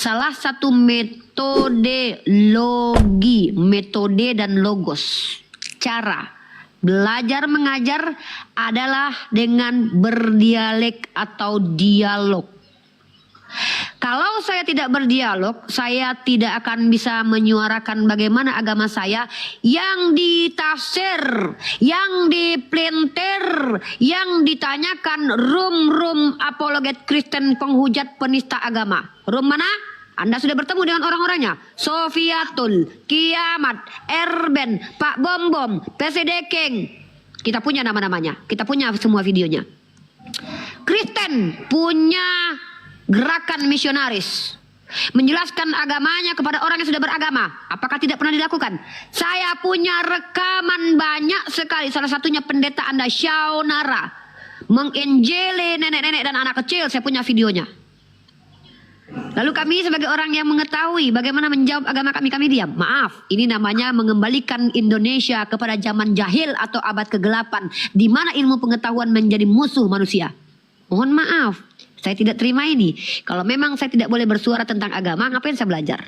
salah satu metode dan logos. Cara belajar mengajar adalah dengan berdialek atau dialog. Kalau saya tidak berdialog, saya tidak akan bisa menyuarakan bagaimana agama saya yang ditafsir, yang dipelintir, yang ditanyakan room apologet Kristen penghujat penista agama. Room mana? Anda sudah bertemu dengan orang-orangnya. Sofiatul, Kiamat, Erben, Pak Bom, PSD King. Kita punya nama-namanya. Kita punya semua videonya. Kristen punya gerakan misionaris, menjelaskan agamanya kepada orang yang sudah beragama. Apakah tidak pernah dilakukan? Saya punya rekaman banyak sekali. Salah satunya pendeta Anda Shaunara menginjili nenek-nenek dan anak kecil. Saya punya videonya. Lalu kami sebagai orang yang mengetahui bagaimana menjawab agama kami diam. Maaf, ini namanya mengembalikan Indonesia kepada zaman jahil atau abad kegelapan, di mana ilmu pengetahuan menjadi musuh manusia. Mohon maaf, saya tidak terima ini. Kalau memang saya tidak boleh bersuara tentang agama, ngapain saya belajar?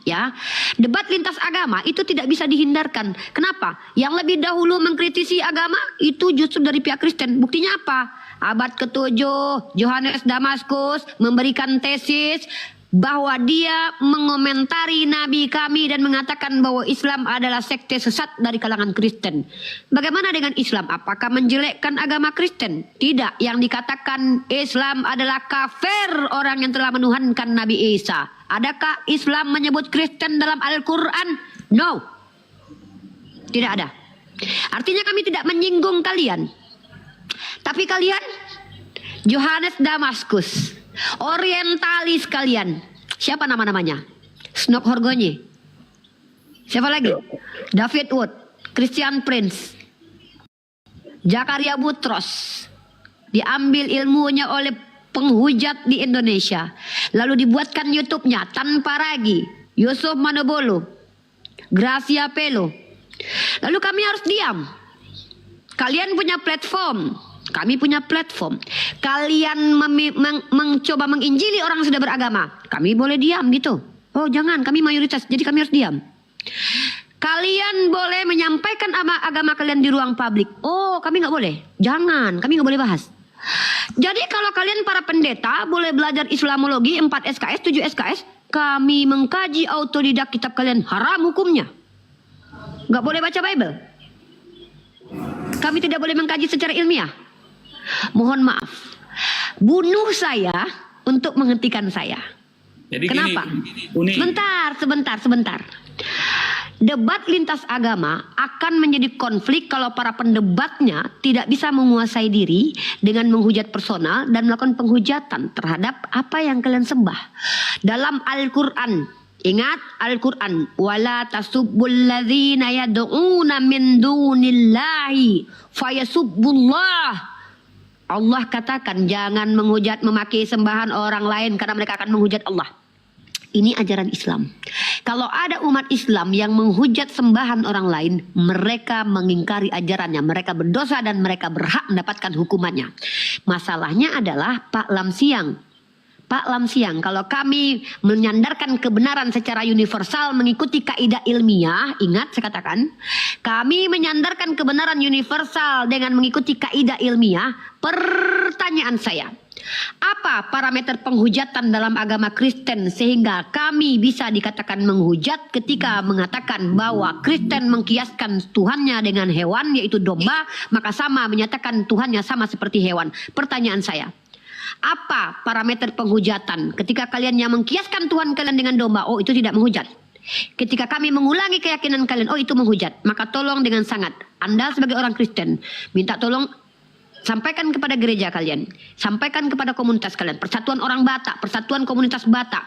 Ya, debat lintas agama itu tidak bisa dihindarkan. Kenapa? Yang lebih dahulu mengkritisi agama itu justru dari pihak Kristen. Buktinya apa? Abad ke-7, Johannes Damaskus memberikan tesis bahwa dia mengomentari nabi kami dan mengatakan bahwa Islam adalah sekte sesat dari kalangan Kristen. Bagaimana dengan Islam? Apakah menjelekkan agama Kristen? Tidak. Yang dikatakan Islam adalah kafir orang yang telah menuhankan Nabi Isa. Adakah Islam menyebut Kristen dalam Al-Quran? No. Tidak ada. Artinya kami tidak menyinggung kalian. Tapi kalian, Johannes Damaskus, orientalis kalian, siapa nama-namanya? Snok Horgonyi. Siapa lagi? David Wood, Christian Prince, Zakaria Butros. Diambil ilmunya oleh penghujat di Indonesia. Lalu dibuatkan YouTube-nya tanpa ragi. Yusuf Manobolo, Gracia Pelo. Lalu kami harus diam. Kalian punya platform, kami punya platform. Kalian mencoba menginjili orang yang sudah beragama, kami boleh diam gitu. Oh jangan, kami mayoritas, jadi kami harus diam. Kalian boleh menyampaikan agama kalian di ruang publik. Oh kami nggak boleh, jangan, kami nggak boleh bahas. Jadi kalau kalian para pendeta boleh belajar Islamologi 4 SKS, 7 SKS, kami mengkaji autodidak kitab kalian, haram hukumnya. Nggak boleh baca Bible. Kami tidak boleh mengkaji secara ilmiah. Mohon maaf. Bunuh saya untuk menghentikan saya. Jadi kenapa? Sebentar. Debat lintas agama akan menjadi konflik kalau para pendebatnya tidak bisa menguasai diri dengan menghujat personal dan melakukan penghujatan terhadap apa yang kalian sembah. Dalam Al-Quran, ingat Al-Quran, wala tasubbul ladzina yad'una min dunillahi fayasubbullah. Allah katakan jangan menghujat memaki sembahan orang lain karena mereka akan menghujat Allah. Ini ajaran Islam. Kalau ada umat Islam yang menghujat sembahan orang lain, mereka mengingkari ajarannya, mereka berdosa dan mereka berhak mendapatkan hukumannya. Masalahnya adalah Pak Lamsiang, kalau kami menyandarkan kebenaran secara universal mengikuti kaidah ilmiah, ingat saya katakan, kami menyandarkan kebenaran universal dengan mengikuti kaidah ilmiah. Pertanyaan saya, apa parameter penghujatan dalam agama Kristen sehingga kami bisa dikatakan menghujat ketika mengatakan bahwa Kristen mengkiaskan Tuhannya dengan hewan yaitu domba, maka sama menyatakan Tuhannya sama seperti hewan. Pertanyaan saya, apa parameter penghujatan ketika kalian yang mengkiaskan Tuhan kalian dengan domba? Oh itu tidak menghujat. Ketika kami mengulangi keyakinan kalian, oh itu menghujat. Maka tolong dengan sangat, Anda sebagai orang Kristen, minta tolong sampaikan kepada gereja kalian, sampaikan kepada komunitas kalian, Persatuan Orang Batak, Persatuan Komunitas Batak.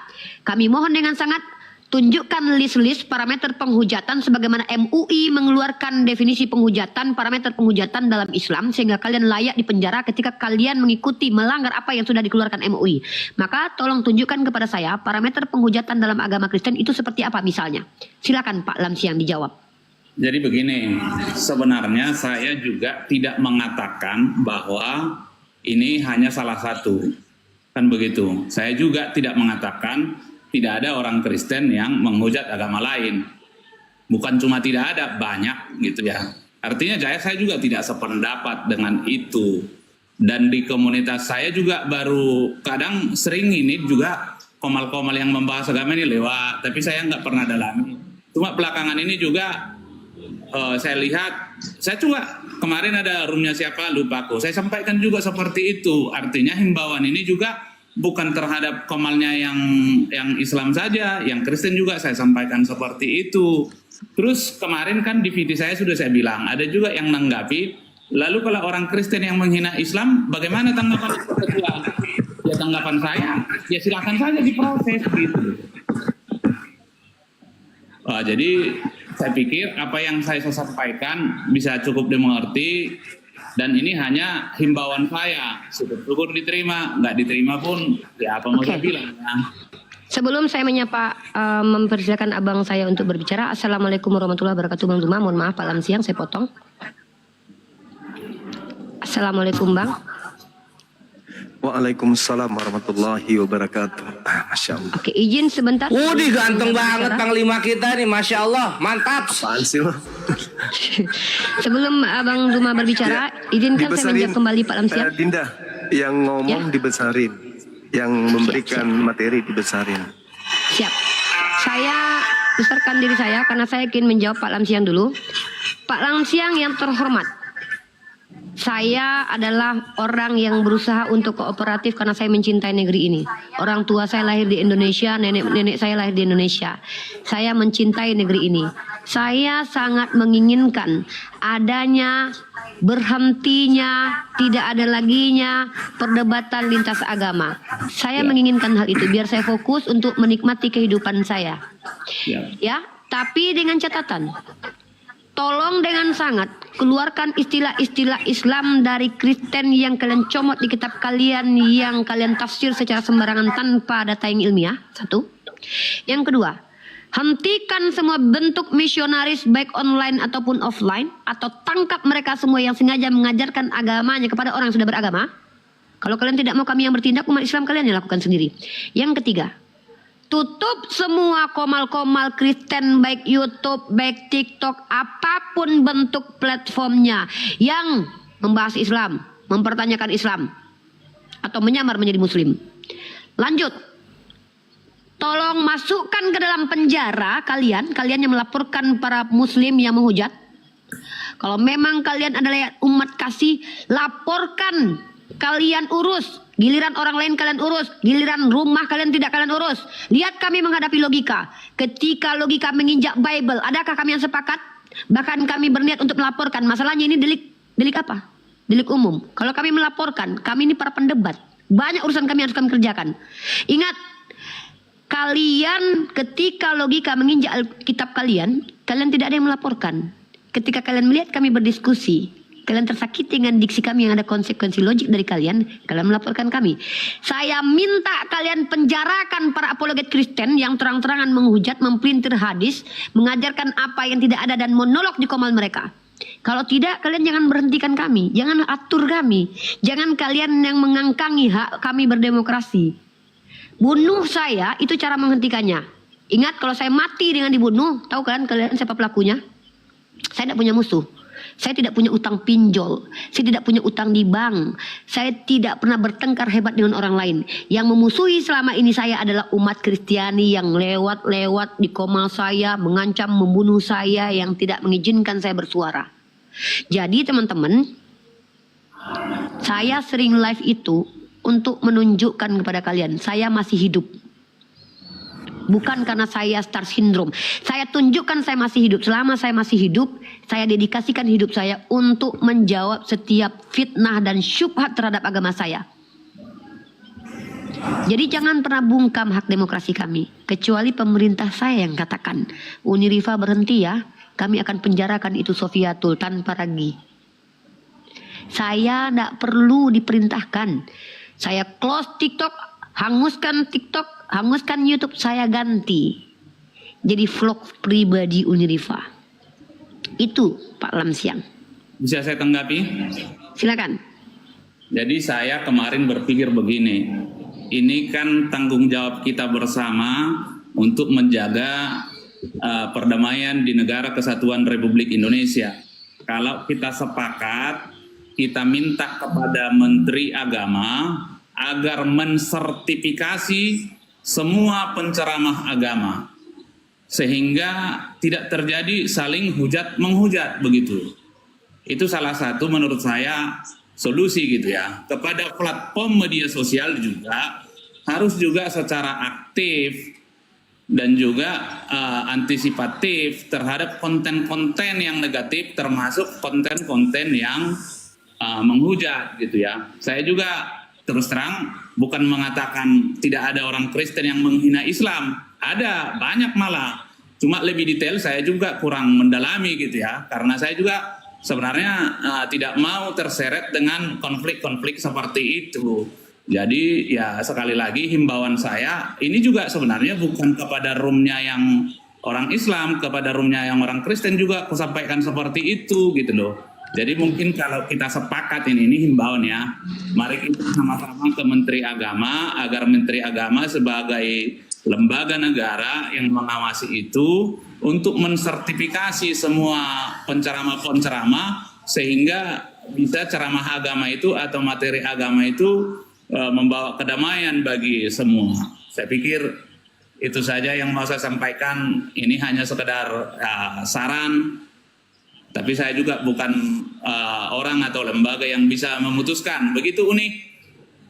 Kami mohon dengan sangat, tunjukkan list-list parameter penghujatan sebagaimana MUI mengeluarkan definisi penghujatan, parameter penghujatan dalam Islam sehingga kalian layak dipenjara ketika kalian mengikuti melanggar apa yang sudah dikeluarkan MUI. Maka tolong tunjukkan kepada saya parameter penghujatan dalam agama Kristen itu seperti apa misalnya. Silakan Pak Lamsiang dijawab. Jadi begini, sebenarnya saya juga tidak mengatakan bahwa ini hanya salah satu. Kan begitu. Saya juga tidak mengatakan tidak ada orang Kristen yang menghujat agama lain. Bukan cuma tidak ada, banyak gitu ya. Artinya saya juga tidak sependapat dengan itu. Dan di komunitas saya juga baru kadang sering ini juga komal-komal yang membahas agama ini lewat. Tapi saya nggak pernah dalami. Cuma belakangan ini juga saya lihat, saya juga kemarin ada roomnya siapa lupa aku. Saya sampaikan juga seperti itu. Artinya himbauan ini juga bukan terhadap komalnya yang Islam saja, yang Kristen juga saya sampaikan seperti itu. Terus kemarin kan di video saya sudah saya bilang, ada juga yang nanggapi, lalu kalau orang Kristen yang menghina Islam, bagaimana tanggapan kedua? Ya tanggapan saya, ya silakan saja diproses gitu. Jadi saya pikir apa yang saya sampaikan bisa cukup dimengerti, dan ini hanya himbauan saya. Syukur diterima, nggak diterima pun ya apa mau saya bilang ya. Sebelum saya menyapa, mempersilakan abang saya untuk berbicara. Assalamualaikum warahmatullahi wabarakatuh, Bang Duma. Mohon maaf, malam siang saya potong. Assalamualaikum, Bang. Waalaikumsalam warahmatullahi wabarakatuh. Masya Allah. Oke, izin sebentar. Waduh, ganteng banget Panglima kita nih, Masya Allah, mantap. Apaan sih lo? Sebelum Abang Duma berbicara, izinkan saya menjawab kembali Pak Lamsiang. Dinda, yang ngomong dibesarin, yang memberikan materi dibesarin. Siap. Saya besarkan diri saya karena saya ingin menjawab Pak Lamsiang dulu. Pak Lamsiang yang terhormat, saya adalah orang yang berusaha untuk kooperatif karena saya mencintai negeri ini. Orang tua saya lahir di Indonesia, nenek saya lahir di Indonesia. Saya mencintai negeri ini. Saya sangat menginginkan adanya, berhentinya, tidak ada laginya perdebatan lintas agama. Saya menginginkan hal itu biar saya fokus untuk menikmati kehidupan saya. Ya, tapi dengan catatan. Tolong dengan sangat keluarkan istilah-istilah Islam dari Kristen yang kalian comot di kitab kalian, yang kalian tafsir secara sembarangan tanpa data yang ilmiah. Satu. Yang kedua, hentikan semua bentuk misionaris baik online ataupun offline, atau tangkap mereka semua yang sengaja mengajarkan agamanya kepada orang yang sudah beragama. Kalau kalian tidak mau kami yang bertindak, umat Islam kalian yang lakukan sendiri. Yang ketiga, tutup semua komal-komal Kristen baik YouTube, baik TikTok, apapun bentuk platformnya yang membahas Islam, mempertanyakan Islam, atau menyamar menjadi Muslim. Lanjut, tolong masukkan ke dalam penjara kalian yang melaporkan para Muslim yang menghujat. Kalau memang kalian adalah umat kasih, laporkan, kalian urus. Giliran orang lain kalian urus, giliran rumah kalian tidak kalian urus. Lihat kami menghadapi logika. Ketika logika menginjak Bible, adakah kami yang sepakat? Bahkan kami berniat untuk melaporkan. Masalahnya ini delik apa? Delik umum. Kalau kami melaporkan, kami ini para pendebat. Banyak urusan kami harus kami kerjakan. Ingat, kalian ketika logika menginjak Alkitab kalian tidak ada yang melaporkan. Ketika kalian melihat kami berdiskusi, kalian tersakiti dengan diksi kami yang ada konsekuensi logik dari kalian melaporkan kami. Saya minta kalian penjarakan para apologet Kristen yang terang-terangan menghujat, mempelintir hadis, mengajarkan apa yang tidak ada dan monolog di komal mereka. Kalau tidak, kalian jangan berhentikan kami, jangan atur kami, jangan kalian yang mengangkangi hak kami berdemokrasi. Bunuh saya, itu cara menghentikannya. Ingat, kalau saya mati dengan dibunuh, tahu kalian siapa pelakunya? Saya tidak punya musuh. Saya tidak punya utang pinjol. Saya tidak punya utang di bank. Saya tidak pernah bertengkar hebat dengan orang lain. Yang memusuhi selama ini saya adalah umat Kristiani yang lewat-lewat di komal saya, mengancam membunuh saya, yang tidak mengizinkan saya bersuara. Jadi teman-teman, saya sering live itu untuk menunjukkan kepada kalian, saya masih hidup. Bukan karena saya star syndrome. Saya tunjukkan saya masih hidup. Selama saya masih hidup, saya dedikasikan hidup saya untuk menjawab setiap fitnah dan syubhat terhadap agama saya. Jadi jangan pernah bungkam hak demokrasi kami. Kecuali pemerintah saya yang katakan, Unirifa berhenti ya, kami akan penjarakan itu Sofiatul tanpa ragi. Saya tidak perlu diperintahkan. Saya close TikTok, hanguskan TikTok, hanguskan YouTube, saya ganti jadi vlog pribadi Unirifa. Itu Pak Lamsiang. Bisa saya tanggapi? Silakan. Jadi saya kemarin berpikir begini, ini kan tanggung jawab kita bersama untuk menjaga perdamaian di negara kesatuan Republik Indonesia. Kalau kita sepakat, kita minta kepada Menteri Agama agar mensertifikasi semua penceramah agama, sehingga tidak terjadi saling hujat menghujat begitu. Itu salah satu menurut saya solusi gitu ya. Kepada platform media sosial juga harus juga secara aktif dan juga antisipatif terhadap konten-konten yang negatif, termasuk konten-konten yang menghujat gitu ya. Saya juga terus terang bukan mengatakan tidak ada orang Kristen yang menghina Islam, ada banyak malah. Cuma lebih detail saya juga kurang mendalami gitu ya, karena saya juga sebenarnya tidak mau terseret dengan konflik-konflik seperti itu. Jadi ya sekali lagi himbauan saya ini juga sebenarnya bukan kepada roomnya yang orang Islam, kepada roomnya yang orang Kristen juga aku sampaikan seperti itu gitu loh. Jadi mungkin kalau kita sepakat ini himbauan ya, mari kita sama-sama ke Menteri Agama agar Menteri Agama sebagai lembaga negara yang mengawasi itu untuk mensertifikasi semua penceramah-penceramah sehingga bisa ceramah agama itu atau materi agama itu membawa kedamaian bagi semua. Saya pikir itu saja yang mau saya sampaikan. Ini hanya sekedar saran, tapi saya juga bukan orang atau lembaga yang bisa memutuskan. Begitu Uni.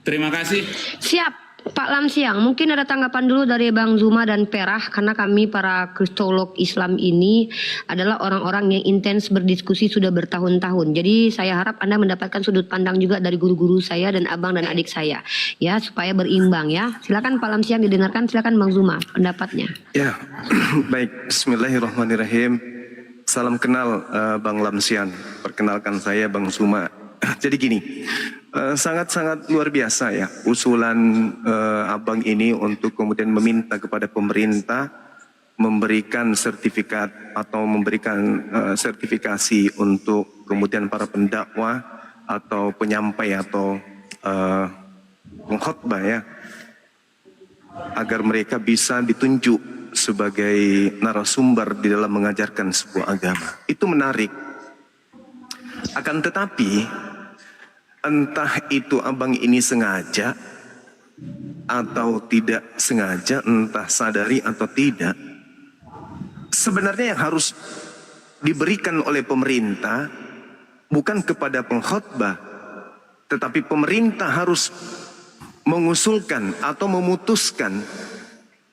Terima kasih. Siap. Pak Lamsiang, mungkin ada tanggapan dulu dari Bang Zuma dan Perah, karena kami para kristolog Islam ini adalah orang-orang yang intens berdiskusi sudah bertahun-tahun. Jadi saya harap Anda mendapatkan sudut pandang juga dari guru-guru saya dan abang dan adik saya, ya, supaya berimbang ya. Silakan Pak Lamsiang didengarkan, silakan Bang Zuma pendapatnya. Ya, baik. Bismillahirrahmanirrahim. Salam kenal Bang Lamsian. Perkenalkan saya Bang Zuma. Jadi gini, sangat-sangat luar biasa ya usulan abang ini untuk kemudian meminta kepada pemerintah memberikan sertifikat atau memberikan sertifikasi untuk kemudian para pendakwah atau penyampai atau pengkhotbah ya, agar mereka bisa ditunjuk sebagai narasumber di dalam mengajarkan sebuah agama. Itu menarik. Akan tetapi entah itu abang ini sengaja atau tidak sengaja, entah sadari atau tidak, sebenarnya yang harus diberikan oleh pemerintah bukan kepada pengkhotbah, tetapi pemerintah harus mengusulkan atau memutuskan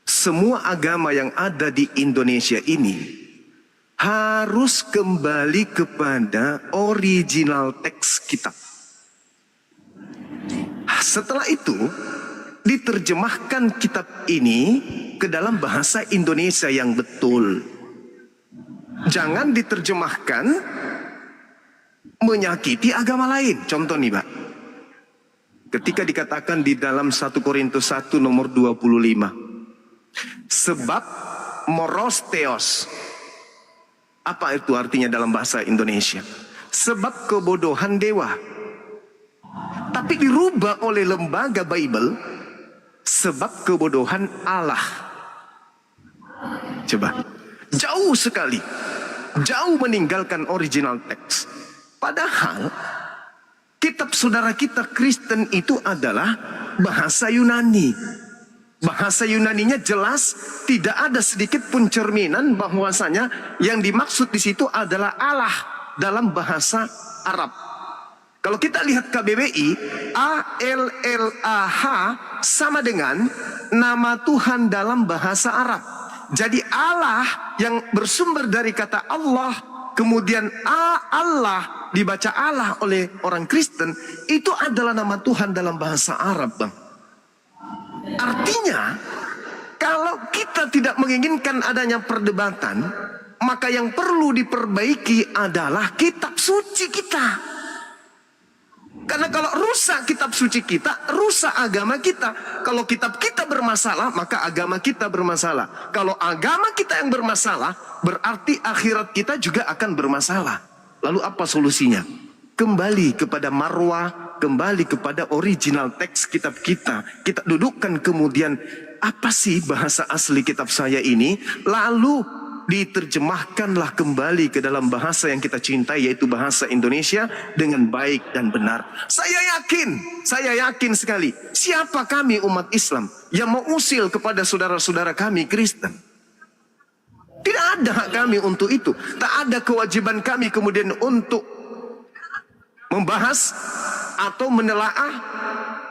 semua agama yang ada di Indonesia ini harus kembali kepada original teks kitab. Setelah itu diterjemahkan kitab ini ke dalam bahasa Indonesia yang betul. Jangan diterjemahkan menyakiti agama lain. Contoh nih Pak, ketika dikatakan di dalam 1 Korintus 1 nomor 25, sebab moros theos, apa itu artinya dalam bahasa Indonesia? Sebab kebodohan dewa. Tapi dirubah oleh lembaga Bible, sebab kebodohan Allah. Coba, jauh sekali, jauh meninggalkan original teks. Padahal kitab saudara kita Kristen itu adalah bahasa Yunani. Bahasa Yunaninya jelas, tidak ada sedikit pun cerminan bahwasanya yang dimaksud di situ adalah Allah dalam bahasa Arab. Kalau kita lihat KBBI, ALLAH sama dengan nama Tuhan dalam bahasa Arab. Jadi Allah yang bersumber dari kata Allah, kemudian Allah dibaca Allah oleh orang Kristen, itu adalah nama Tuhan dalam bahasa Arab, Bang. Artinya, kalau kita tidak menginginkan adanya perdebatan, maka yang perlu diperbaiki adalah kitab suci kita. Karena kalau rusak kitab suci kita, rusak agama kita. Kalau kitab kita bermasalah, maka agama kita bermasalah. Kalau agama kita yang bermasalah, berarti akhirat kita juga akan bermasalah. Lalu apa solusinya? Kembali kepada marwah, kembali kepada original teks kitab kita. Kita dudukkan kemudian, apa sih bahasa asli kitab saya ini? Lalu diterjemahkanlah kembali ke dalam bahasa yang kita cintai, yaitu bahasa Indonesia, dengan baik dan benar. Saya yakin sekali, siapa kami umat Islam yang mau usil kepada saudara-saudara kami Kristen? Tidak ada hak kami untuk itu. Tak ada kewajiban kami kemudian untuk membahas atau menelaah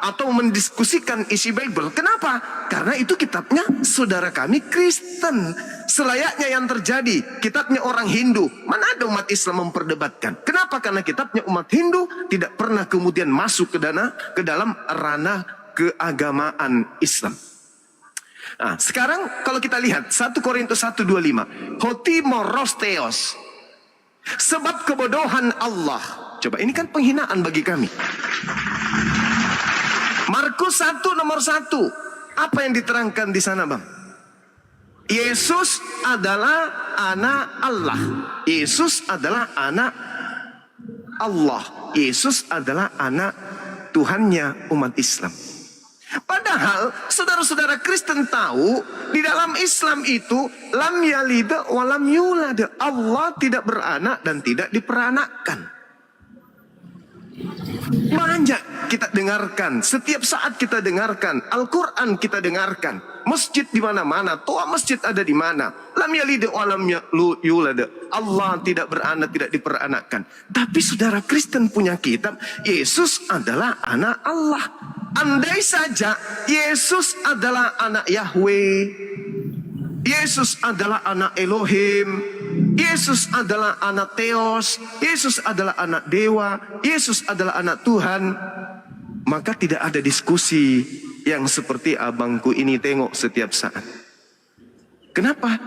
atau mendiskusikan isi Bible. Kenapa? Karena itu kitabnya saudara kami Kristen. Selayaknya yang terjadi, kitabnya orang Hindu. Mana ada umat Islam memperdebatkan? Kenapa? Karena kitabnya umat Hindu tidak pernah kemudian masuk ke dalam ranah keagamaan Islam. Nah, sekarang kalau kita lihat 1 Korintus 1:25, Hotimos Theos, sebab kebodohan Allah. Coba, ini kan penghinaan bagi kami. Markus 1 nomor 1, apa yang diterangkan di sana, Bang? Yesus adalah anak Allah. Yesus adalah anak Allah. Yesus adalah anak Tuhannya umat Islam. Padahal saudara-saudara Kristen tahu di dalam Islam itu lam yalid wa lam yulad. Allah tidak beranak dan tidak diperanakkan. Banyak kita dengarkan, setiap saat kita dengarkan, Al-Quran kita dengarkan, masjid di mana-mana, toa masjid ada di mana, lam yalid wa lam yulad. Allah tidak beranak, tidak diperanakkan. Tapi saudara Kristen punya kitab, Yesus adalah anak Allah. Andai saja Yesus adalah anak Yahweh, Yesus adalah anak Elohim, Yesus adalah anak Theos, Yesus adalah anak dewa, Yesus adalah anak Tuhan, maka tidak ada diskusi yang seperti abangku ini tengok setiap saat. Kenapa?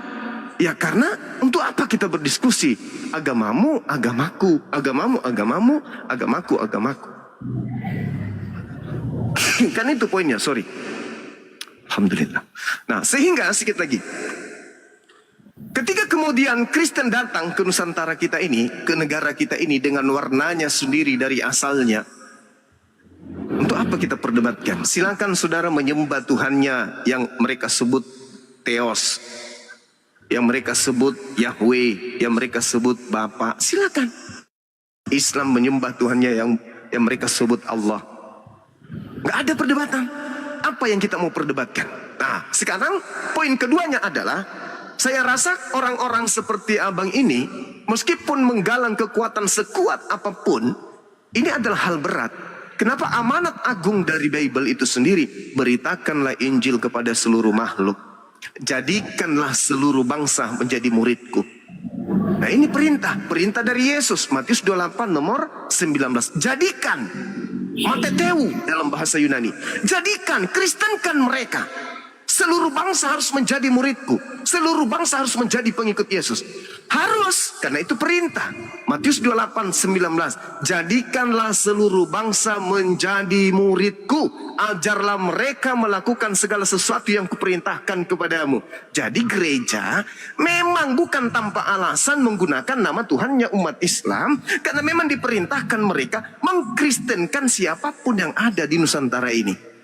Ya karena untuk apa kita berdiskusi? Agamamu, agamaku, agamamu, agamamu, agamaku, agamaku. Kan itu poinnya, sorry. Alhamdulillah. Nah, sehingga sedikit lagi. Ketika kemudian Kristen datang ke Nusantara kita ini, ke negara kita ini dengan warnanya sendiri dari asalnya, untuk apa kita perdebatkan? Silakan saudara menyembah Tuhannya yang mereka sebut Theos, yang mereka sebut Yahweh, yang mereka sebut Bapa. Silakan. Islam menyembah Tuhannya yang mereka sebut Allah. Gak ada perdebatan. Apa yang kita mau perdebatkan? Nah, sekarang poin keduanya adalah, saya rasa orang-orang seperti abang ini, meskipun menggalang kekuatan sekuat apapun, ini adalah hal berat. Kenapa? Amanat agung dari Bible itu sendiri, beritakanlah Injil kepada seluruh makhluk. Jadikanlah seluruh bangsa menjadi muridku. Nah, ini perintah dari Yesus, Matius 28 nomor 19. Jadikan, mateteu dalam bahasa Yunani. Jadikan, kristenkan mereka. Seluruh bangsa harus menjadi muridku. Seluruh bangsa harus menjadi pengikut Yesus. Harus, karena itu perintah. Matius 28, 19. Jadikanlah seluruh bangsa menjadi muridku. Ajarlah mereka melakukan segala sesuatu yang kuperintahkan kepadamu. Jadi gereja memang bukan tanpa alasan menggunakan nama Tuhannya umat Islam. Karena memang diperintahkan mereka mengkristenkan siapapun yang ada di Nusantara ini.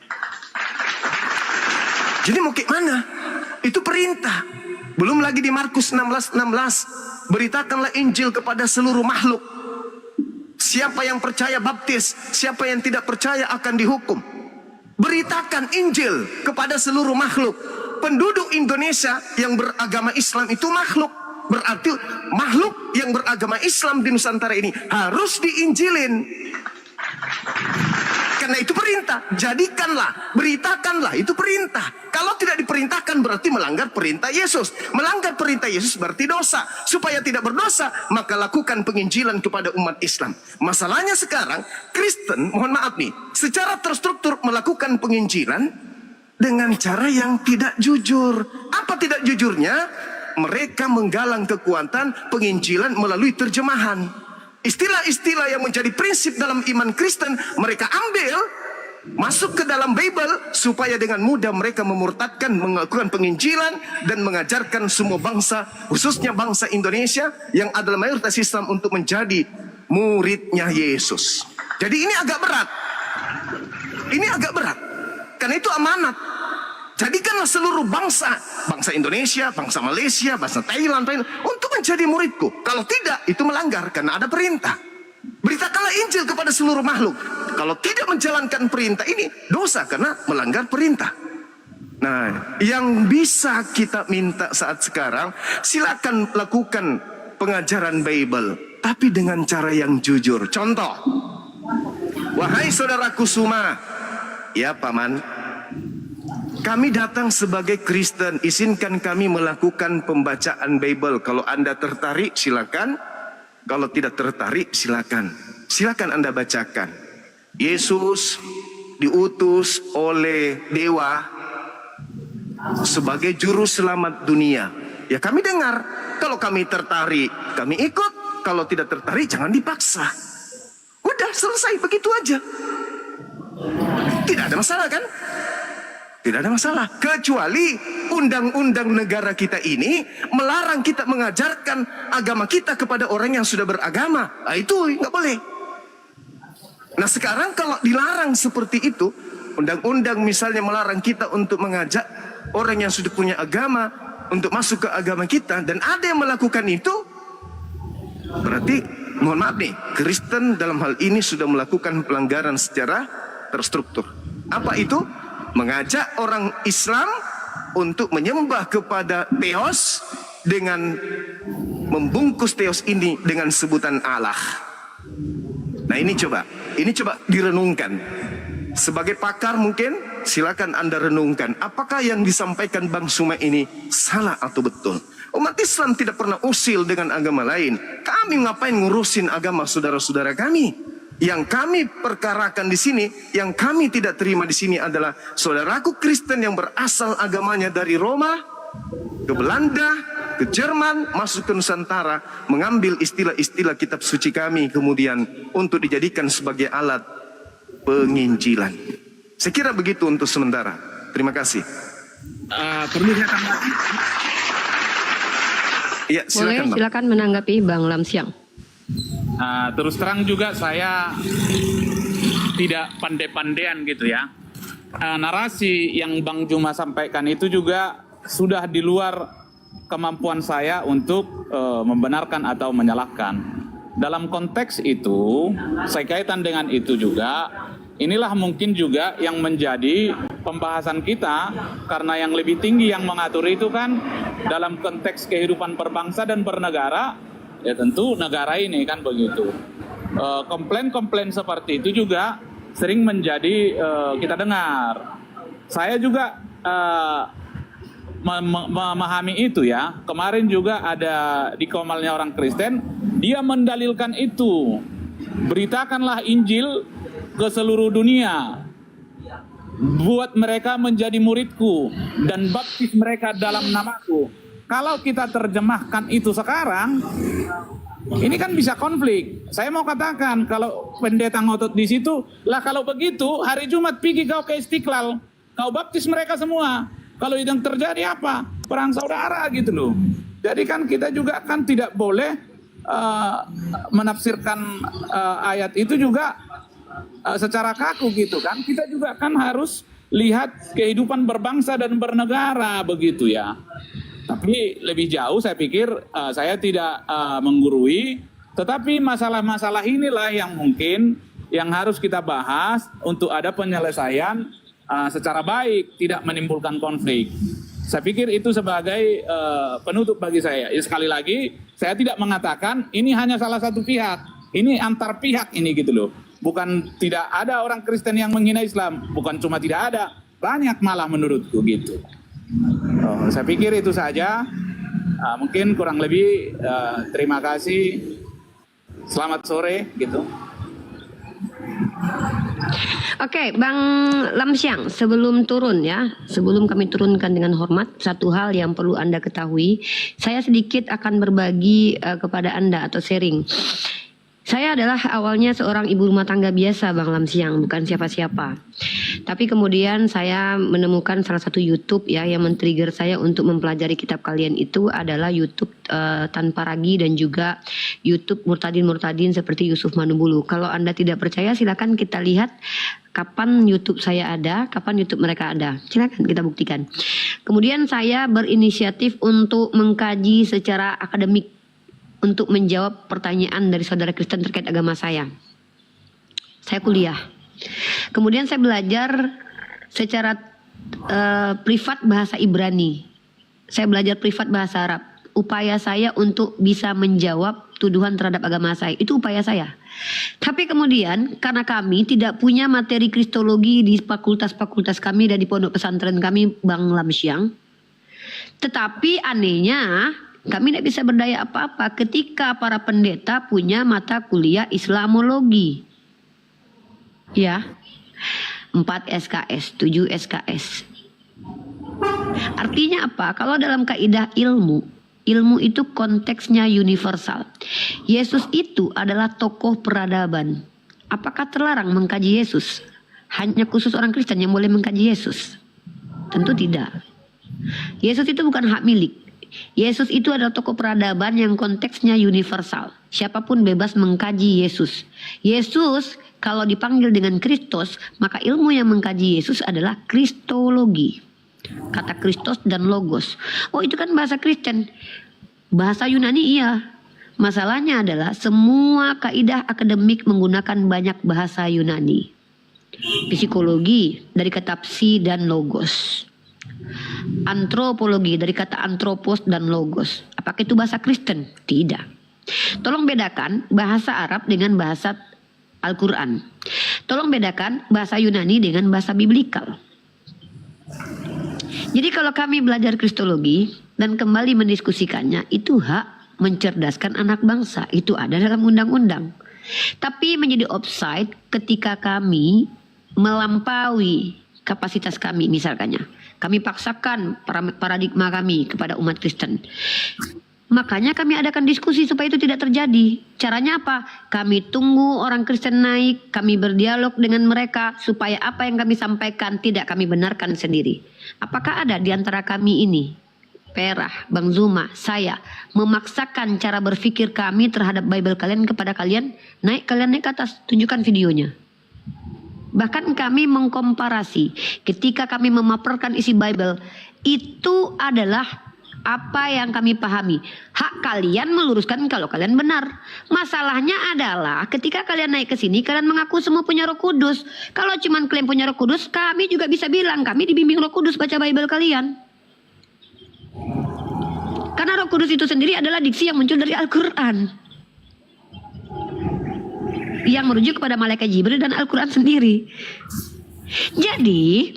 Jadi mau ke mana? Itu perintah. Belum lagi di Markus 16:16, beritakanlah Injil kepada seluruh makhluk. Siapa yang percaya baptis, siapa yang tidak percaya akan dihukum. Beritakan Injil kepada seluruh makhluk. Penduduk Indonesia yang beragama Islam itu makhluk. Berarti makhluk yang beragama Islam di Nusantara ini harus diinjilin. Karena itu perintah. Jadikanlah, beritakanlah, itu perintah. Kalau tidak diperintahkan berarti melanggar perintah Yesus. Melanggar perintah Yesus berarti dosa. Supaya tidak berdosa, maka lakukan penginjilan kepada umat Islam. Masalahnya sekarang, Kristen, mohon maaf nih, secara terstruktur melakukan penginjilan dengan cara yang tidak jujur. Apa tidak jujurnya? Mereka menggalang kekuatan penginjilan melalui terjemahan. Istilah-istilah yang menjadi prinsip dalam iman Kristen mereka ambil masuk ke dalam Bible supaya dengan mudah mereka memurtadkan, melakukan penginjilan dan mengajarkan semua bangsa, khususnya bangsa Indonesia yang adalah mayoritas Islam, untuk menjadi muridnya Yesus. Jadi ini agak berat. Ini agak berat. Karena itu amanat. Jadikanlah seluruh bangsa Indonesia, bangsa Malaysia, bangsa Thailand, untuk menjadi muridku. Kalau tidak, itu melanggar karena ada perintah. Beritakanlah Injil kepada seluruh makhluk. Kalau tidak menjalankan perintah ini, dosa karena melanggar perintah. Nah, yang bisa kita minta saat sekarang, silakan lakukan pengajaran Bible, tapi dengan cara yang jujur. Contoh, wahai saudaraku Suma, ya paman, kami datang sebagai Kristen, izinkan kami melakukan pembacaan Bible. Kalau Anda tertarik, silakan. Kalau tidak tertarik, silakan. Silakan Anda bacakan. Yesus diutus oleh dewa sebagai juru selamat dunia. Ya kami dengar. Kalau kami tertarik, kami ikut. Kalau tidak tertarik, jangan dipaksa. Udah selesai, begitu aja. Tidak ada masalah kan? Tidak ada masalah. Kecuali undang-undang negara kita ini melarang kita mengajarkan agama kita kepada orang yang sudah beragama. Nah, itu nggak boleh. Nah sekarang kalau dilarang seperti itu, undang-undang misalnya melarang kita untuk mengajak orang yang sudah punya agama untuk masuk ke agama kita, dan ada yang melakukan itu, berarti mohon maaf nih, Kristen dalam hal ini sudah melakukan pelanggaran secara terstruktur. Apa itu? Mengajak orang Islam untuk menyembah kepada Theos dengan membungkus Theos ini dengan sebutan Allah. Nah ini coba direnungkan. Sebagai pakar mungkin silakan Anda renungkan, apakah yang disampaikan Bang Suma ini salah atau betul? Umat Islam tidak pernah usil dengan agama lain. Kami ngapain ngurusin agama saudara-saudara kami? Yang kami perkarakan di sini, yang kami tidak terima di sini adalah saudaraku Kristen yang berasal agamanya dari Roma, ke Belanda, ke Jerman, masuk ke Nusantara, mengambil istilah-istilah kitab suci kami kemudian untuk dijadikan sebagai alat penginjilan. Saya kira begitu untuk sementara. Terima kasih. Perlu saya tambahkan? Ya, silakan, Boleh, silakan menanggapi Bang Lamsyang. Terus terang juga saya tidak pandai-pandaian gitu ya. Narasi yang Bang Juma sampaikan itu juga sudah di luar kemampuan saya untuk membenarkan atau menyalahkan. Dalam konteks itu, saya kaitan dengan itu juga, inilah mungkin juga yang menjadi pembahasan kita, karena yang lebih tinggi yang mengatur itu kan dalam konteks kehidupan berbangsa dan bernegara, ya tentu negara ini kan begitu. Komplain-komplain seperti itu juga sering menjadi kita dengar. Saya juga memahami itu ya. Kemarin juga ada di Komalnya orang Kristen, dia mendalilkan itu. Beritakanlah Injil ke seluruh dunia. Buat mereka menjadi muridku dan baptis mereka dalam namaku. Kalau kita terjemahkan itu sekarang, ini kan bisa konflik. Saya mau katakan, kalau pendeta ngotot di situ, lah kalau begitu, hari Jumat pergi kau ke Istiqlal, kau baptis mereka semua. Kalau yang terjadi apa? Perang saudara gitu loh. Jadi kan kita juga kan tidak boleh menafsirkan ayat itu juga secara kaku gitu kan. Kita juga kan harus lihat kehidupan berbangsa dan bernegara begitu ya. Tapi lebih jauh saya pikir saya tidak menggurui, tetapi masalah-masalah inilah yang mungkin yang harus kita bahas untuk ada penyelesaian secara baik, tidak menimbulkan konflik. Saya pikir itu sebagai penutup bagi saya. Ya, sekali lagi, saya tidak mengatakan ini hanya salah satu pihak, ini antar pihak ini gitu loh. Bukan tidak ada orang Kristen yang menghina Islam, bukan cuma tidak ada, banyak malah menurutku gitu. Saya pikir itu saja. Mungkin kurang lebih terima kasih. Selamat sore gitu. Oke, Bang Lamsyang, sebelum turun ya, sebelum kami turunkan dengan hormat, satu hal yang perlu Anda ketahui, saya sedikit akan berbagi kepada Anda atau sharing. Saya adalah awalnya seorang ibu rumah tangga biasa, Bang Lamsyang, bukan siapa-siapa. Tapi kemudian saya menemukan salah satu YouTube ya yang men-trigger saya untuk mempelajari kitab kalian itu adalah YouTube Tanpa Ragi dan juga YouTube Murtadin seperti Yusuf Manubulu. Kalau Anda tidak percaya silakan kita lihat kapan YouTube saya ada, kapan YouTube mereka ada. Silakan kita buktikan. Kemudian saya berinisiatif untuk mengkaji secara akademik untuk menjawab pertanyaan dari saudara Kristen terkait agama saya. Saya kuliah. Kemudian saya belajar secara privat bahasa Ibrani. Saya belajar privat bahasa Arab. Upaya saya untuk bisa menjawab tuduhan terhadap agama saya. Itu upaya saya. Tapi kemudian karena kami tidak punya materi kristologi di fakultas-fakultas kami dan di pondok pesantren kami Bang Lamsyang. Tetapi anehnya kami tidak bisa berdaya apa-apa ketika para pendeta punya mata kuliah Islamologi. Ya, 4 SKS, 7 SKS. Artinya apa? Kalau dalam kaidah ilmu itu konteksnya universal. Yesus itu adalah tokoh peradaban. Apakah terlarang mengkaji Yesus? Hanya khusus orang Kristen yang boleh mengkaji Yesus? Tentu tidak. Yesus itu bukan hak milik. Yesus itu adalah tokoh peradaban yang konteksnya universal. Siapapun bebas mengkaji Yesus. Yesus kalau dipanggil dengan Kristus, maka ilmu yang mengkaji Yesus adalah kristologi. Kata Kristus dan Logos. Oh itu kan bahasa Kristen. Bahasa Yunani iya. Masalahnya adalah semua kaidah akademik menggunakan banyak bahasa Yunani. Psikologi dari kata psi dan logos. Antropologi dari kata antropos dan logos. Apakah itu bahasa Kristen? Tidak. Tolong bedakan bahasa Arab dengan bahasa Al-Quran. Tolong bedakan bahasa Yunani dengan bahasa biblikal. Jadi kalau kami belajar kristologi dan kembali mendiskusikannya, itu hak mencerdaskan anak bangsa. Itu ada dalam undang-undang. Tapi menjadi offside ketika kami melampaui kapasitas kami misalkannya. Kami paksakan paradigma kami kepada umat Kristen. Makanya kami adakan diskusi supaya itu tidak terjadi. Caranya apa? Kami tunggu orang Kristen naik, kami berdialog dengan mereka supaya apa yang kami sampaikan tidak kami benarkan sendiri. Apakah ada di antara kami ini, Perah, Bang Zuma, saya, memaksakan cara berpikir kami terhadap Bible kalian kepada kalian? Kalian naik ke atas, tunjukkan videonya. Bahkan kami mengkomparasi ketika kami memaparkan isi Bible, itu adalah apa yang kami pahami. Hak kalian meluruskan kalau kalian benar. Masalahnya adalah ketika kalian naik ke sini, kalian mengaku semua punya Roh Kudus. Kalau cuma klaim punya Roh Kudus, kami juga bisa bilang kami dibimbing Roh Kudus baca Bible kalian. Karena Roh Kudus itu sendiri adalah diksi yang muncul dari Al-Quran, yang merujuk kepada malaikat Jibril dan Al-Quran sendiri. Jadi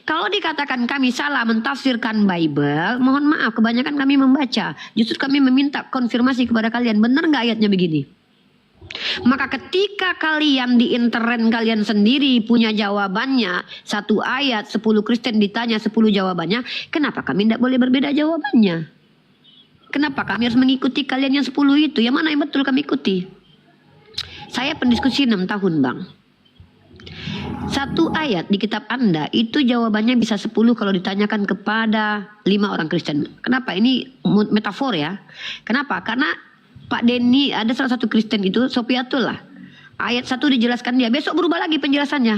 kalau dikatakan kami salah mentafsirkan Bible, mohon maaf, kebanyakan kami membaca. Justru kami meminta konfirmasi kepada kalian, benar nggak ayatnya begini? Maka ketika kalian di internet kalian sendiri punya jawabannya, satu ayat 10 Kristen ditanya 10 jawabannya, kenapa kami tidak boleh berbeda jawabannya? Kenapa kami harus mengikuti kalian yang 10 itu? Yang mana yang betul kami ikuti? Saya pendiskusi 6 tahun Bang. Satu ayat di kitab Anda itu jawabannya bisa 10 kalau ditanyakan kepada 5 orang Kristen. Kenapa? Ini metafor ya. Kenapa? Karena Pak Denny ada salah satu Kristen itu, Sopiatul lah. Ayat 1 dijelaskan dia, besok berubah lagi penjelasannya.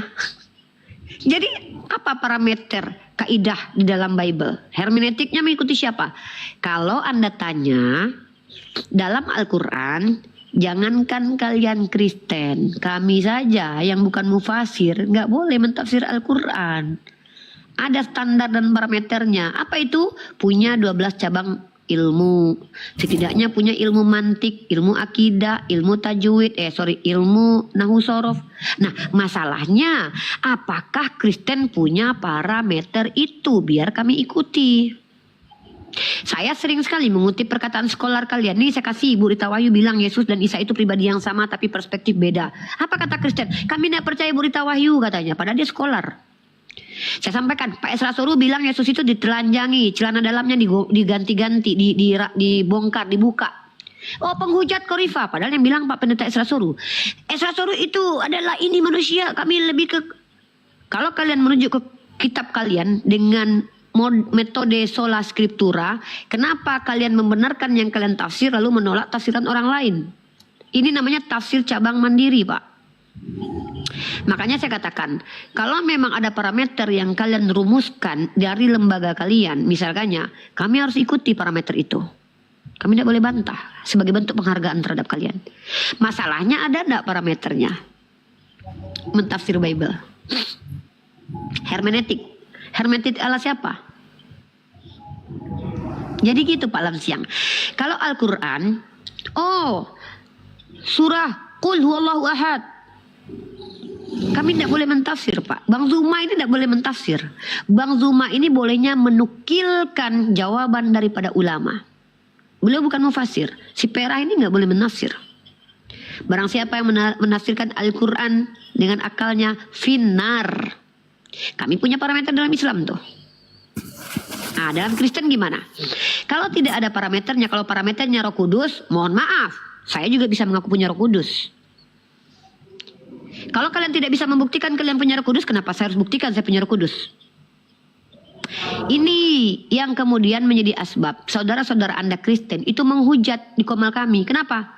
Jadi apa parameter kaidah di dalam Bible? Hermeneutiknya mengikuti siapa? Kalau Anda tanya dalam Al-Quran, jangankan kalian Kristen, kami saja yang bukan mufasir nggak boleh mentafsir Al-Quran. Ada standar dan parameternya. Apa itu? Punya 12 cabang ilmu. Setidaknya punya ilmu mantik, ilmu akidah, ilmu tajwid, ilmu nahu sorof. Nah, masalahnya apakah Kristen punya parameter itu? Biar kami ikuti. Saya sering sekali mengutip perkataan skolar kalian. Nih saya kasih Ibu Rita Wahyu bilang Yesus dan Isa itu pribadi yang sama tapi perspektif beda. Apa kata Kristen? Kami tidak percaya Ibu Rita Wahyu katanya. Padahal dia skolar. Saya sampaikan Pak Esra Soru bilang Yesus itu ditelanjangi, celana dalamnya diganti-ganti, dibongkar, dibuka. Oh penghujat Korifa. Padahal yang bilang Pak Pendeta Esra Soru. Esra Soru itu adalah ini manusia. Kami lebih ke Kalau kalian merujuk ke kitab kalian dengan metode sola scriptura, kenapa kalian membenarkan yang kalian tafsir lalu menolak tafsiran orang lain? Ini namanya tafsir cabang mandiri, Pak. Makanya saya katakan, kalau memang ada parameter yang kalian rumuskan dari lembaga kalian, misalnya, kami harus ikuti parameter itu. Kami tidak boleh bantah sebagai bentuk penghargaan terhadap kalian. Masalahnya ada tidak parameternya? Mentafsir Bible. Hermeneutik. Hermeneutik ala siapa? Jadi gitu Pak Lamsiang. Kalau Al-Quran, surah Qul huwallahu ahad, kami tidak boleh mentafsir, Pak. Bang Zuma ini tidak boleh mentafsir. Bang Zuma ini bolehnya menukilkan jawaban daripada ulama. Beliau bukan mufasir. Si Perah ini nggak boleh menafsir. Barang siapa yang menafsirkan Al-Quran dengan akalnya finar. Kami punya parameter dalam Islam tuh. Nah, dalam Kristen gimana? Kalau tidak ada parameternya, kalau parameternya Roh Kudus, mohon maaf, saya juga bisa mengaku punya Roh Kudus. Kalau kalian tidak bisa membuktikan kalian punya Roh Kudus, kenapa saya harus buktikan saya punya Roh Kudus? Ini yang kemudian menjadi asbab saudara-saudara Anda Kristen itu menghujat di komal kami. Kenapa?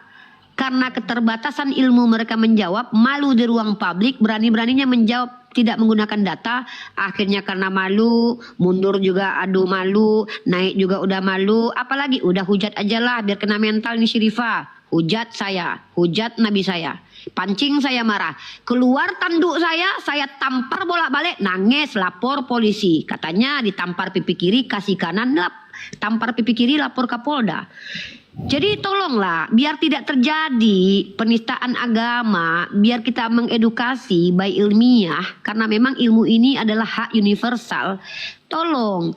Karena keterbatasan ilmu mereka menjawab, malu di ruang publik, berani-beraninya menjawab tidak menggunakan data, akhirnya karena malu, mundur juga aduh malu, naik juga udah malu, apalagi udah hujat aja lah biar kena mental nih Syirifah. Hujat saya, hujat Nabi saya, pancing saya marah, keluar tanduk saya tampar bolak-balik, nangis, lapor polisi, katanya ditampar pipi kiri, kasih kanan, tampar pipi kiri, lapor Kapolda. Jadi tolonglah, biar tidak terjadi penistaan agama, biar kita mengedukasi by ilmiah, karena memang ilmu ini adalah hak universal. Tolong,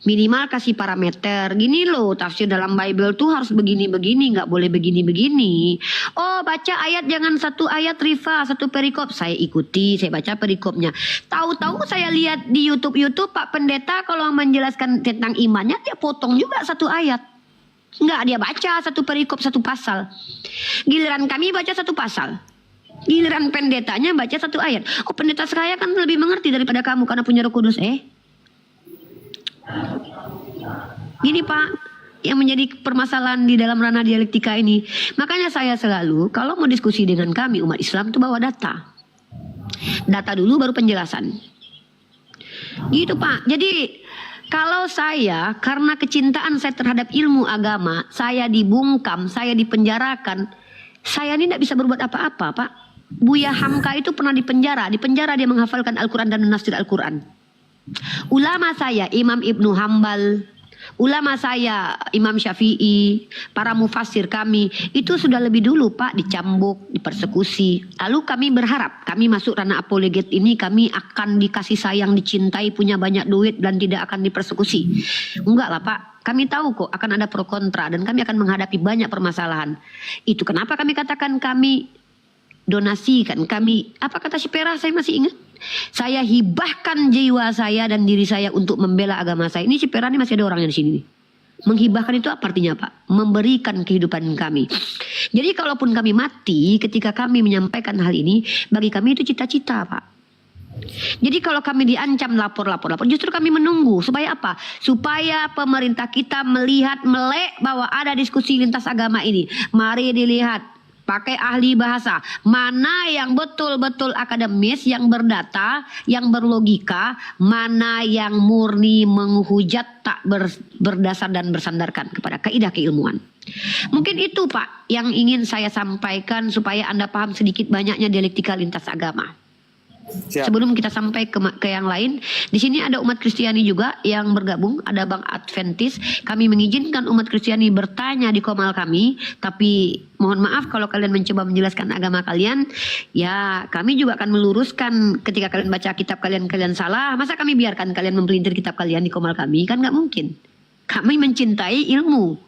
minimal kasih parameter. Gini loh, tafsir dalam Bible tuh harus begini-begini, nggak boleh begini-begini. Oh, baca ayat jangan satu ayat rifa, satu perikop. Saya ikuti, saya baca perikopnya. Tahu-tahu saya lihat di YouTube Pak Pendeta kalau menjelaskan tentang imannya, dia potong juga satu ayat. Enggak, dia baca satu perikop satu pasal. Giliran kami baca satu pasal, giliran pendetanya baca satu ayat. Oh, pendeta saya kan lebih mengerti daripada kamu karena punya Roh Kudus. Gini Pak, yang menjadi permasalahan di dalam ranah dialektika ini. Makanya saya selalu kalau mau diskusi dengan kami umat Islam itu bawa data. Data dulu baru penjelasan. Gitu Pak. Jadi kalau saya, karena kecintaan saya terhadap ilmu agama, saya dibungkam, saya dipenjarakan, saya ini tidak bisa berbuat apa-apa, Pak. Buya Hamka itu pernah dipenjara dia menghafalkan Al-Quran dan menafsir Al-Quran. Ulama saya, Imam Ibnu Hambal, ulama saya, Imam Syafi'i, para mufasir kami, itu sudah lebih dulu Pak dicambuk, dipersekusi. Lalu kami berharap, kami masuk ranah apologet ini, kami akan dikasih sayang, dicintai, punya banyak duit dan tidak akan dipersekusi. Enggak lah Pak, kami tahu kok akan ada pro kontra dan kami akan menghadapi banyak permasalahan. Itu kenapa kami katakan kami donasikan, kami, apa kata si Perah saya masih ingat? Saya hibahkan jiwa saya dan diri saya untuk membela agama saya. Ini si Perah ini masih ada orangnya di sini nih. Menghibahkan itu apa artinya Pak? Memberikan kehidupan kami. Jadi kalaupun kami mati ketika kami menyampaikan hal ini, bagi kami itu cita-cita Pak. Jadi kalau kami diancam lapor, justru kami menunggu. Supaya apa? Supaya pemerintah kita melihat melek bahwa ada diskusi lintas agama ini. Mari dilihat. Pakai ahli bahasa, mana yang betul-betul akademis, yang berdata, yang berlogika, mana yang murni menghujat tak berdasar dan bersandarkan kepada kaidah keilmuan. Mungkin itu Pak yang ingin saya sampaikan supaya Anda paham sedikit banyaknya dialektika lintas agama. Siap. Sebelum kita sampai ke yang lain, di sini ada umat Kristiani juga yang bergabung, ada Bang Adventis. Kami mengizinkan umat Kristiani bertanya di komal kami, tapi mohon maaf kalau kalian mencoba menjelaskan agama kalian, ya kami juga akan meluruskan ketika kalian baca kitab kalian salah. Masa kami biarkan kalian mempelintir kitab kalian di komal kami? Kan nggak mungkin. Kami mencintai ilmu.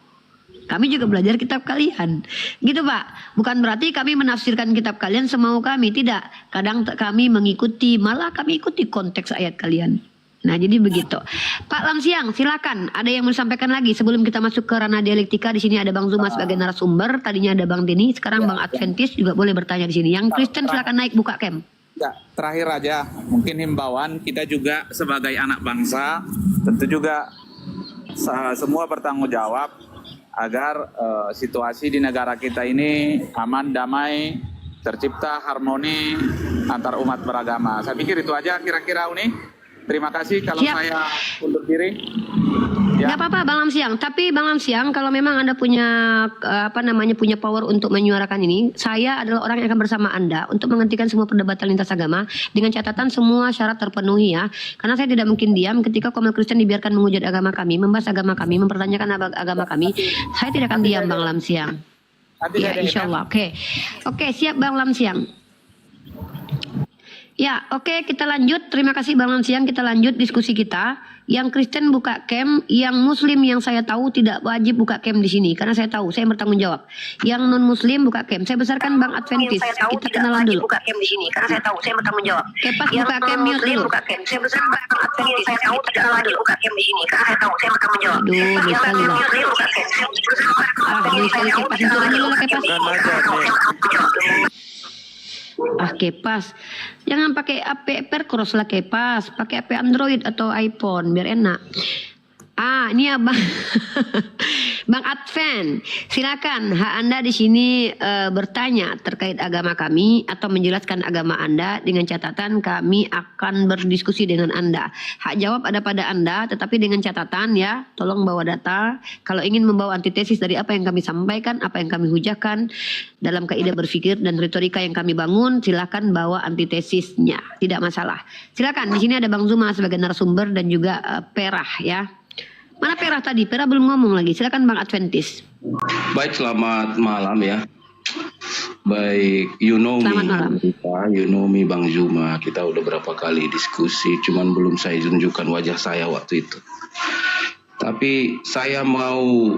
Kami juga belajar kitab kalian. Gitu Pak. Bukan berarti kami menafsirkan kitab kalian semau kami. Tidak. Kadang kami mengikuti. Malah kami ikuti konteks ayat kalian. Nah jadi begitu. Pak Lamsiang silakan. Ada yang mau disampaikan lagi. Sebelum kita masuk ke ranah dialektika. Di sini ada Bang Zuma sebagai narasumber. Tadinya ada Bang Denny. Sekarang Bang Adventis juga boleh bertanya di sini. Yang Kristen silakan naik buka cam. Ya, terakhir aja, mungkin himbauan kita juga sebagai anak bangsa, tentu juga semua bertanggung jawab agar situasi di negara kita ini aman, damai, tercipta harmoni antar umat beragama. Saya pikir itu aja kira-kira Uni. Terima kasih kalau Siap. saya undur diri. Ya. Nggak apa-apa Bang Lamsiang, tapi Bang Lamsiang kalau memang Anda punya punya power untuk menyuarakan ini, saya adalah orang yang akan bersama Anda untuk menghentikan semua perdebatan lintas agama dengan catatan semua syarat terpenuhi ya. Karena saya tidak mungkin diam ketika kaum Kristen dibiarkan menghujat agama kami, membahas agama kami, mempertanyakan agama kami. Saya tidak akan diam Bang Lamsiang. Nanti Ya, saya insya Allah. Oke, siap Bang Lamsiang. Ya, oke, kita lanjut. Terima kasih Bang Lamsiang. Kita lanjut diskusi kita. Yang Kristen buka camp, yang Muslim yang saya tahu tidak wajib buka camp di sini karena saya tahu, saya bertanggung jawab. Yang non Muslim buka camp. Saya besarkan Bang Adventis. Kita kenalan dulu. Buka camp di sini karena saya tahu, saya bertanggung jawab. Kepas buka camp mute dulu. Buka camp. Saya besarkan Bang Adventis. Saya tahu tidak lanjut buka camp di sini karena saya tahu, saya bertanggung jawab. Aduh, bisa lu. Buka camp. Aduh, sekali Kepas itu dulu lah Kepas. Kepas. Jangan pakai HP Percross lah Kepas. Pakai HP Android atau iPhone biar enak. Ini Abang Bang Adven, silakan hak Anda di sini bertanya terkait agama kami atau menjelaskan agama Anda dengan catatan kami akan berdiskusi dengan Anda. Hak jawab ada pada Anda, tetapi dengan catatan ya, tolong bawa data. Kalau ingin membawa antitesis dari apa yang kami sampaikan, apa yang kami hujahkan dalam kaidah berpikir dan retorika yang kami bangun, silakan bawa antitesisnya, tidak masalah. Silakan, di sini ada Bang Zuma sebagai narasumber dan juga Perah ya. Mana Perah tadi? Perah belum ngomong lagi. Silakan Bang Adventis. Baik, selamat malam ya. Baik, you know me Bang Zuma. Kita udah berapa kali diskusi, cuman belum saya tunjukkan wajah saya waktu itu. Tapi saya mau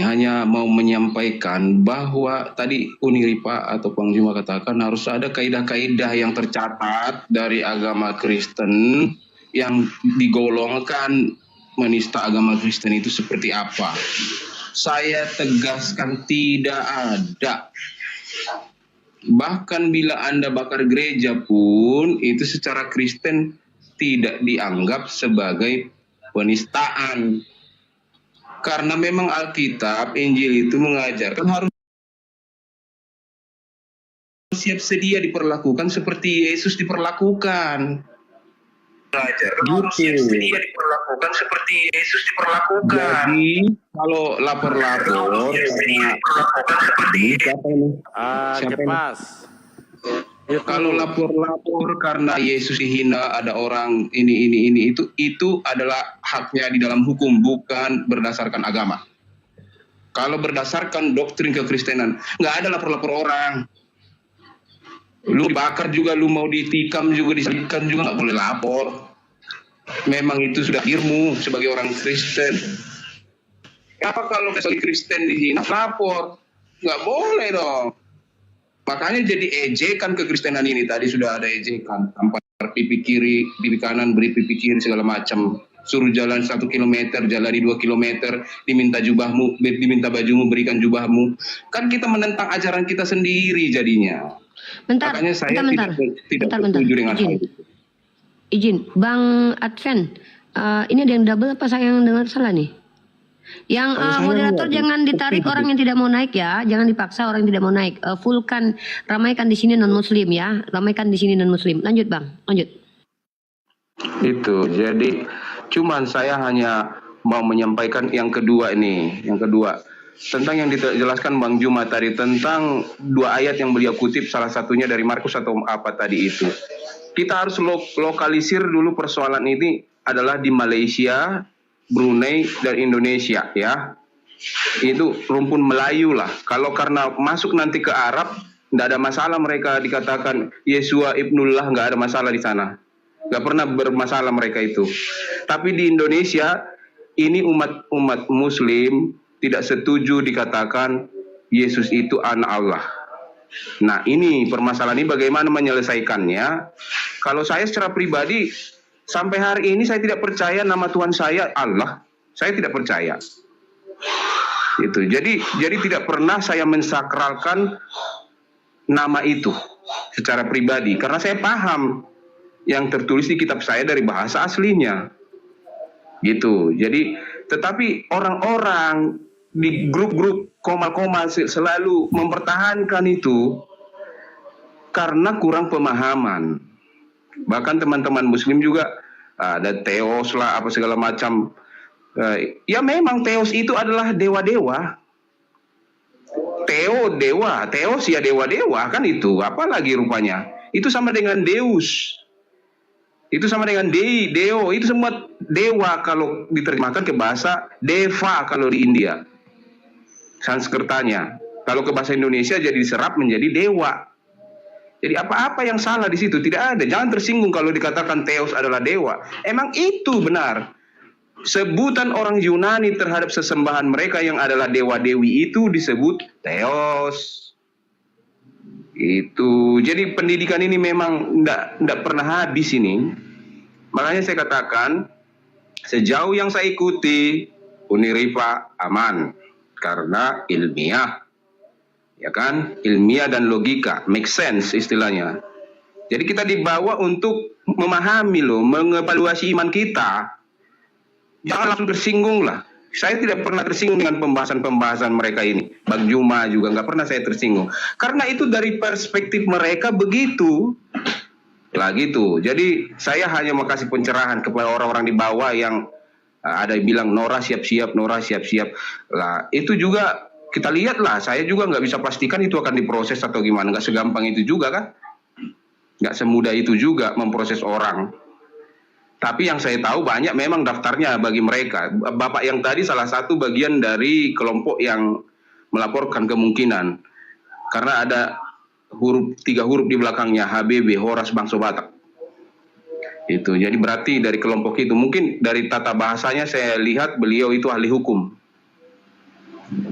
hanya mau menyampaikan bahwa tadi Uniripa atau Bang Zuma katakan harus ada kaidah-kaidah yang tercatat dari agama Kristen yang digolongkan menista agama Kristen itu seperti apa. Saya tegaskan tidak ada. Bahkan bila Anda bakar gereja pun itu secara Kristen tidak dianggap sebagai penistaan. Karena memang Alkitab, Injil itu mengajarkan harus siap sedia diperlakukan seperti Yesus diperlakukan. Harus siap sedia diperlakukan seperti Yesus diperlakukan. Jadi kalau lapor-lapor kalau lapor-lapor karena Yesus dihina, ada orang ini itu adalah haknya di dalam hukum, bukan berdasarkan agama. Kalau berdasarkan doktrin kekristenan, nggak ada lapor-lapor orang. Lu dibakar juga, lu mau ditikam juga, disalibkan juga nggak boleh lapor. Memang itu sudah ilmu sebagai orang Kristen. Apa kalau sebagai Kristen dihina, lapor? Nggak boleh dong. Makanya jadi ejekan kekristenan ini, tadi sudah ada ejekan, tampar pipi kiri, pipi kanan, beri pipi kiri segala macam. Suruh jalan 1 kilometer, jalani 2 kilometer, diminta jubahmu, diminta bajumu, berikan jubahmu. Kan kita menentang ajaran kita sendiri jadinya. Makanya saya tidak setuju dengan hal itu. Izin, Bang Adven, ini ada yang double apa saya yang dengar salah nih? Yang moderator jangan ditarik orang yang tidak mau naik ya, jangan dipaksa orang yang tidak mau naik. Fullkan, ramaikan di sini non Muslim ya, ramaikan di sini non Muslim. Lanjut Bang, lanjut. Itu, jadi cuman saya hanya mau menyampaikan yang kedua ini, tentang yang dijelaskan Bang Zuma tadi tentang 2 ayat yang beliau kutip, salah satunya dari Markus atau apa tadi itu. Kita harus lokalisir dulu persoalan ini adalah di Malaysia, Brunei dan Indonesia ya. Itu rumpun Melayu lah. Kalau karena masuk nanti ke Arab, tidak ada masalah mereka dikatakan Yesua Ibnullah, nggak ada masalah di sana. Nggak pernah bermasalah mereka itu. Tapi di Indonesia ini umat Muslim tidak setuju dikatakan Yesus itu anak Allah. Nah ini permasalahan ini bagaimana menyelesaikannya. Kalau saya secara pribadi sampai hari ini saya tidak percaya nama Tuhan saya Allah. Saya tidak percaya. Itu. Jadi tidak pernah saya mensakralkan nama itu. secara pribadi karena saya paham yang tertulis di kitab saya dari bahasa aslinya. Gitu. Jadi tetapi orang-orang di grup-grup komal-komal selalu mempertahankan itu karena kurang pemahaman. Bahkan teman-teman muslim juga ada teos lah apa segala macam. Ya memang teos itu adalah dewa-dewa. Teos ya dewa-dewa kan itu. Apalagi rupanya? Itu sama dengan Deus. Itu sama dengan Deo. Itu semua dewa kalau diterjemahkan ke bahasa Deva kalau di India. Sanskertanya. Kalau ke bahasa Indonesia jadi diserap menjadi dewa. Jadi apa-apa yang salah di situ tidak ada. Jangan tersinggung kalau dikatakan Theos adalah dewa. Emang itu benar. Sebutan orang Yunani terhadap sesembahan mereka yang adalah dewa-dewi itu disebut Theos. Itu. Jadi pendidikan ini memang tidak pernah habis ini. Makanya saya katakan sejauh yang saya ikuti Uniripa aman karena ilmiah. Ya kan, ilmiah dan logika, make sense istilahnya. Jadi kita dibawa untuk memahami loh, mengevaluasi iman kita. Jangan langsung tersinggung lah. Saya tidak pernah tersinggung dengan pembahasan-pembahasan mereka ini. Bang Juma juga nggak pernah saya tersinggung. Karena itu dari perspektif mereka begitu. Lah gitu. Jadi saya hanya mau kasih pencerahan kepada orang-orang di bawah yang ada yang bilang Nora siap-siap, Nora siap-siap. Lah itu juga kita lihat lah, saya juga nggak bisa pastikan itu akan diproses atau gimana. Nggak segampang itu juga kan. Nggak semudah itu juga memproses orang. Tapi yang saya tahu banyak memang daftarnya bagi mereka. Bapak yang tadi salah satu bagian dari kelompok yang melaporkan kemungkinan. Karena ada 3 huruf di belakangnya, HBB, Horas Bangsa Batak. Itu, jadi berarti dari kelompok itu. Mungkin dari tata bahasanya saya lihat beliau itu ahli hukum.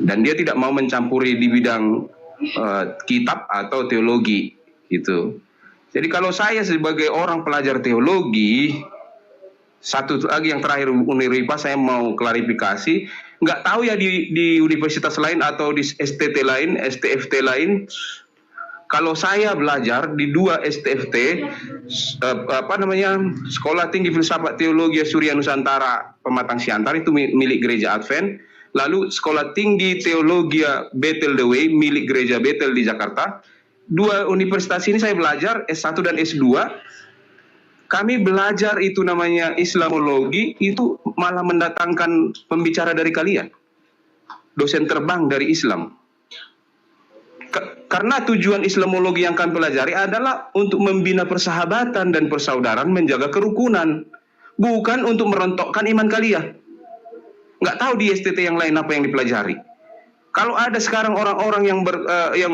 Dan dia tidak mau mencampuri di bidang kitab atau teologi gitu. Jadi kalau saya sebagai orang pelajar teologi, satu lagi yang terakhir Uniripa saya mau klarifikasi, nggak tahu ya di universitas lain atau di STT lain, STFT lain. Kalau saya belajar di 2 STFT, Sekolah Tinggi Filsafat Teologi Surya Nusantara Pematang Siantar itu milik Gereja Advent. Lalu Sekolah Tinggi Teologi Bethel The Way milik Gereja Bethel di Jakarta. 2 universitas ini saya belajar S1 dan S2. Kami belajar itu namanya Islamologi, itu malah mendatangkan pembicara dari kalian. Dosen terbang dari Islam. Karena tujuan Islamologi yang kami pelajari adalah untuk membina persahabatan dan persaudaraan, menjaga kerukunan. Bukan untuk merontokkan iman kalian. Nggak tahu di STT yang lain apa yang dipelajari. Kalau ada sekarang orang-orang yang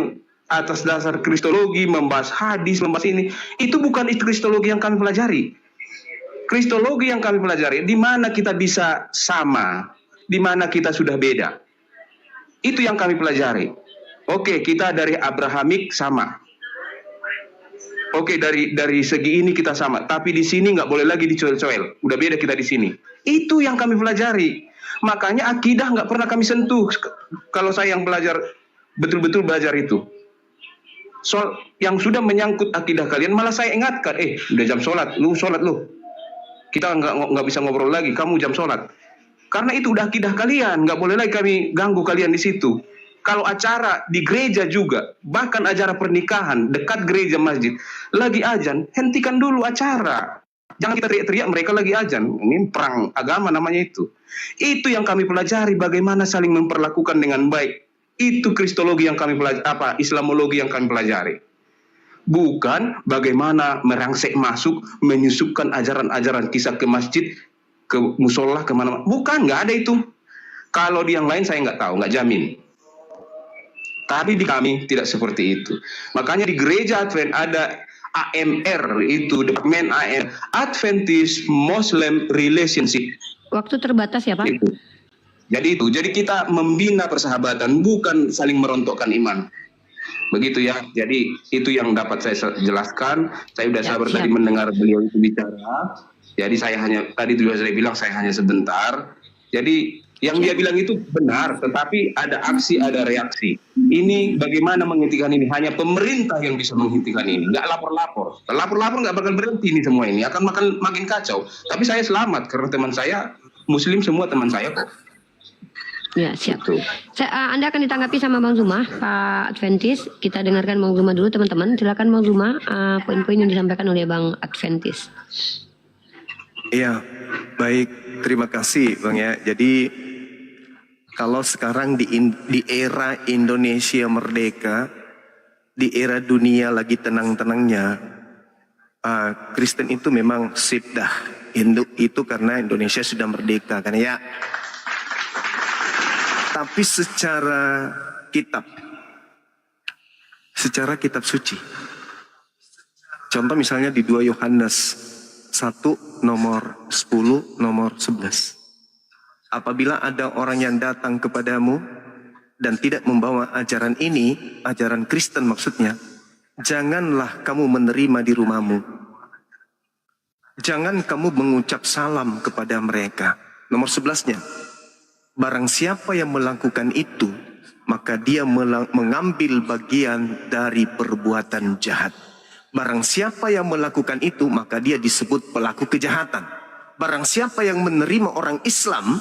atas dasar kristologi membahas hadis, membahas ini, itu bukan kristologi yang kami pelajari. Kristologi yang kami pelajari, di mana kita bisa sama, di mana kita sudah beda. Itu yang kami pelajari. Oke, kita dari Abrahamik sama. Oke, dari segi ini kita sama, tapi di sini nggak boleh lagi dicoel-coel. Udah beda kita di sini. Itu yang kami pelajari. Makanya akidah nggak pernah kami sentuh. Kalau saya yang belajar, betul-betul belajar itu. Soal yang sudah menyangkut akidah kalian, malah saya ingatkan, udah jam sholat lu. Kita nggak bisa ngobrol lagi, kamu jam sholat. Karena itu udah akidah kalian, nggak boleh lagi kami ganggu kalian di situ. Kalau acara di gereja juga, bahkan acara pernikahan dekat gereja masjid, lagi azan, hentikan dulu acara. Jangan kita teriak-teriak mereka lagi azan. Ini perang agama namanya itu. Itu yang kami pelajari, bagaimana saling memperlakukan dengan baik. Itu kristologi yang kami pelajari, Islamologi yang kami pelajari. Bukan bagaimana merangsek masuk, menyusupkan ajaran-ajaran kisah ke masjid, ke musola, kemana-mana. Bukan, nggak ada itu. Kalau di yang lain saya nggak tahu, nggak jamin. Tapi di kami tidak seperti itu. Makanya di gereja Advent ada AMR, itu Departemen AMR, Adventist Muslim Relationship. Waktu terbatas ya Pak? Jadi kita membina persahabatan, bukan saling merontokkan iman. Begitu ya. Jadi itu yang dapat saya jelaskan. Saya sudah sabar tadi mendengar beliau itu bicara. Jadi tadi juga saya bilang saya hanya sebentar. Jadi yang dia bilang itu benar, tetapi ada aksi, ada reaksi. Ini bagaimana menghentikan ini? Hanya pemerintah yang bisa menghentikan ini. Nggak lapor-lapor. Lapor-lapor nggak bakal berhenti ini semua ini. Akan makin kacau. Tapi saya selamat karena teman saya Muslim semua teman saya kok. Ya, siap. Gitu. Anda akan ditanggapi sama Bang Zuma, Pak Adventis. Kita dengarkan Bang Zuma dulu, teman-teman. Silakan Bang Zuma, poin-poin yang disampaikan oleh Bang Adventis. Iya, baik. Terima kasih Bang ya. Jadi kalau sekarang di era Indonesia merdeka, di era dunia lagi tenang-tenangnya, Kristen itu memang sip dah. Itu karena Indonesia sudah merdeka kan ya. Tapi secara kitab suci. Contoh misalnya di 2 Yohanes 1 nomor 10 nomor 11. Apabila ada orang yang datang kepadamu dan tidak membawa ajaran ini, ajaran Kristen maksudnya, janganlah kamu menerima di rumahmu. Jangan kamu mengucap salam kepada mereka. Nomor 11-nya, barang siapa yang melakukan itu, maka dia mengambil bagian dari perbuatan jahat. Barang siapa yang melakukan itu, maka dia disebut pelaku kejahatan. Barang siapa yang menerima orang Islam,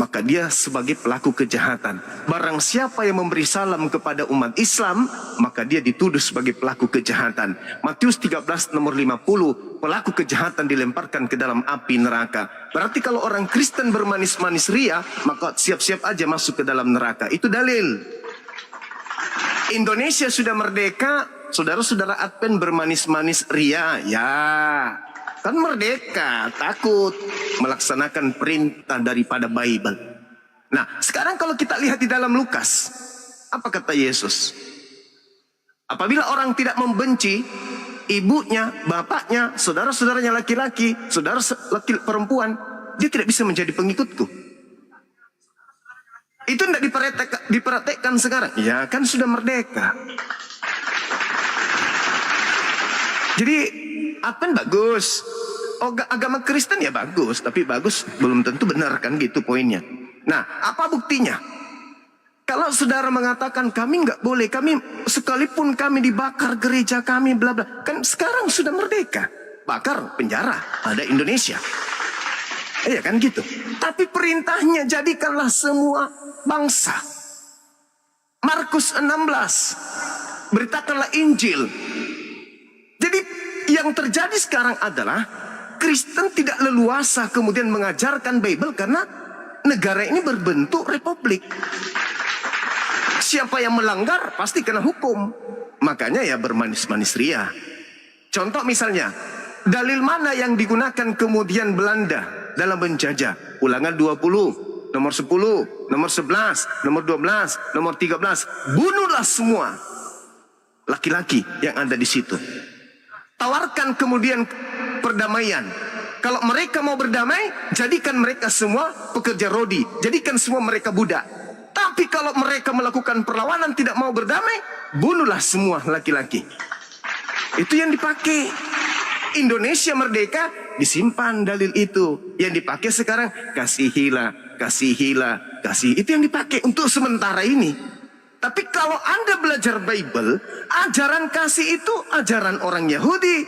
maka dia sebagai pelaku kejahatan. Barang siapa yang memberi salam kepada umat Islam, maka dia dituduh sebagai pelaku kejahatan. Matius 13 nomor 50, pelaku kejahatan dilemparkan ke dalam api neraka. Berarti kalau orang Kristen bermanis-manis ria, maka siap-siap aja masuk ke dalam neraka. Itu dalil. Indonesia sudah merdeka, saudara-saudara Advent bermanis-manis ria, ya kan merdeka, takut melaksanakan perintah daripada Bible. Nah, sekarang kalau kita lihat di dalam Lukas, apa kata Yesus? Apabila orang tidak membenci ibunya, bapaknya, saudara-saudaranya laki-laki, saudara laki perempuan, dia tidak bisa menjadi pengikutku. Itu tidak diperhatikan sekarang. Ya kan sudah merdeka. Jadi Advent bagus, agama Kristen ya bagus, tapi bagus belum tentu benar kan gitu poinnya. Nah, apa buktinya? Kalau saudara mengatakan kami nggak boleh, kami sekalipun kami dibakar gereja kami bla bla, kan sekarang sudah merdeka, bakar penjara ada Indonesia, iya kan gitu. Tapi perintahnya jadikanlah semua bangsa. Markus 16, beritakanlah Injil. Jadi yang terjadi sekarang adalah Kristen tidak leluasa kemudian mengajarkan Bible karena negara ini berbentuk republik. Siapa yang melanggar pasti kena hukum. Makanya ya bermanis-manis ria. Contoh misalnya, dalil mana yang digunakan kemudian Belanda dalam menjajah? Ulangan 20, nomor 10, nomor 11, nomor 12, nomor 13. Bunuhlah semua laki-laki yang ada di situ. Tawarkan kemudian perdamaian. Kalau mereka mau berdamai, jadikan mereka semua pekerja rodi, jadikan semua mereka budak. Tapi kalau mereka melakukan perlawanan tidak mau berdamai, bunuhlah semua laki-laki. Itu yang dipakai. Indonesia merdeka, disimpan dalil itu. Yang dipakai sekarang, kasihilah, kasihilah, kasih. Itu yang dipakai untuk sementara ini. Tapi kalau Anda belajar Bible, ajaran kasih itu ajaran orang Yahudi,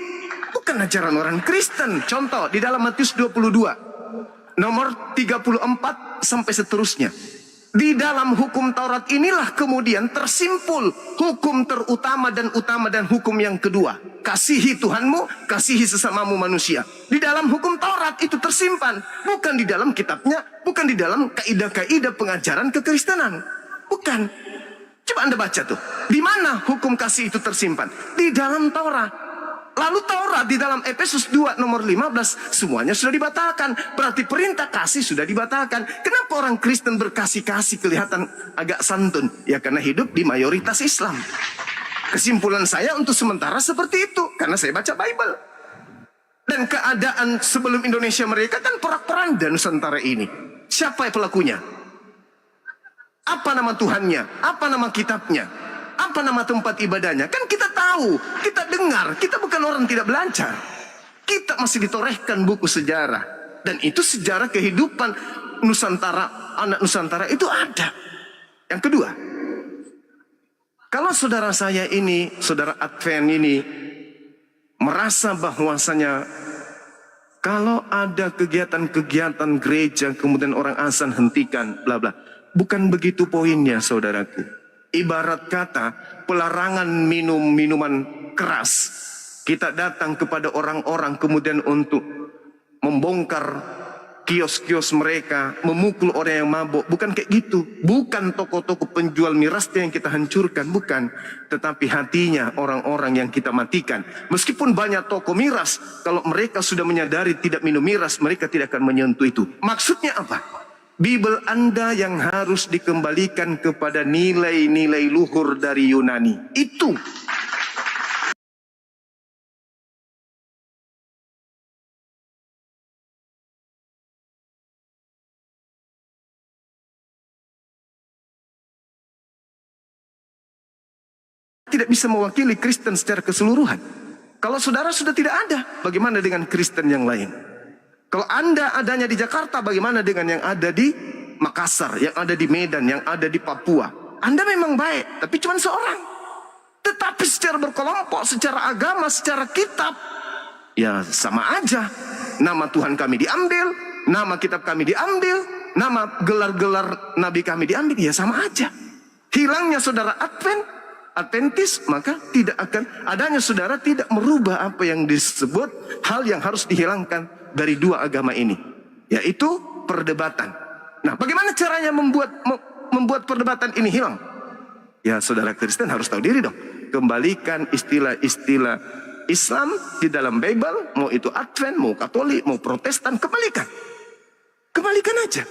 bukan ajaran orang Kristen. Contoh di dalam Matius 22 nomor 34 sampai seterusnya. Di dalam hukum Taurat inilah kemudian tersimpul hukum terutama dan hukum yang kedua. Kasihi Tuhanmu, kasihi sesamamu manusia. Di dalam hukum Taurat itu tersimpan, bukan di dalam kitabnya, bukan di dalam kaidah-kaidah pengajaran kekristenan. Bukan. Coba Anda baca tuh. Di mana hukum kasih itu tersimpan? Di dalam Taurat. Lalu Taurat di dalam Efesus 2 nomor 15 semuanya sudah dibatalkan. Berarti perintah kasih sudah dibatalkan. Kenapa orang Kristen berkasih-kasih kelihatan agak santun? Ya karena hidup di mayoritas Islam. Kesimpulan saya untuk sementara seperti itu. Karena saya baca Bible. Dan keadaan sebelum Indonesia merdeka kan porak-poranda Nusantara ini. Siapa pelakunya? Apa nama Tuhannya? Apa nama kitabnya? Apa nama tempat ibadahnya? Kan kita tahu, kita dengar, kita bukan orang tidak belajar. Kita masih ditorehkan buku sejarah. Dan itu sejarah kehidupan Nusantara, anak Nusantara itu ada. Yang kedua, Kalau saudara saya ini, saudara Advent ini, merasa bahwasanya kalau ada kegiatan-kegiatan gereja, kemudian orang azan hentikan, bla bla. Bukan begitu poinnya, saudaraku. Ibarat kata, pelarangan minum minuman keras. Kita datang kepada orang-orang kemudian untuk membongkar kios-kios mereka, memukul orang yang mabuk. Bukan kayak gitu. Bukan toko-toko penjual mirasnya yang kita hancurkan, bukan. Tetapi hatinya orang-orang yang kita matikan. Meskipun banyak toko miras, kalau mereka sudah menyadari tidak minum miras, mereka tidak akan menyentuh itu. Maksudnya apa? Bible Anda yang harus dikembalikan kepada nilai-nilai luhur dari Yunani. Itu. Tidak bisa mewakili Kristen secara keseluruhan. Kalau saudara sudah tidak ada, bagaimana dengan Kristen yang lain? Kalau Anda adanya di Jakarta, bagaimana dengan yang ada di Makassar, yang ada di Medan, yang ada di Papua? Anda memang baik, tapi cuma seorang. Tetapi secara berkelompok, secara agama, secara kitab, ya sama aja. Nama Tuhan kami diambil, nama kitab kami diambil, nama gelar-gelar nabi kami diambil, ya sama aja. Hilangnya saudara Adventis, maka tidak akan adanya saudara tidak merubah apa yang disebut hal yang harus dihilangkan dari dua agama ini, yaitu perdebatan. Nah, bagaimana caranya membuat perdebatan ini hilang? Ya, saudara Kristen harus tahu diri dong. Kembalikan istilah-istilah Islam di dalam Bible, mau itu Advent, mau Katolik, mau Protestan, kembalikan aja.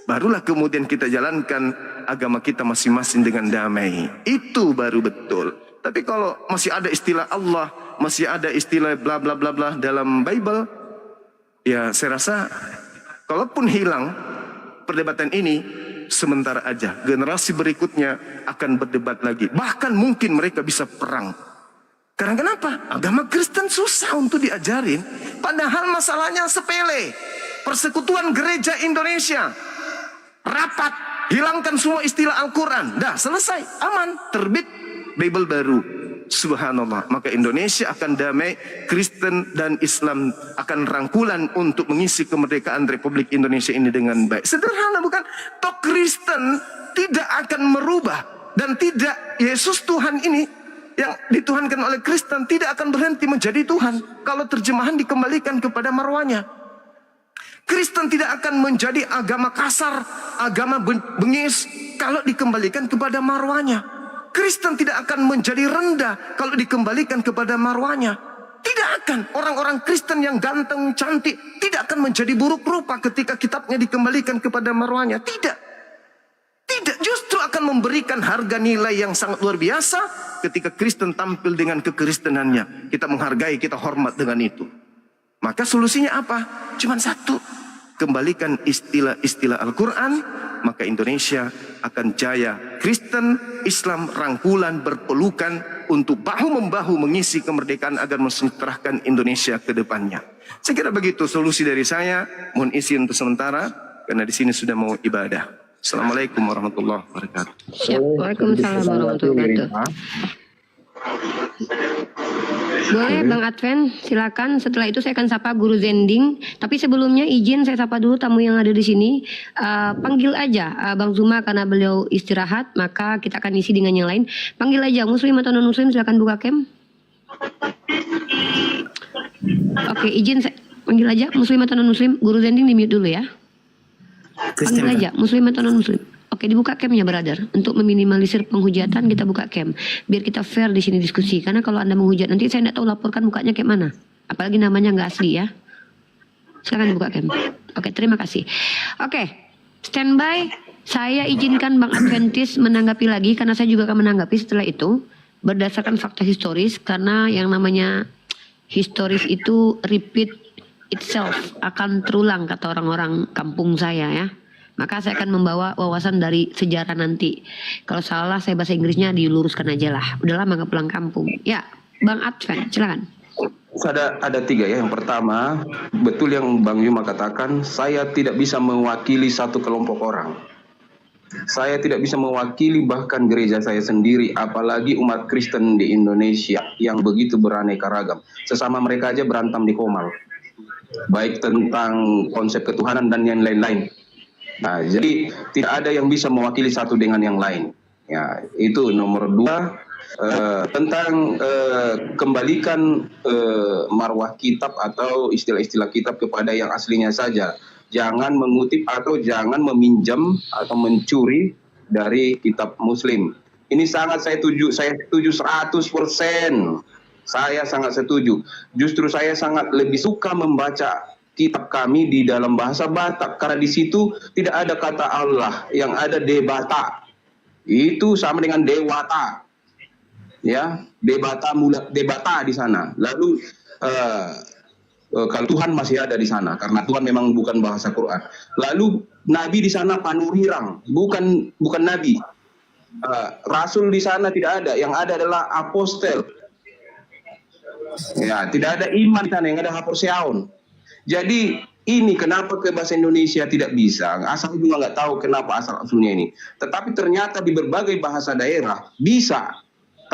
Barulah kemudian kita jalankan agama kita masing-masing dengan damai. Itu baru betul. Tapi kalau masih ada istilah Allah, masih ada istilah bla bla bla bla dalam Bible, ya saya rasa kalaupun hilang perdebatan ini sementara aja. Generasi berikutnya akan berdebat lagi. Bahkan mungkin mereka bisa perang. Karena kenapa? Agama Kristen susah untuk diajarin. Padahal masalahnya sepele. Persekutuan Gereja Indonesia rapat, hilangkan semua istilah Al-Quran. Dah selesai, aman, terbit Bible baru. Subhanallah, maka Indonesia akan damai. Kristen dan Islam akan rangkulan untuk mengisi kemerdekaan Republik Indonesia ini dengan baik. Sederhana bukan? Toh Kristen tidak akan merubah, dan tidak Yesus Tuhan ini yang dituhankan oleh Kristen tidak akan berhenti menjadi Tuhan kalau terjemahan dikembalikan kepada marwahnya. Kristen tidak akan menjadi agama kasar, agama bengis kalau dikembalikan kepada marwahnya. Kristen tidak akan menjadi rendah kalau dikembalikan kepada marwahnya. Tidak akan. Orang-orang Kristen yang ganteng, cantik tidak akan menjadi buruk rupa ketika kitabnya dikembalikan kepada marwahnya. Tidak. Tidak, justru akan memberikan harga nilai yang sangat luar biasa ketika Kristen tampil dengan kekristenannya. Kita menghargai, kita hormat dengan itu. Maka solusinya apa? Cuman satu. Kembalikan istilah-istilah Al-Quran, maka Indonesia akan jaya. Kristen, Islam rangkulan, berpelukan untuk bahu-membahu mengisi kemerdekaan agar mensejahterakan Indonesia ke depannya. Saya kira begitu solusi dari saya. Mohon izin untuk sementara, karena di sini sudah mau ibadah. Assalamualaikum warahmatullahi wabarakatuh. Waalaikumsalam warahmatullahi wabarakatuh. Boleh Bang Advent, silakan. Setelah itu saya akan sapa Guru Zending. Tapi sebelumnya izin saya sapa dulu tamu yang ada di sini. Panggil aja Bang Zuma karena beliau istirahat, maka kita akan isi dengan yang lain. Panggil aja Muslim atau non Muslim, silakan buka cam. Oke, izin saya panggil aja Muslim atau non Muslim. Guru Zending di mute dulu ya. Panggil aja Muslim atau non Muslim. Oke, dibuka camnya brother. Untuk meminimalisir penghujatan kita buka cam. Biar kita fair di sini diskusi. Karena kalau Anda menghujat nanti saya tidak tahu laporkan mukanya kayak mana. Apalagi namanya nggak asli ya. Silakan dibuka cam. Oke, terima kasih. Oke, standby. Saya izinkan Bang Adventis menanggapi lagi karena saya juga akan menanggapi setelah itu berdasarkan fakta historis, karena yang namanya historis itu repeat itself, akan terulang kata orang-orang kampung saya ya. Maka saya akan membawa wawasan dari sejarah nanti. Kalau salah saya bahasa Inggrisnya diluruskan aja lah. Udah lama nggak pulang kampung. Ya, Bang Advent, silakan. Ada tiga ya. Yang pertama, betul yang Bang Yuma katakan, saya tidak bisa mewakili satu kelompok orang. Saya tidak bisa mewakili bahkan gereja saya sendiri, apalagi umat Kristen di Indonesia yang begitu beraneka ragam. Sesama mereka aja berantem di Komal, baik tentang konsep ketuhanan dan yang lain-lain. Nah, jadi tidak ada yang bisa mewakili satu dengan yang lain. Ya, itu nomor 2. Tentang kembalikan marwah kitab atau istilah-istilah kitab kepada yang aslinya saja. Jangan mengutip atau jangan meminjam atau mencuri dari kitab Muslim. Ini sangat saya setuju 100%. Saya sangat setuju. Justru saya sangat lebih suka membaca kitab kami di dalam bahasa Batak karena di situ tidak ada kata Allah, yang ada debata. Itu sama dengan dewata. Ya, debata di sana. Lalu kalau Tuhan masih ada di sana karena Tuhan memang bukan bahasa Quran. Lalu nabi di sana panurirang, bukan nabi. Rasul di sana tidak ada, yang ada adalah apostel. Ya, tidak ada iman di sana, yang ada haporseaun. Jadi ini kenapa ke bahasa Indonesia tidak bisa? Asal juga nggak tahu kenapa asal usulnya ini. Tetapi ternyata di berbagai bahasa daerah bisa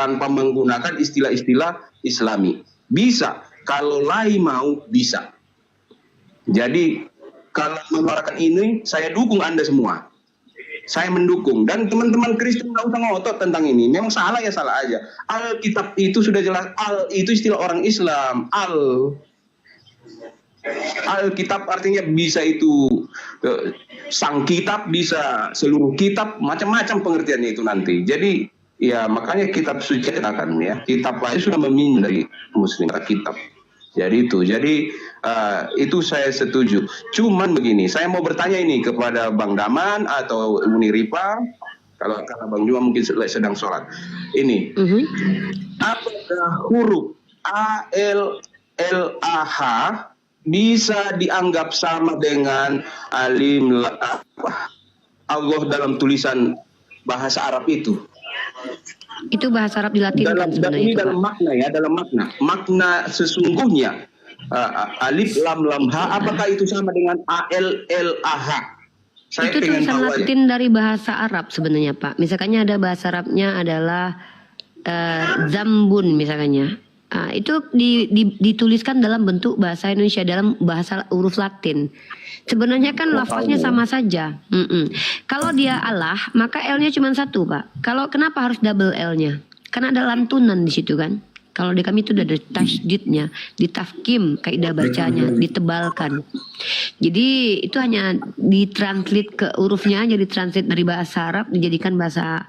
tanpa menggunakan istilah-istilah Islami. Bisa. Kalau lai mau bisa. Jadi kalau mengeluarkan ini, saya dukung Anda semua. Saya mendukung. Dan teman-teman Kristen nggak usah ngotot tentang ini. Memang salah ya salah aja. Alkitab itu sudah jelas. Itu istilah orang Islam. Alkitab artinya bisa itu sang kitab, bisa seluruh kitab, macam-macam pengertiannya itu nanti. Jadi ya makanya kitab suci katakan ya, kitab lain sudah meminjam dari Muslim kitab. Jadi itu saya setuju. Cuman begini, saya mau bertanya ini kepada Bang Daman atau Uni Ripa, kalau karena Bang Juma mungkin sedang sholat. Ini apakah huruf ALLAH bisa dianggap sama dengan Allah dalam tulisan bahasa Arab itu? Itu bahasa Arab dilatinkan sebenarnya. Ini dalam makna ya, makna sesungguhnya alif lam lam ha, apakah itu sama dengan ALLAH? Itu tulisan Latin dari bahasa Arab sebenarnya, Pak. Misalkannya ada bahasa Arabnya adalah zambun misalkannya. Itu dituliskan dalam bentuk bahasa Indonesia dalam bahasa huruf Latin. Sebenarnya kan lafaznya sama saja. Kalau dia Allah, maka L-nya cuma satu, Pak. Kalau kenapa harus double L-nya? Karena ada lantunan di situ kan. Kalau di kami itu udah ada tasydidnya, ditafkim kaidah bacanya, ditebalkan. Jadi itu hanya ditranslate ke hurufnya aja, ditranslate dari bahasa Arab dijadikan bahasa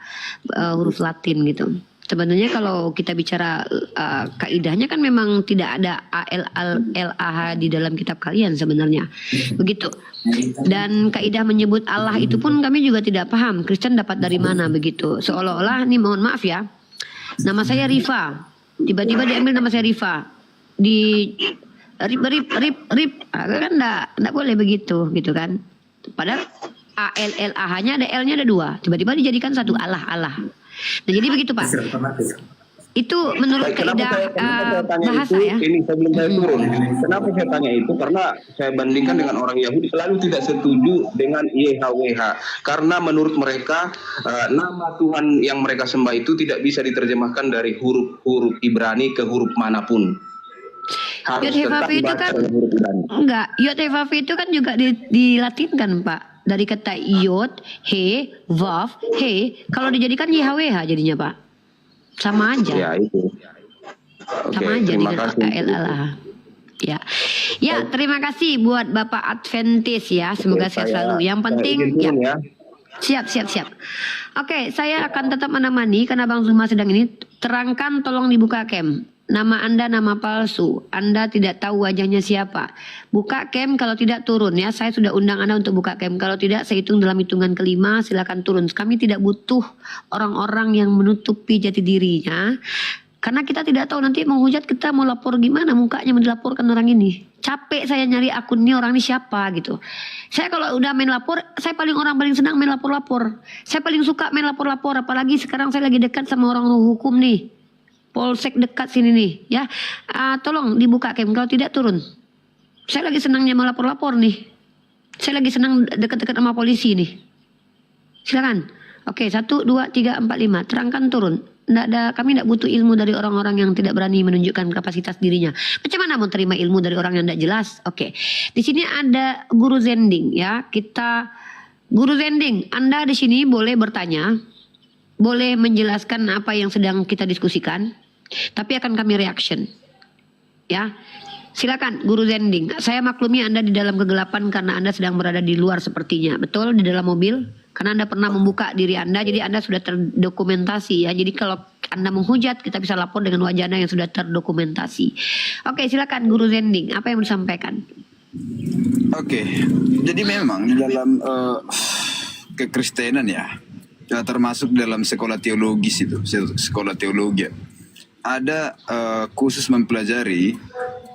huruf Latin gitu. Sebenarnya kalau kita bicara kaidahnya kan memang tidak ada ALLAH di dalam kitab kalian sebenarnya. Begitu. Dan kaidah menyebut Allah itu pun kami juga tidak paham. Kristen dapat dari mana begitu. Seolah-olah nih mohon maaf ya. Nama saya Rifa. Tiba-tiba diambil nama saya Rifa. Di rip kan enggak boleh begitu gitu kan. Padahal ALLAH-nya ada L-nya ada 2. Tiba-tiba dijadikan satu Allah. Nah, jadi begitu Pak. Itu menurut kaidah bahasa itu, ya. Ini sebelum saya turun. Kenapa saya tanya itu? Karena saya bandingkan dengan orang Yahudi selalu tidak setuju dengan YHWH. Karena menurut mereka nama Tuhan yang mereka sembah itu tidak bisa diterjemahkan dari huruf Ibrani ke huruf manapun. Harus tetap dibaca dengan huruf Ibrani. Enggak, Yod-Heh-Vav itu kan juga dilatinkan Pak. Dari kata Yod, He, Vav, He. Kalau dijadikan YHWH jadinya Pak. Sama aja. Ya itu. Sama aja dengan ALLAH. Ya, terima kasih buat Bapak Adventis ya. Semoga sehat selalu. Yang penting ya. Siap. Oke, saya akan tetap menemani karena Bang Zuma sedang ini. Terangkan, tolong dibuka cam. Nama Anda nama palsu. Anda tidak tahu wajahnya siapa. Buka cam, kalau tidak turun ya. Saya sudah undang Anda untuk buka cam. Kalau tidak, saya hitung dalam hitungan kelima. Silakan turun. Kami tidak butuh orang-orang yang menutupi jati dirinya. Karena kita tidak tahu nanti menghujat, kita mau lapor gimana mukanya mau dilaporkan orang ini. Capek saya nyari akunnya orang ini siapa gitu. Saya kalau udah main lapor, saya paling senang main lapor-lapor. Saya paling suka main lapor-lapor. Apalagi sekarang saya lagi dekat sama orang hukum nih. Polsek dekat sini nih ya. Tolong dibuka cam, kalau tidak turun. Saya lagi senangnya melapor-lapor nih. Saya lagi senang dekat-dekat sama polisi nih. Silakan. Oke, 1, 2, 3, 4, 5. Terangkan turun. Kami tidak butuh ilmu dari orang-orang yang tidak berani menunjukkan kapasitas dirinya. Macam mana mau terima ilmu dari orang yang tidak jelas? Oke. Di sini ada guru zending ya. Guru zending, Anda di sini boleh bertanya, boleh menjelaskan apa yang sedang kita diskusikan, tapi akan kami reaction. Ya. Silakan guru zending. Saya maklumi Anda di dalam kegelapan karena Anda sedang berada di luar sepertinya. Betul, di dalam mobil? Karena Anda pernah membuka diri Anda, jadi Anda sudah terdokumentasi ya. Jadi kalau Anda menghujat, kita bisa lapor dengan wajah Anda yang sudah terdokumentasi. Oke, silakan guru zending. Apa yang disampaikan? Oke, jadi memang di dalam kekristenan ya, termasuk dalam sekolah teologis itu, sekolah teologi, ada khusus mempelajari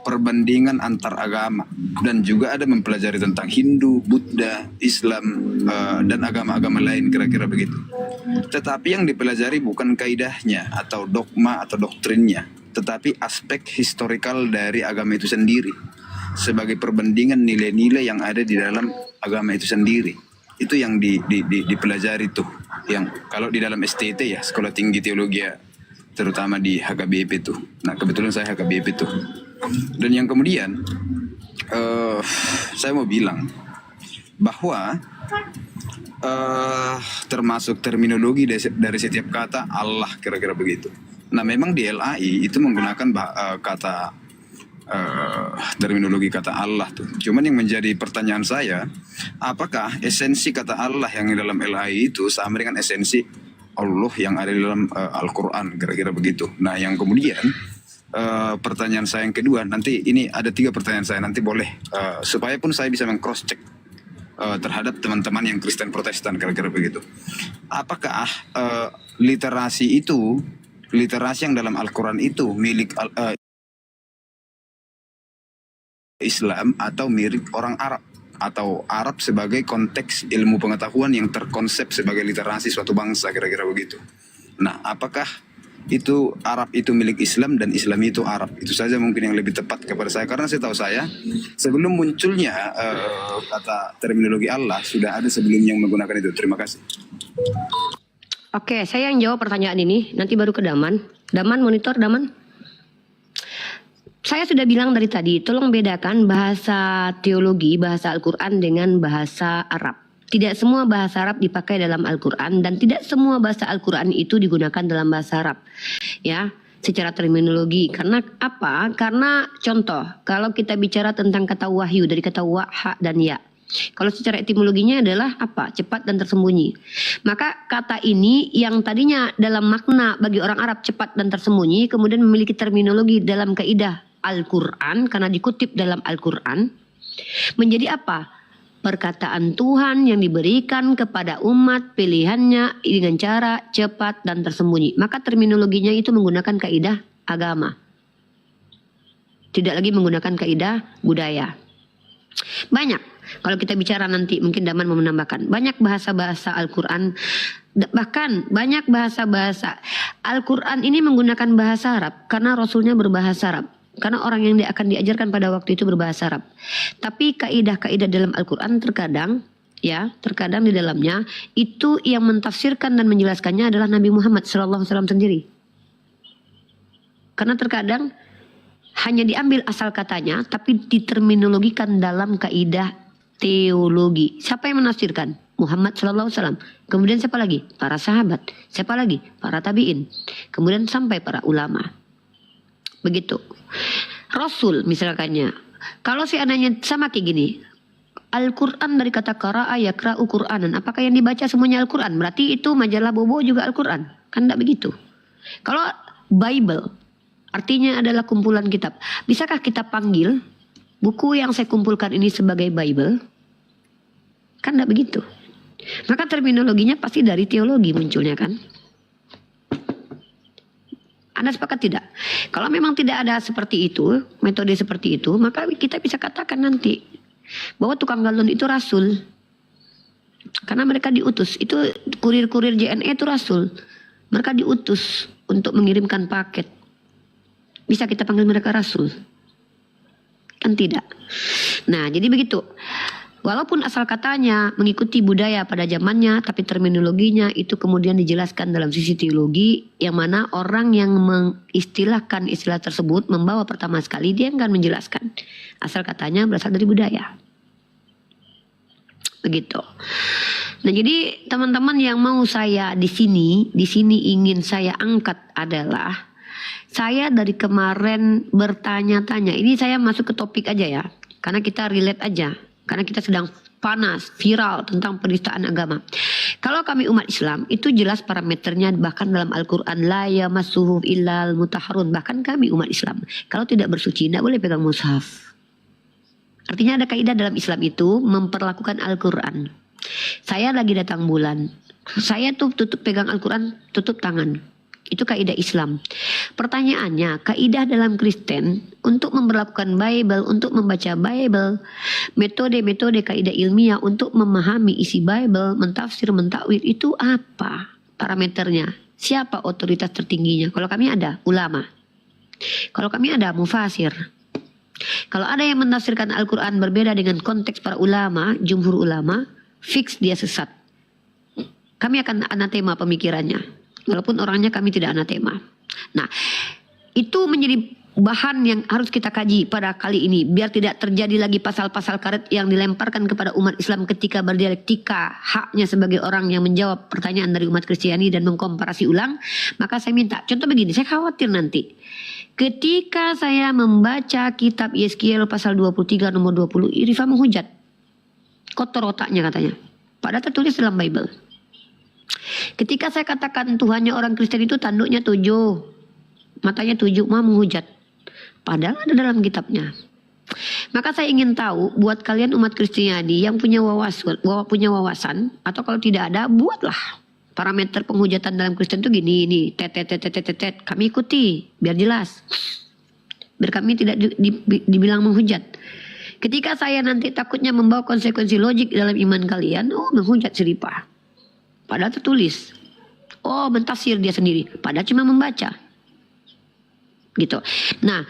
perbandingan antar agama dan juga ada mempelajari tentang Hindu, Buddha, Islam dan agama-agama lain kira-kira begitu. Tetapi yang dipelajari bukan kaidahnya atau dogma atau doktrinnya, tetapi aspek historikal dari agama itu sendiri sebagai perbandingan nilai-nilai yang ada di dalam agama itu sendiri. Itu yang dipelajari tuh. Yang kalau di dalam STT ya, Sekolah Tinggi Teologi ya, terutama di HKBP tuh. Nah, kebetulan saya HKBP tuh. Dan yang kemudian saya mau bilang bahwa termasuk terminologi dari setiap kata Allah kira-kira begitu. Nah, memang di LAI itu menggunakan kata terminologi kata Allah tuh. Cuman yang menjadi pertanyaan saya, apakah esensi kata Allah yang di dalam LAI itu sama dengan esensi Allah yang ada di dalam Al-Quran kira-kira begitu. Nah, yang kemudian pertanyaan saya yang kedua, nanti ini ada 3 pertanyaan saya, nanti boleh supaya pun saya bisa meng-cross check terhadap teman-teman yang Kristen Protestan kira-kira begitu. Apakah literasi yang dalam Al-Quran itu milik Islam atau milik orang Arab, atau Arab sebagai konteks ilmu pengetahuan yang terkonsep sebagai literasi suatu bangsa kira-kira begitu. Nah, apakah itu Arab itu milik Islam dan Islam itu Arab? Itu saja mungkin yang lebih tepat kepada saya, karena saya tahu saya sebelum munculnya kata terminologi Allah sudah ada sebelumnya yang menggunakan itu. Terima kasih. Oke, saya yang jawab pertanyaan ini, nanti baru ke Daman. Daman, monitor Daman. Saya sudah bilang dari tadi, tolong bedakan bahasa teologi, bahasa Al-Quran dengan bahasa Arab. Tidak semua bahasa Arab dipakai dalam Al-Quran dan tidak semua bahasa Al-Quran itu digunakan dalam bahasa Arab. Ya, secara terminologi. Karena apa? Karena contoh, kalau kita bicara tentang kata wahyu dari kata wa, ha, dan ya. Kalau secara etimologinya adalah apa? Cepat dan tersembunyi. Maka kata ini yang tadinya dalam makna bagi orang Arab cepat dan tersembunyi, kemudian memiliki terminologi dalam kaidah Al-Quran, karena dikutip dalam Al-Quran, menjadi apa? Perkataan Tuhan yang diberikan kepada umat pilihannya dengan cara cepat dan tersembunyi. Maka terminologinya itu menggunakan kaidah agama. Tidak lagi menggunakan kaidah budaya. Banyak. Kalau kita bicara nanti mungkin Daman mau menambahkan. Banyak bahasa-bahasa Al-Quran. Bahkan banyak bahasa-bahasa Al-Quran ini menggunakan bahasa Arab. Karena Rasulnya berbahasa Arab. Karena orang yang akan diajarkan pada waktu itu berbahasa Arab. Tapi kaidah-kaidah dalam Al-Quran terkadang di dalamnya itu yang mentafsirkan dan menjelaskannya adalah Nabi Muhammad SAW sendiri. Karena terkadang hanya diambil asal katanya, tapi diterminologikan dalam kaidah teologi. Siapa yang menafsirkan? Muhammad SAW. Kemudian siapa lagi? Para sahabat. Siapa lagi? Para tabi'in. Kemudian sampai para ulama. Begitu. Rasul misalkannya. Kalau seandainya sama kayak gini. Al-Quran dari kata qara'a yakra'u Qur'anan. Apakah yang dibaca semuanya Al-Quran? Berarti itu majalah Bobo juga Al-Quran. Kan tidak begitu. Kalau Bible artinya adalah kumpulan kitab. Bisakah kita panggil buku yang saya kumpulkan ini sebagai Bible? Kan tidak begitu. Maka terminologinya pasti dari teologi munculnya kan. Anda sepakat tidak? Kalau memang tidak ada seperti itu, metode seperti itu, maka kita bisa katakan nanti bahwa tukang galon itu rasul. Karena mereka diutus. Itu kurir-kurir JNE itu rasul. Mereka diutus untuk mengirimkan paket. Bisa kita panggil mereka rasul? Kan tidak. Nah, jadi begitu. Walaupun asal katanya mengikuti budaya pada zamannya, tapi terminologinya itu kemudian dijelaskan dalam sisi teologi, yang mana orang yang mengistilahkan istilah tersebut membawa pertama sekali dia akan menjelaskan asal katanya berasal dari budaya. Begitu. Nah, jadi teman-teman yang mau saya di sini ingin saya angkat adalah, saya dari kemarin bertanya-tanya, ini saya masuk ke topik aja ya, karena kita relate aja. Karena kita sedang panas, viral tentang penistaan agama. Kalau kami umat Islam, itu jelas parameternya bahkan dalam Al-Quran. La yamassuhu illal mutahharun. Bahkan kami umat Islam, kalau tidak bersuci, tidak boleh pegang mushaf. Artinya ada kaidah dalam Islam itu memperlakukan Al-Quran. Saya lagi datang bulan, saya tuh tutup pegang Al-Quran, tutup tangan. Itu kaidah Islam. Pertanyaannya, kaidah dalam Kristen untuk memperlakukan Bible, untuk membaca Bible, metode-metode kaidah ilmiah untuk memahami isi Bible, mentafsir, mentakwil, itu apa parameternya? Siapa otoritas tertingginya? Kalau kami ada ulama. Kalau kami ada mufasir. Kalau ada yang menafsirkan Al-Quran berbeda dengan konteks para ulama, jumhur ulama, fix dia sesat. Kami akan anatema pemikirannya. Walaupun orangnya kami tidak anatema. Nah, itu menjadi bahan yang harus kita kaji pada kali ini. Biar tidak terjadi lagi pasal-pasal karet yang dilemparkan kepada umat Islam ketika berdialektika haknya sebagai orang yang menjawab pertanyaan dari umat Kristiani dan mengkomparasi ulang. Maka saya minta, contoh begini, saya khawatir nanti. Ketika saya membaca kitab Yeskiel pasal 23 nomor 20, Irifa menghujat. Kotor otaknya katanya. Padahal tertulis dalam Bible. Ketika saya katakan Tuhannya orang Kristen itu tanduknya 7, matanya 7, mau menghujat. Padahal ada dalam kitabnya. Maka saya ingin tahu, buat kalian umat Kristiani yang punya wawasan, atau kalau tidak ada, buatlah parameter penghujatan dalam Kristen itu gini, ini, kami ikuti, biar jelas. Biar kami tidak dibilang menghujat. Ketika saya nanti takutnya membawa konsekuensi logik dalam iman kalian, menghujat seripah. Padahal tertulis. Mentafsir dia sendiri. Padahal cuma membaca. Gitu. Nah,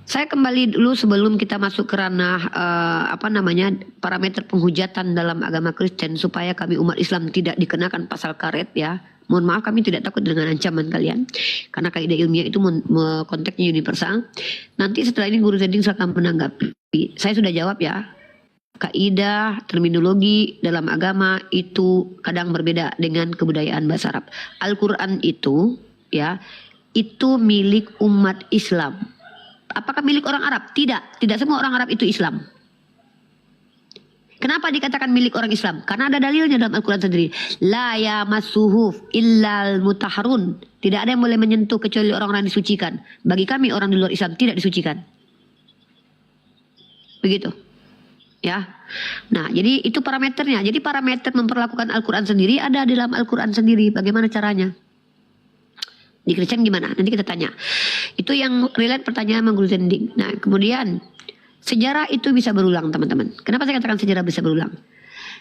saya kembali dulu sebelum kita masuk ke ranah parameter penghujatan dalam agama Kristen supaya kami umat Islam tidak dikenakan pasal karet ya. Mohon maaf, kami tidak takut dengan ancaman kalian karena kaidah ilmiah itu konteksnya universal. Nanti setelah ini Guru Zending akan menanggapi. Saya sudah jawab ya. Kaidah, terminologi dalam agama itu kadang berbeda dengan kebudayaan bahasa Arab. Al-Quran itu ya, itu milik umat Islam. Apakah milik orang Arab? Tidak. Tidak semua orang Arab itu Islam. Kenapa dikatakan milik orang Islam? Karena ada dalilnya dalam Al-Quran sendiri. La yamassuhu illal mutahharun. Tidak ada yang boleh menyentuh kecuali orang-orang disucikan. Bagi kami orang di luar Islam tidak disucikan. Begitu. Ya, nah jadi itu parameternya. Jadi parameter memperlakukan Al-Quran sendiri ada di dalam Al-Quran sendiri. Bagaimana caranya? Di Kristen gimana? Nanti kita tanya. Itu yang relate pertanyaan sama Guru Zending. Nah kemudian sejarah itu bisa berulang teman-teman. Kenapa saya katakan sejarah bisa berulang?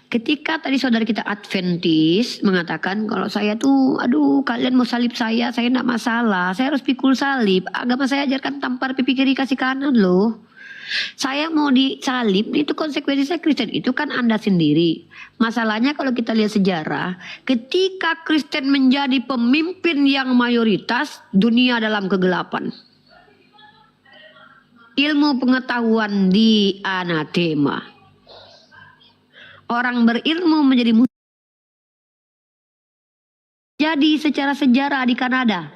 Ketika tadi saudara kita Adventis mengatakan kalau saya tuh, kalian mau salib saya tidak masalah. Saya harus pikul salib. Agama saya ajarkan tampar pipi kiri kasih kanan loh. Saya mau disalib, itu konsekuensi saya Kristen. Itu kan Anda sendiri. Masalahnya kalau kita lihat sejarah, ketika Kristen menjadi pemimpin yang mayoritas, dunia dalam kegelapan. Ilmu pengetahuan di anatema. Orang berilmu menjadi musuh. Jadi secara sejarah di Kanada,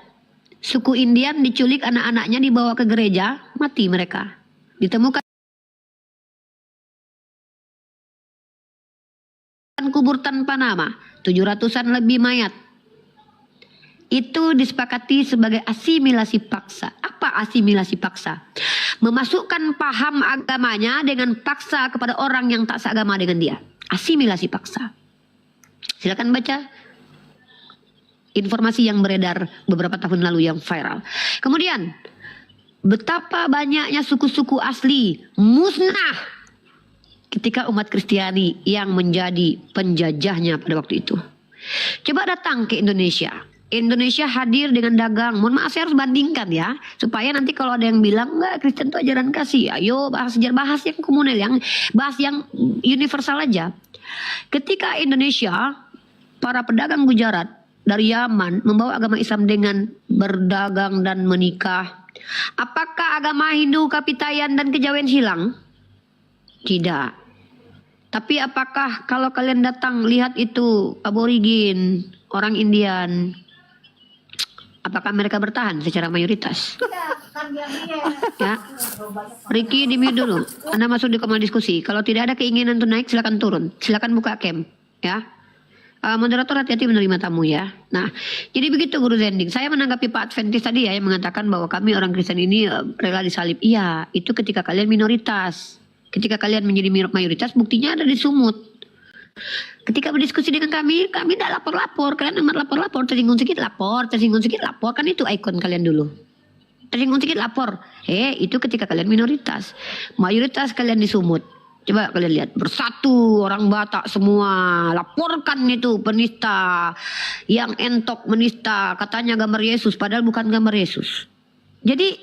suku Indian diculik anak-anaknya dibawa ke gereja, mati mereka. Ditemukan kubur tanpa nama, 700-an lebih mayat. Itu disepakati sebagai asimilasi paksa. Apa asimilasi paksa? Memasukkan paham agamanya dengan paksa kepada orang yang tak seagama dengan dia. Asimilasi paksa. Silakan baca informasi yang beredar beberapa tahun lalu yang viral. Kemudian betapa banyaknya suku-suku asli musnah ketika umat Kristiani yang menjadi penjajahnya pada waktu itu. Coba datang ke Indonesia. Indonesia hadir dengan dagang. Mohon maaf saya harus bandingkan ya, supaya nanti kalau ada yang bilang enggak Kristen itu ajaran kasih, ayo bahas sejarah, bahas yang komunal, yang bahas yang universal aja. Ketika Indonesia, para pedagang Gujarat dari Yaman membawa agama Islam dengan berdagang dan menikah, apakah agama Hindu, Kapitayan dan Kejawen hilang? Tidak. Tapi apakah kalau kalian datang lihat itu aborigin, orang Indian, apakah mereka bertahan secara mayoritas? Ya, Ricky di mute dulu. Anda masuk di kamar diskusi. Kalau tidak ada keinginan untuk naik, silakan turun. Silakan buka cam. Ya, moderator hati-hati menerima tamu ya. Nah, jadi begitu Guru Zending. Saya menanggapi Pak Adventis tadi ya, yang mengatakan bahwa kami orang Kristen ini rela disalib. Iya, itu ketika kalian minoritas. Ketika kalian menjadi mayoritas, buktinya ada di Sumut. Ketika berdiskusi dengan kami tidak lapor-lapor. Kalian amat lapor-lapor, tersinggung sedikit lapor, tersinggung sedikit lapor. Kan itu ikon kalian dulu. Tersinggung sedikit lapor. Itu ketika kalian minoritas. Mayoritas kalian di Sumut. Coba kalian lihat, bersatu orang Batak semua. Laporkan itu penista. Yang entok menista, katanya gambar Yesus, padahal bukan gambar Yesus. Jadi,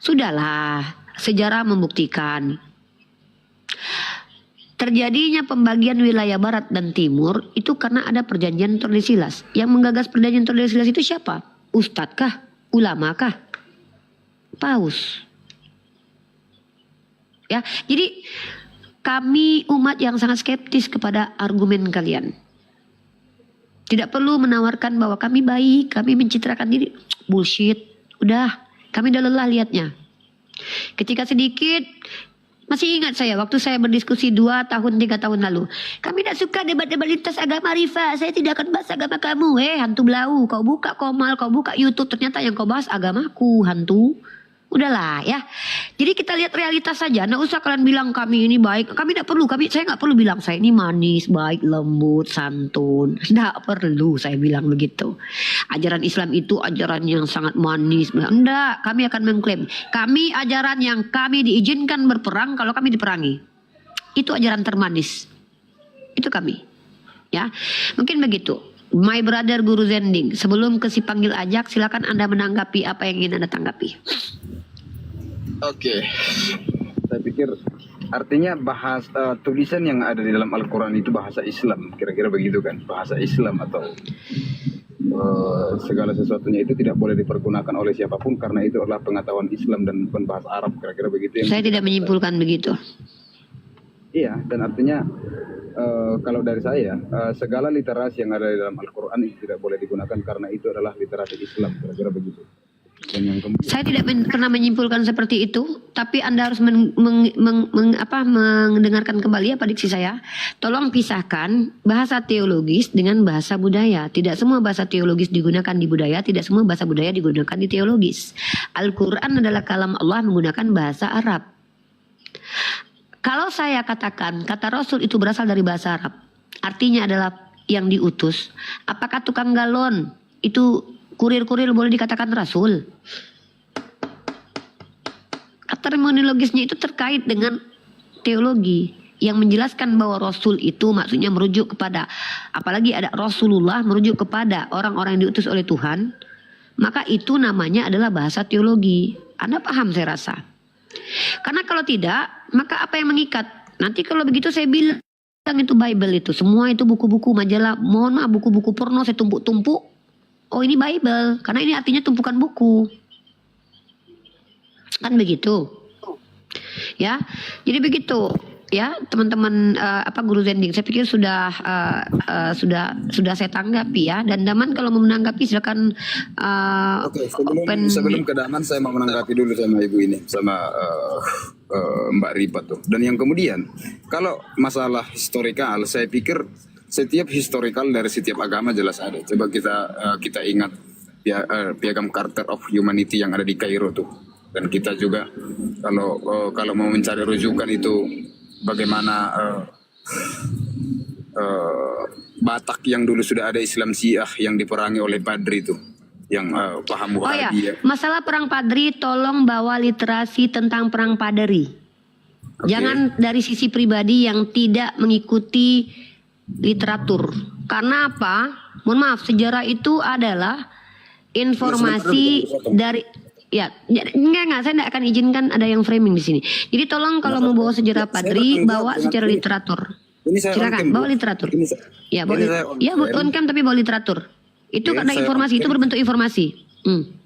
sudahlah. Sejarah membuktikan. Terjadinya pembagian wilayah barat dan timur itu karena ada perjanjian Tordesillas. Yang menggagas perjanjian Tordesillas itu siapa? Ustadz kah? Ulama kah? Paus. Ya, jadi kami umat yang sangat skeptis kepada argumen kalian. Tidak perlu menawarkan bahwa kami baik, kami mencitrakan diri. Bullshit. Udah, kami udah lelah lihatnya. Ketika sedikit, masih ingat saya waktu saya berdiskusi 2 tahun 3 tahun lalu. Kami tidak suka debat-debat lintas agama, Rifa. Saya tidak akan bahas agama kamu. Hantu belau. Kau buka Komal, kau buka YouTube. Ternyata yang kau bahas agamaku, hantu. Udahlah ya. Jadi kita lihat realitas saja. Nggak usah kalian bilang kami ini baik. Kami tidak perlu. Saya nggak perlu bilang saya ini manis, baik, lembut, santun. Nggak perlu saya bilang begitu. Ajaran Islam itu ajaran yang sangat manis. Enggak. Kami akan mengklaim. Kami ajaran yang kami diizinkan berperang kalau kami diperangi. Itu ajaran termanis. Itu kami. Ya. Mungkin begitu. My brother Guru Zending. Sebelum ke si panggil ajak, silakan Anda menanggapi apa yang ingin Anda tanggapi. Oke, saya pikir artinya tulisan yang ada di dalam Al-Quran itu bahasa Islam, kira-kira begitu kan? Bahasa Islam atau segala sesuatunya itu tidak boleh dipergunakan oleh siapapun karena itu adalah pengetahuan Islam dan bukan bahasa Arab, kira-kira begitu. Saya tidak menyimpulkan begitu. Iya, dan artinya kalau dari saya segala literasi yang ada di dalam Al-Quran itu tidak boleh digunakan karena itu adalah literasi Islam, kira-kira begitu. Saya tidak pernah menyimpulkan seperti itu, tapi Anda harus mendengarkan kembali apa diksi saya. Tolong pisahkan bahasa teologis dengan bahasa budaya. Tidak semua bahasa teologis digunakan di budaya, tidak semua bahasa budaya digunakan di teologis. Al-Quran adalah kalam Allah menggunakan bahasa Arab. Kalau saya katakan kata Rasul itu berasal dari bahasa Arab, artinya adalah yang diutus. Apakah tukang galon itu kurir-kurir boleh dikatakan Rasul? Terminologisnya itu terkait dengan teologi yang menjelaskan bahwa Rasul itu maksudnya merujuk kepada, apalagi ada Rasulullah merujuk kepada orang-orang yang diutus oleh Tuhan, maka itu namanya adalah bahasa teologi. Anda paham saya rasa. Karena kalau tidak, maka apa yang mengikat? Nanti kalau begitu saya bilang itu Bible itu, semua itu buku-buku majalah, mohon maaf buku-buku porno saya tumpuk-tumpuk. Oh ini Bible, karena ini artinya tumpukan buku. Kan begitu. Ya. Jadi begitu. Ya, teman-teman Guru Zending, saya pikir sudah saya tanggapi ya. Dan Daman kalau mau menanggapi silakan. Oke, sebelum ke Daman saya mau menanggapi dulu sama Ibu ini, sama Mbak Ripa tuh. Dan yang kemudian, kalau masalah historikal, saya pikir setiap historikal dari setiap agama jelas ada. Coba kita ingat piagam Charter of Humanity yang ada di Kairo tuh. Dan kita juga kalau mau mencari rujukan itu bagaimana Batak yang dulu sudah ada Islam Syiah yang diperangi oleh Padri itu, yang paham Wahabi. Oh ya, masalah perang Padri, tolong bawa literasi tentang perang Padri. Okay. Jangan dari sisi pribadi yang tidak mengikuti literatur. Karena apa? Mohon maaf, sejarah itu adalah informasi dari enggak, saya tidak akan izinkan ada yang framing di sini. Jadi tolong kalau mau bawa sejarah Padri, bawa secara literatur. Silakan, bawa literatur. Ya, on cam tapi bawa literatur. Itu karena informasi itu berbentuk informasi.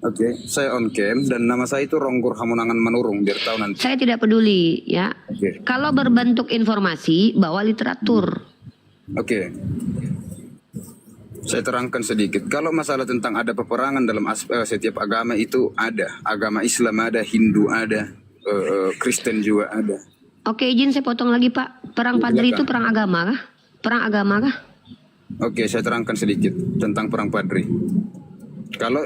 Oke, saya on cam dan nama saya itu Ronggur Hamunangan Manurung, biar tahu nanti. Saya tidak peduli ya. Kalau berbentuk informasi, bawa literatur. Oke. Saya terangkan sedikit. Kalau masalah tentang ada peperangan dalam setiap agama itu ada. Agama Islam ada, Hindu ada, Kristen juga ada. Oke, izin saya potong lagi Pak. Perang Padri itu perang agama kah? Perang agama kah? Oke, saya terangkan sedikit tentang perang Padri. Kalau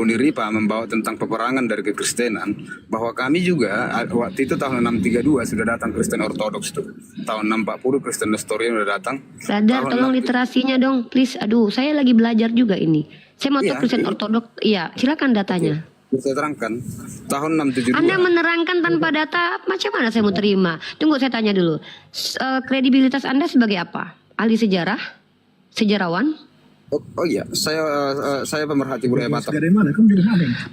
Uniripa membawa tentang peperangan dari kekristenan, bahwa kami juga waktu itu tahun 632 sudah datang Kristen Ortodoks itu. Tahun 640 Kristen Nestorian sudah datang. Sadar, tolong literasinya dong, please. Aduh, saya lagi belajar juga ini. Saya mau tahu Kristen Ortodoks. Iya, silakan datanya. Saya terangkan tahun 672. Anda menerangkan tanpa data, macam mana saya mau terima? Tunggu, saya tanya dulu. Kredibilitas Anda sebagai apa? Ahli sejarah? Sejarawan? Oh iya, saya pemerhati budaya Batak.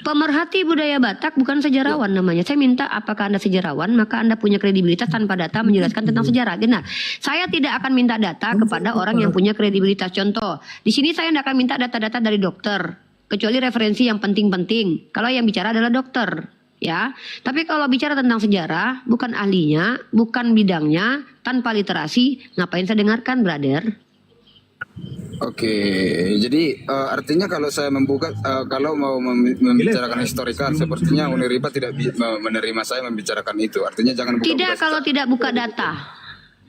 Pemerhati budaya Batak bukan sejarawan namanya. Saya minta apakah Anda sejarawan, maka Anda punya kredibilitas tanpa data menjelaskan tentang sejarah. Benar. Saya tidak akan minta data kepada orang yang punya kredibilitas. Contoh, di sini saya tidak akan minta data-data dari dokter, kecuali referensi yang penting-penting. Kalau yang bicara adalah dokter, ya. Tapi kalau bicara tentang sejarah, bukan ahlinya, bukan bidangnya, tanpa literasi, ngapain saya dengarkan, brother? Oke, jadi artinya kalau saya membuka, kalau mau membicarakan historikal, sepertinya Uniripa tidak menerima saya membicarakan itu. Artinya jangan buka. Tidak kalau tidak buka data,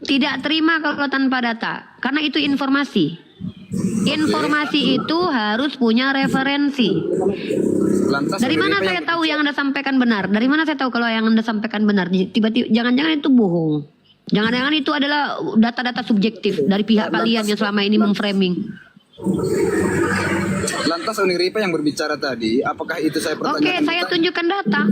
tidak terima kalau tanpa data, karena itu informasi. Informasi itu harus punya referensi. Lantas dari mana saya tahu yang Anda sampaikan benar? Dari mana saya tahu kalau yang Anda sampaikan benar? Tiba-tiba jangan-jangan itu bohong. Jangan-jangan itu adalah data-data subjektif dari pihak kalian yang selama ini memframing. Lantas Uniripa yang berbicara tadi, apakah itu saya pertanyakan? Oke, saya tunjukkan data.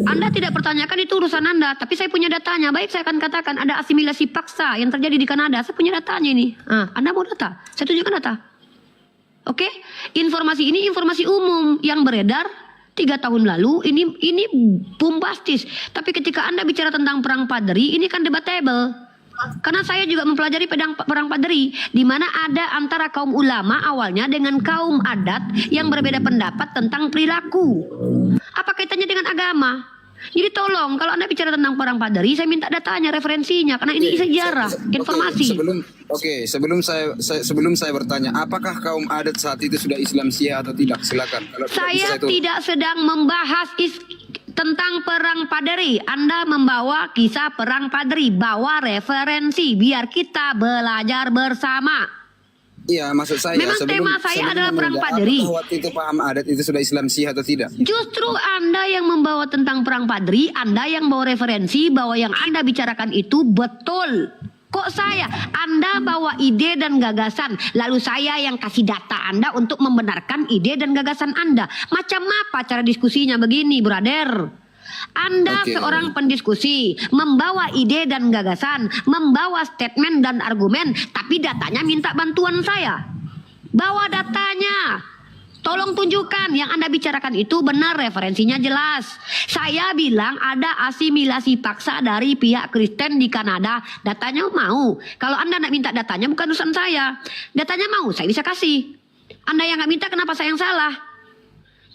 Anda tidak pertanyakan, itu urusan Anda, tapi saya punya datanya. Baik, saya akan katakan ada asimilasi paksa yang terjadi di Kanada. Saya punya datanya ini. Anda mau data? Saya tunjukkan data. Oke, informasi ini informasi umum yang beredar 3 tahun lalu, ini bombastis. Tapi ketika Anda bicara tentang perang Padri, ini kan debatable. Karena saya juga mempelajari perang Padri, di mana ada antara kaum ulama awalnya dengan kaum adat yang berbeda pendapat tentang perilaku. Apa kaitannya dengan agama? Jadi tolong, kalau Anda bicara tentang perang Padri, saya minta datanya, referensinya, karena ini sejarah, informasi. Sebelum saya bertanya, apakah kaum adat saat itu sudah Islam Syiah atau tidak? Silakan. Saya tidak sedang membahas tentang perang Padri. Anda membawa kisah perang Padri, bawa referensi, biar kita belajar bersama. Iya, maksud saya. Memang tema saya adalah perang Padri. Waktu itu paham adat itu sudah Islam Syiah atau tidak? Justru Anda yang membawa tentang perang Padri, Anda yang bawa referensi bahwa yang Anda bicarakan itu betul. Kok saya? Anda bawa ide dan gagasan, lalu saya yang kasih data Anda untuk membenarkan ide dan gagasan Anda. Macam apa cara diskusinya begini, brother? Anda seorang pendiskusi, membawa ide dan gagasan, membawa statement dan argumen, tapi datanya minta bantuan saya. Bawa datanya. Tolong tunjukkan yang Anda bicarakan itu benar, referensinya jelas. Saya bilang ada asimilasi paksa dari pihak Kristen di Kanada. Datanya mau. Kalau Anda nak minta datanya bukan urusan saya. Datanya mau, saya bisa kasih. Anda yang nggak minta, kenapa saya yang salah?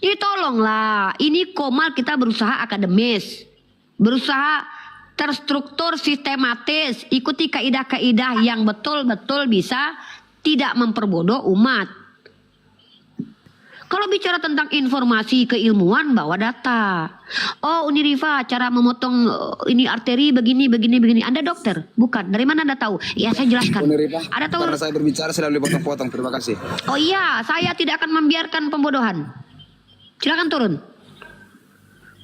Jadi tolonglah, ini Komal kita berusaha akademis, berusaha terstruktur sistematis, ikuti kaidah-kaidah yang betul-betul bisa tidak memperbodoh umat. Kalau bicara tentang informasi keilmuan, bawa data. Oh, Uniriva cara memotong ini arteri begini. Anda dokter? Bukan. Dari mana Anda tahu? Ya, saya jelaskan. Uniriva, Ada tahu? karena saya berbicara selalu dipotong-potong. Terima kasih. Oh iya, saya tidak akan membiarkan pembodohan. Silakan turun.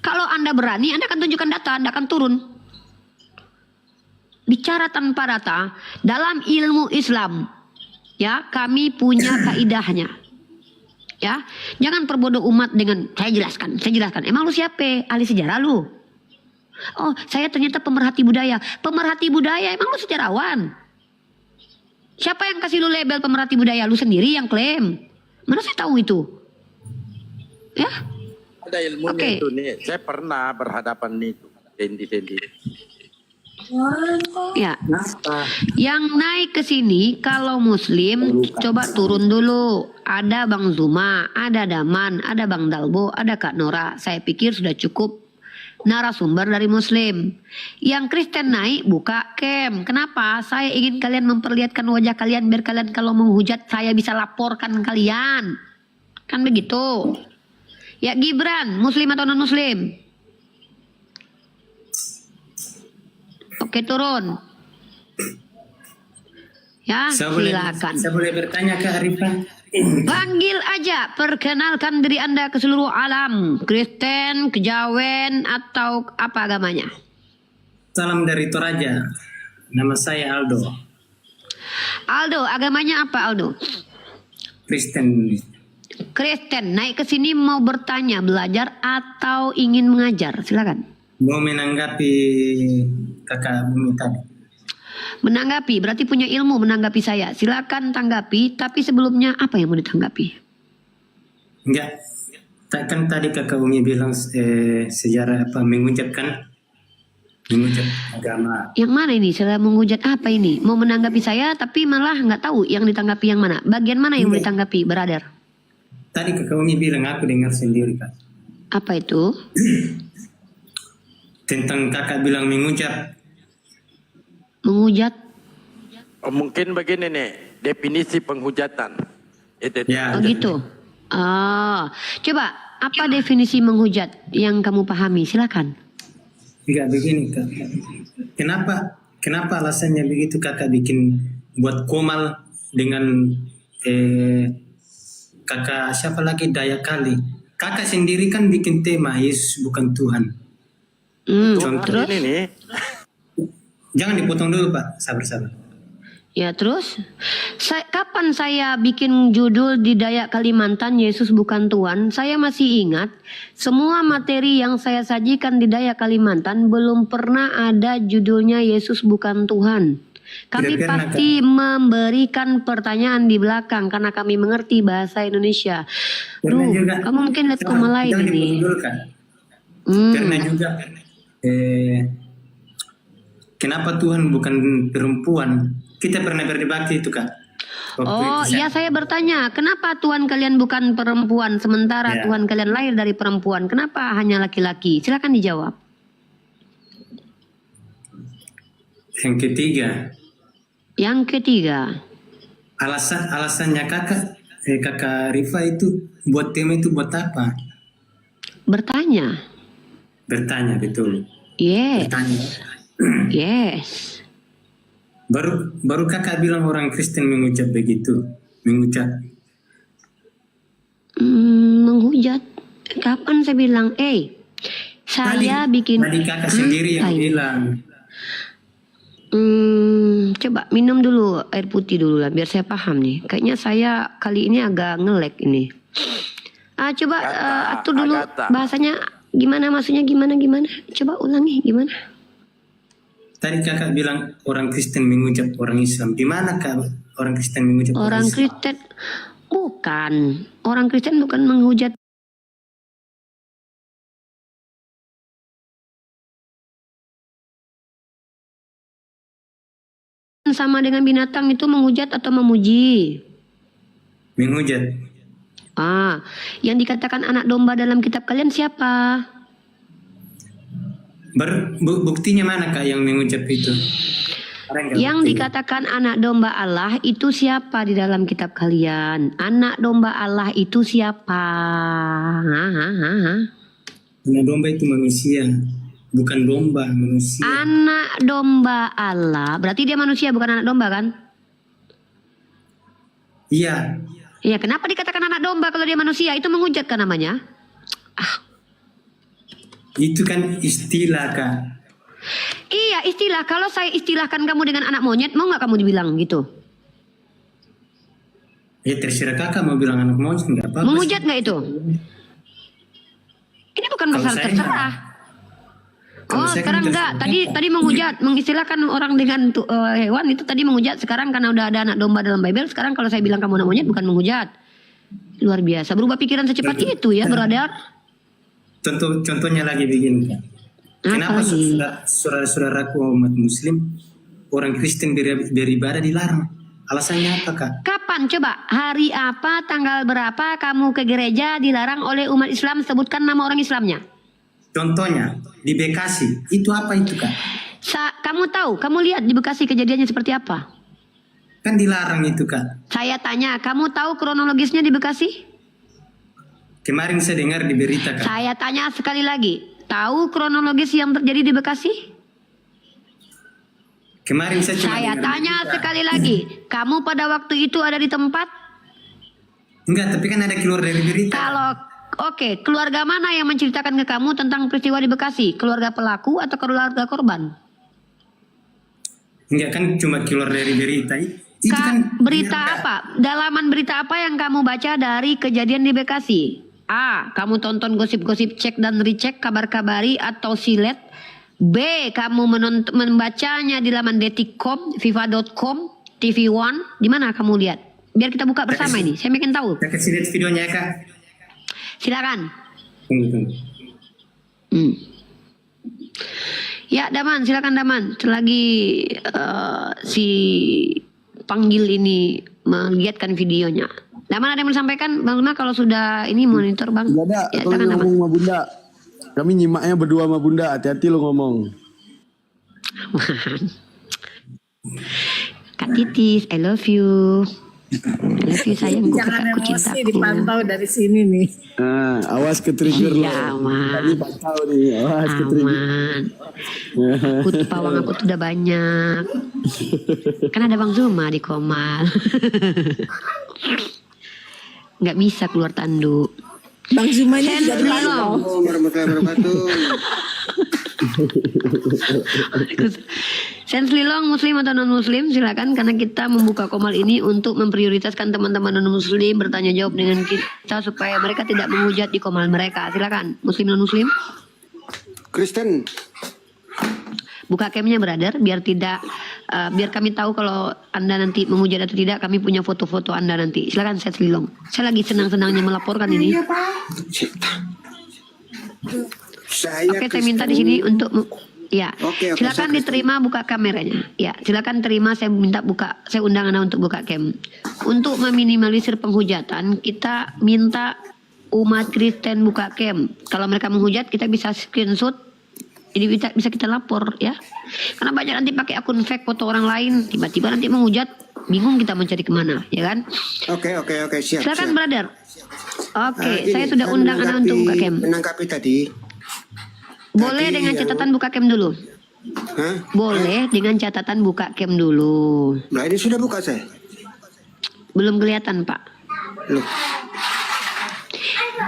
Kalau Anda berani, Anda akan tunjukkan data, Anda akan turun. Bicara tanpa data, dalam ilmu Islam, ya, kami punya kaidahnya. Ya, jangan perbodoh umat dengan saya jelaskan. Emang lu siapa? Ahli sejarah lu? Oh, saya ternyata pemerhati budaya. Pemerhati budaya, emang lu sejarawan? Siapa yang kasih lu label pemerhati budaya? Lu sendiri yang klaim. Mana saya tahu itu? Ya? Ada ilmunya Oke. itu nih. Saya pernah berhadapan itu. Sendi. Ya. Yang naik ke sini kalau Muslim coba turun dulu. Ada Bang Zuma, ada Daman, ada Bang Dalbo, ada Kak Nora. Saya pikir sudah cukup narasumber dari Muslim. Yang Kristen naik buka cam. Kenapa? Saya ingin kalian memperlihatkan wajah kalian biar kalian kalau menghujat saya bisa laporkan kalian. Kan begitu. Ya Gibran, Muslim atau non Muslim? Oke turun. Ya silakan. Saya boleh bertanya ke Arifah? Panggil aja, perkenalkan diri Anda ke seluruh alam. Kristen, Kejawen, atau apa agamanya? Salam dari Toraja. Nama saya Aldo. Aldo, agamanya apa Aldo? Kristen. Kristen, naik ke sini mau bertanya, belajar, atau ingin mengajar? Silakan. Mau menanggapi kakak Bumi tadi. Menanggapi, berarti punya ilmu menanggapi saya. Silakan tanggapi, tapi sebelumnya apa yang mau ditanggapi? Enggak. Kan tadi kakak Umi bilang sejarah apa mengucap agama. Yang mana ini? Saya menghujat apa ini? Mau menanggapi saya, tapi malah nggak tahu yang ditanggapi yang mana. Bagian mana yang mau ditanggapi, brother? Tadi kakak Umi bilang aku dengar sendiri kak. Apa itu? Tentang kakak bilang mengucap. Menghujat? Oh, mungkin begini nih. Definisi penghujatan. Itu. Ya. Oh gitu. Oh, coba apa definisi menghujat yang kamu pahami? Silakan. Enggak begini kak. Kenapa alasannya begitu kakak bikin buat komal dengan kakak siapa lagi Daya Kali. Kakak sendiri kan bikin tema Yesus bukan Tuhan. Terus? Ini nih. Jangan dipotong dulu Pak, sabar. Ya terus? Kapan saya bikin judul di Dayak Kalimantan Yesus bukan Tuhan? Saya masih ingat semua materi yang saya sajikan di Dayak Kalimantan belum pernah ada judulnya Yesus bukan Tuhan. Kami Kira-kira pasti memberikan pertanyaan di belakang karena kami mengerti bahasa Indonesia. Karena juga, Kamu mungkin lihat koma lain jangan ini. dipotong dulu Kak. Karena juga kenapa Tuhan bukan perempuan? Kita pernah berdebat itu Kak. Oh iya saya bertanya, kenapa Tuhan kalian bukan perempuan sementara Ya. Tuhan kalian lahir dari perempuan? Kenapa hanya laki-laki? Silakan dijawab. Yang ketiga, Yang ketiga, alasannya kakak Rifa itu buat tema itu buat apa? bertanya. Bertanya betul. Yes, Bertanya. yes. Baru kakak bilang orang Kristen mengucap begitu, Menghujat. Kapan saya bilang, saya bikin. Tadi kakak sendiri yang bilang. Coba minum dulu air putih dulu lah, biar saya paham nih. Kayaknya saya kali ini agak ngelek ini. Coba atur dulu Agatha. bahasanya gimana, maksudnya gimana? Coba ulangi gimana? Tadi kakak bilang orang Kristen mengucap orang Islam. Di mana kak orang Kristen mengucap Orang Islam? Kristen bukan. Orang Kristen bukan menghujat. Sama dengan binatang itu menghujat atau memuji. Menghujat. Yang dikatakan anak domba dalam kitab kalian siapa? Buktinya mana kak yang mengucap itu? Ada nggak Yang bukti? dikatakan anak domba Allah itu siapa di dalam kitab kalian? Anak domba Allah itu siapa? Anak domba itu manusia, bukan domba manusia. Anak domba Allah, berarti dia manusia bukan anak domba kan? Iya, Iya, kenapa dikatakan anak domba kalau dia manusia? Itu menghujat kan namanya? itu kan istilah kak. Iya, istilah. Kalau saya istilahkan kamu dengan anak monyet, mau nggak kamu dibilang gitu? Ya terserah kakak mau bilang anak monyet nggak apa-apa. Menghujat nggak itu? Ini bukan Kalau masalah saya terserah. Kalau Oh, saya sekarang kan enggak. Tadi menghujat, mengistilahkan orang dengan hewan itu tadi menghujat. Sekarang karena udah ada anak domba dalam Bible, sekarang kalau saya bilang kamu anak monyet bukan menghujat. Luar biasa, berubah pikiran secepat itu ya, brother. Contohnya lagi begini, Kak. Kenapa lagi? saudara-saudaraku umat Muslim, orang Kristen beribadah dilarang? Alasannya apa, Kak? Kapan coba? Hari apa, tanggal berapa kamu ke gereja dilarang oleh umat Islam? Sebutkan nama orang Islamnya. Contohnya di Bekasi, itu apa itu, Kak? Kamu tahu, kamu lihat di Bekasi kejadiannya seperti apa? Kan dilarang itu, Kak. Saya tanya, kamu tahu kronologisnya di Bekasi? Kemarin saya dengar di berita, Kak. Saya tanya sekali lagi, tahu kronologis yang terjadi di Bekasi? Kemarin saya cuma Saya dengar tanya berita. sekali lagi, kamu pada waktu itu ada di tempat? Enggak, tapi kan ada keluar dari berita. Kalau oke, keluarga mana yang menceritakan ke kamu tentang peristiwa di Bekasi? Keluarga pelaku atau keluarga korban? Enggak, kan cuma keluar dari berita. Itu kan Berita Kak. apa? Dalaman berita apa yang kamu baca dari kejadian di Bekasi? A. Kamu tonton gosip-gosip, cek dan recheck, kabar-kabari atau silet. B. Kamu membacanya di laman detik.com, viva.com, TV One. Di mana kamu lihat? Biar kita buka bersama ini. Saya makin tahu. Saya kasih lihat videonya ya, Kak. Silakan. Tunggu. Ya, Daman, silakan Daman. Selagi si panggil ini melihatkan videonya. Daman ada yang mau disampaikan? Bang Luma kalau sudah ini monitor Bang. Gak ada, Ya, kalau silakan Daman. ngomong sama Bunda. Kami nyimaknya berdua sama Bunda, hati-hati lo ngomong. Kak Titis, I love you. I love you sayangku, Jangan kakakku emosi, cintaku. dipantau dari sini nih. Nah, awas ke trigger lo. Iya, aman. Tadi pantau nih, awas ke trigger. Aman. Pawang aku tuh udah banyak. Kan ada Bang Zuma di Komal. Nggak bisa keluar tanduk. Bang Zuma ini juga Sen Lilong. Assalamualaikum warahmatullahi wabarakatuh. Sens Lilong, muslim atau non muslim, silakan karena kita membuka Komal ini untuk memprioritaskan teman-teman non muslim bertanya jawab dengan kita supaya mereka tidak menghujat di Komal mereka. Silakan, muslim non muslim. Kristen. Buka camnya brother, biar tidak biar kami tahu kalau Anda nanti menghujat atau tidak. Kami punya foto-foto Anda nanti. Silakan Sens Lilong. Saya lagi senang-senangnya melaporkan ini. Oke, saya minta di sini untuk ya. Oke, Silakan diterima buka kameranya. Ya, silakan terima, saya minta buka, saya undang Anda untuk buka cam. Untuk meminimalisir penghujatan, kita minta umat Kristen buka cam. Kalau mereka menghujat, kita bisa screenshot. Jadi bisa kita lapor ya. Karena banyak nanti pakai akun fake foto orang lain, tiba-tiba nanti menghujat, bingung kita mencari kemana, ya kan? Oke, siap. Silakan brother. Oke, Gini, saya sudah undang Anda untuk buka cam. Menanggapi tadi. Boleh dengan catatan buka cam dulu. Hah? Boleh dengan catatan buka cam dulu. Nah ini sudah buka saya. Belum kelihatan Pak. Loh.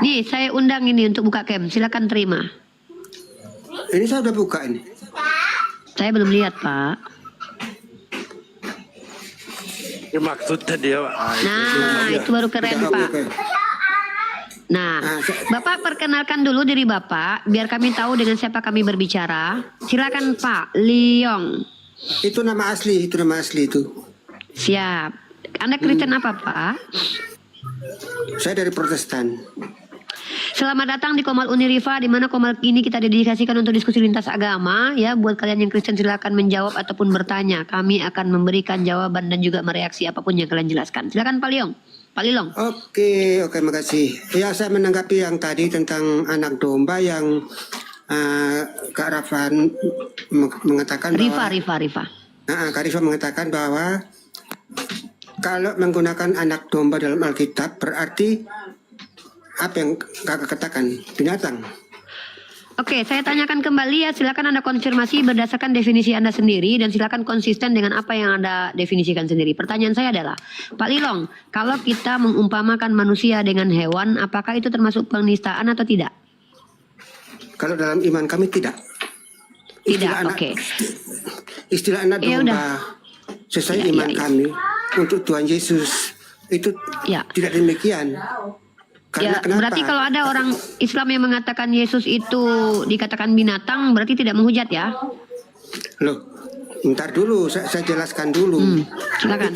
Nih saya undang ini untuk buka cam. Silakan terima. Ini saya udah buka ini. Saya belum lihat Pak. Ini maksudnya dia. Nah itu baru keren Udah, Pak. oke. Nah Bapak perkenalkan dulu diri Bapak. Biar kami tahu dengan siapa kami berbicara. Silakan Pak Liong. Itu nama asli itu. Siap. Anda Kristen apa Pak? Saya dari Protestan. Selamat datang di Komal Uniriva, di mana Komal ini kita dedikasikan untuk diskusi lintas agama. Ya, buat kalian yang Kristen silakan menjawab ataupun bertanya. Kami akan memberikan jawaban dan juga mereaksi apapun yang kalian jelaskan. Silakan Pak Liong. Pak Lilong. Oke, makasih. Ya saya menanggapi yang tadi tentang anak domba yang Kak Rafan mengatakan bahwa Rifa. Kak Rifa mengatakan bahwa kalau menggunakan anak domba dalam Alkitab berarti apa yang kakak katakan binatang. Oke, saya tanyakan kembali ya. Silakan Anda konfirmasi berdasarkan definisi Anda sendiri dan silakan konsisten dengan apa yang Anda definisikan sendiri. Pertanyaan saya adalah, Pak Lilong, kalau kita mengumpamakan manusia dengan hewan, apakah itu termasuk penistaan atau tidak? Kalau dalam iman kami tidak. Tidak, oke. Istilah anak Ya domba udah. sesuai Ya, iman ya. kami untuk Tuhan Yesus itu Ya. tidak demikian. Karena Ya, kenapa? berarti kalau ada orang Islam yang mengatakan Yesus itu dikatakan binatang, berarti tidak menghujat ya? Loh, ntar dulu, saya jelaskan dulu. Silakan.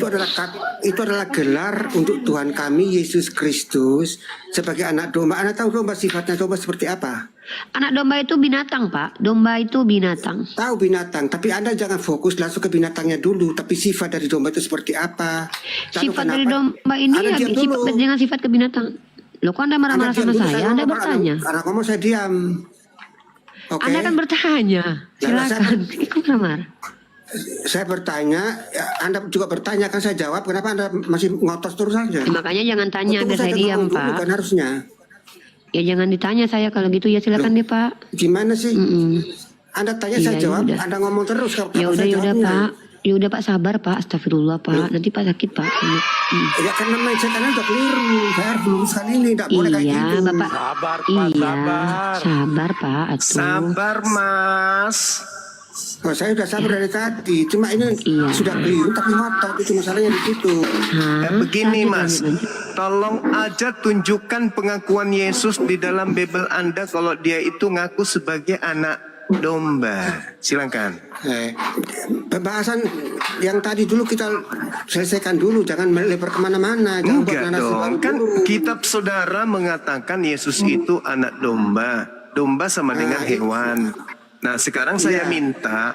Itu adalah gelar untuk Tuhan kami Yesus Kristus sebagai anak domba. Anda tahu domba sifatnya domba seperti apa? Anak domba itu binatang, Pak. Domba itu binatang. Tahu binatang, tapi Anda jangan fokus langsung ke binatangnya dulu, tapi sifat dari domba itu seperti apa? Lalu Sifat dari kenapa- domba ini Anda ya diam dulu. dengan sifat kebinatang. Loh, kok Anda marah-marah Anda diam sama dulu, saya? Anda ngomong, bertanya. Karena ngomong saya diam. Oke. Anda kan bertanya. Lah, Silakan. Kok marah-marah? Saya bertanya, ya, Anda juga bertanya, kan saya jawab. Kenapa Anda masih ngotos terus saja? Makanya jangan tanya Tunggu biar saya kan diam, ngomong dulu, Pak. kan harusnya. Ya jangan ditanya saya kalau gitu ya silakan deh, Pak. Gimana sih? Anda tanya saya Iya, jawab, yaudah. Anda ngomong terus. Ya udah, saya jawabnya. Pak. Ya udah, Pak, sabar, Pak. Astagfirullah, Pak. Nanti Pak sakit, Pak. Ya karena mindset Anda udah keliru. Saya harus luruskan ini, tidak boleh kayak Iya, gitu. Bapak. Sabar, Pak, Iya, sabar. sabar, Pak. Atuh. Sabar, Mas. Oh, saya sudah sabar dari tadi. Cuma ini Iya. sudah keliru tapi ngotot. Itu masalahnya di situ. Begini, Lanjut, Mas. lanjut. Tolong aja tunjukkan pengakuan Yesus di dalam Bible Anda kalau dia itu ngaku sebagai anak domba. Silakan. Pembahasan yang tadi dulu kita selesaikan dulu. Jangan melebar kemana-mana. Jangan buat Enggak narasi dong, baru kan dulu. kitab saudara mengatakan Yesus itu anak domba. Domba sama dengan hewan. Nah, sekarang saya minta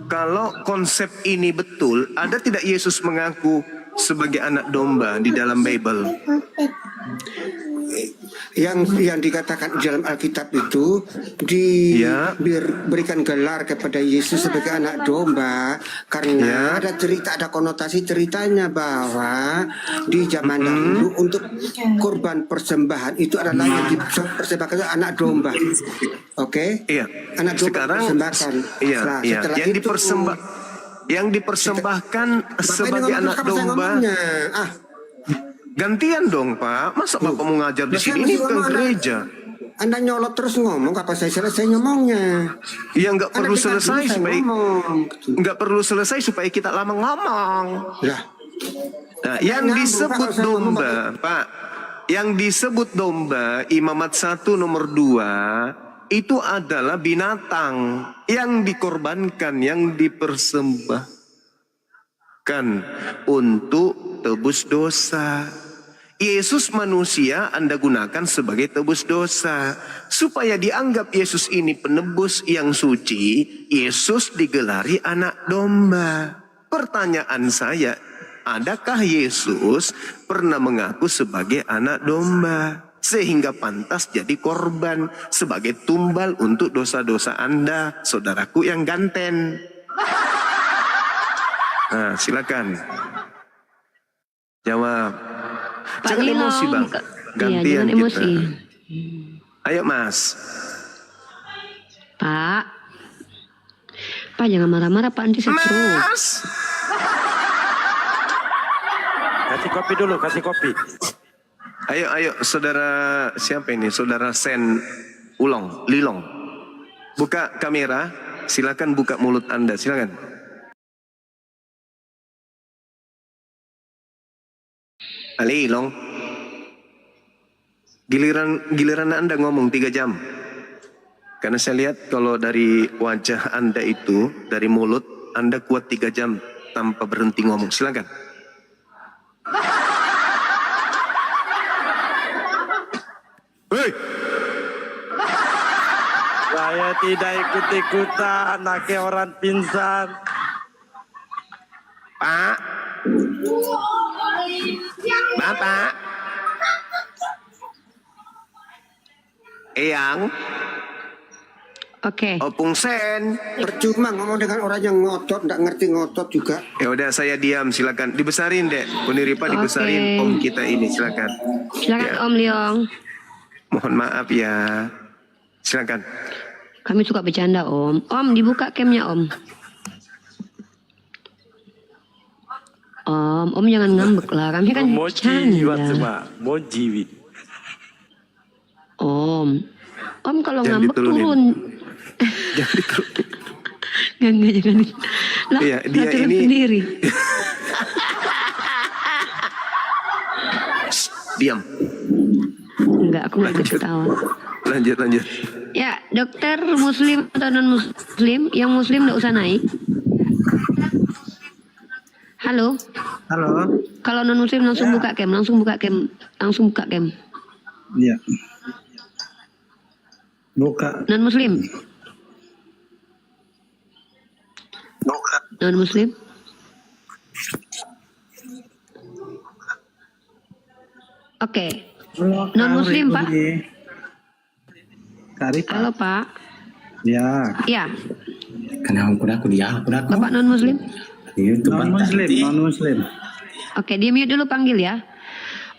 kalau konsep ini betul, ada tidak Yesus mengaku sebagai anak domba di dalam Bible? Yang dikatakan di dalam Alkitab itu diberikan gelar kepada Yesus sebagai anak domba karena ada cerita, ada konotasi ceritanya bahwa di zaman dahulu untuk kurban persembahan itu adalah yang dipersembahkan anak domba. Oke? Iya. Anak domba Sekarang dipersembahkan. iya, Nah, iya. setelah Yang itu- dipersembahkan Bapak sebagai ini anak ngomong, kapan saya domba. ngomongnya? Gantian dong, Pak. Masa Bapak mau ngajar di sini? Ini bukan gereja. Anda nyolot terus ngomong, kapan saya selesai ngomongnya? Ya nggak Anda perlu dengar dulu selesai saya supaya ngomong. nggak perlu selesai supaya kita lama ngomong. Lah, Nah, yang nyambung, disebut Pak, kalau saya ngomong, domba, Pak, yang disebut domba, Imamat 1 nomor 2, itu adalah binatang yang dikorbankan, yang dipersembahkan untuk tebus dosa. Yesus manusia Anda gunakan sebagai tebus dosa. Supaya dianggap Yesus ini penebus yang suci, Yesus digelari anak domba. Pertanyaan saya, adakah Yesus pernah mengaku sebagai anak domba? Sehingga pantas jadi korban sebagai tumbal untuk dosa-dosa Anda, saudaraku yang ganten. Nah, silakan. Jawab. Pak Jangan Lilong, emosi, Bang. Gantian jangan kita. emosi. Ayo, Mas. Pak. Pak jangan marah-marah, Pak, nanti stroke. Mas. Kasih kopi dulu, kasih kopi. Ayo, saudara siapa ini? Saudara Sen Lilong. Buka kamera, silakan buka mulut Anda, silakan. Lilong. Giliran Anda ngomong 3 jam. Karena saya lihat kalau dari wajah Anda itu, dari mulut Anda kuat 3 jam tanpa berhenti ngomong. Silakan. Hei. Saya tidak ikut-ikutan, anaknya orang pingsan. Pak. Bapak. Eyang. Oke. Opung Sen. percuma ngomong dengan orang yang ngotot, nggak ngerti ngotot juga. Ya udah saya diam, silakan. Dibesarin, Dek. Puniripa dibesarin Oke. om kita ini, silakan. Silakan Ya. Om Liong. Mohon maaf ya. Silakan. Kami suka bercanda, Om. Om, dibuka camnya, Om. Om jangan ngambek lah. Kami kan Moji jiwa bercanda. semua, moji. Om kalau Jangan ngambek diturunin. turun. Jangan diturunin. Enggak, jangan. Lah, Iya, dia turun ini- sendiri. Diam. Enggak, aku nggak ikut ketawa. Lanjut. Ya, dokter muslim atau non muslim? Yang muslim nggak usah naik. Halo. Kalau non muslim langsung buka cam, langsung buka cam. Iya. Buka. Non muslim. Non muslim. Oke. Non muslim, Pak. Halo, Pak. Ya. Ya. Kenapa Bapak non muslim? Non muslim. Oke, dia mute dulu, panggil ya.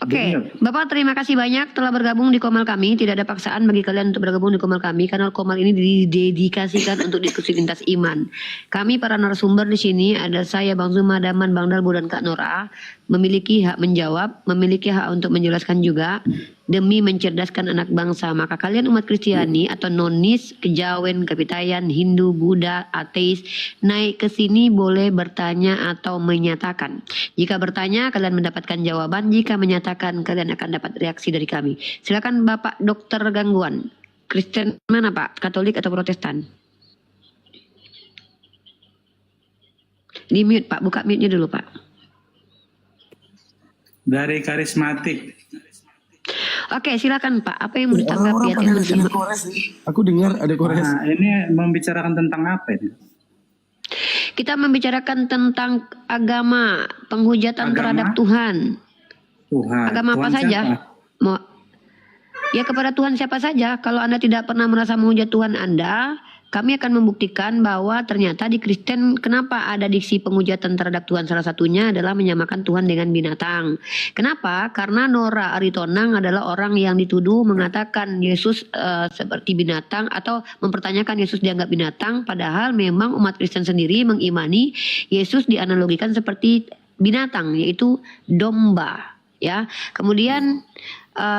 Oke, Bapak terima kasih banyak telah bergabung di Komal kami. Tidak ada paksaan bagi kalian untuk bergabung di Komal kami karena Komal ini didedikasikan untuk diskusi lintas iman. Kami para narasumber di sini ada saya, Bang Zuma, Daman, Bang Dalbu, dan Kak Nora memiliki hak menjawab, memiliki hak untuk menjelaskan juga demi mencerdaskan anak bangsa. Maka kalian umat Kristiani atau nonis, kejawen, kapitayan, Hindu, Buddha, ateis naik ke sini boleh bertanya atau menyatakan. Jika bertanya kalian mendapatkan jawaban, jika menyatakan kalian akan dapat reaksi dari kami. Silakan Bapak Dokter Gangguan. Kristen mana Pak? Katolik atau Protestan? Di mute Pak, buka mute-nya dulu Pak. Dari karismatik. Oke, silakan Pak. Apa yang mau ditanggapi ya teman-teman? Aku dengar ada kores. Nah, ini membicarakan tentang apa ini? Kita membicarakan tentang agama, penghujatan terhadap Tuhan. Agama apa saja? Mau ya kepada Tuhan siapa saja. Kalau Anda tidak pernah merasa menghujat Tuhan Anda, kami akan membuktikan bahwa ternyata di Kristen kenapa ada diksi penghujatan terhadap Tuhan. Salah satunya adalah menyamakan Tuhan dengan binatang. Kenapa? Karena Nora Aritonang adalah orang yang dituduh mengatakan Yesus seperti binatang atau mempertanyakan Yesus dianggap binatang. Padahal memang umat Kristen sendiri mengimani Yesus dianalogikan seperti binatang, yaitu domba. Ya, kemudian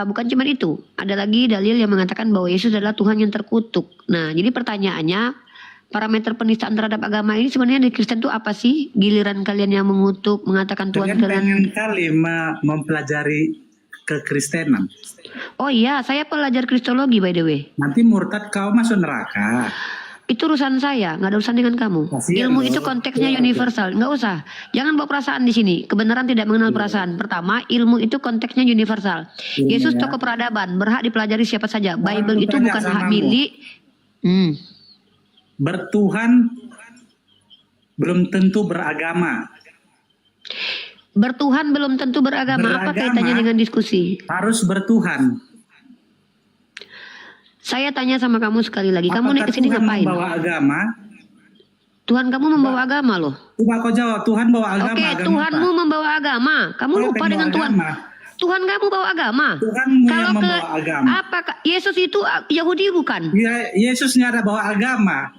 bukan cuma itu, ada lagi dalil yang mengatakan bahwa Yesus adalah Tuhan yang terkutuk. Nah, jadi pertanyaannya, parameter penistaan terhadap agama ini sebenarnya di Kristen itu apa sih? Giliran kalian yang mengutuk, mengatakan Tuhan kalian kali mempelajari kekristenan. Oh iya, saya pelajar Kristologi by the way. Nanti murtad kau masuk neraka. Itu urusan saya, nggak ada urusan dengan kamu. Ilmu itu konteksnya universal, nggak usah. Jangan bawa perasaan di sini. Kebenaran tidak mengenal perasaan. Pertama, ilmu itu konteksnya universal. Yesus tokoh peradaban, berhak dipelajari siapa saja. Bible itu bukan hak milik. Bertuhan belum tentu beragama. Bertuhan belum tentu beragama. Apa kaitannya dengan diskusi? Harus bertuhan. Saya tanya sama kamu sekali lagi, kamu naik ke sini ngapain? Membawa agama? Tuhan kamu membawa agama loh. Coba kau jawab, Tuhan bawa agama. Oke, Tuhanmu membawa agama. Kamu lupa dengan Tuhan. Tuhan kamu bawa agama. Kalau ke apa? Yesus itu Yahudi bukan? Ya, Yesus nggak ada bawa agama.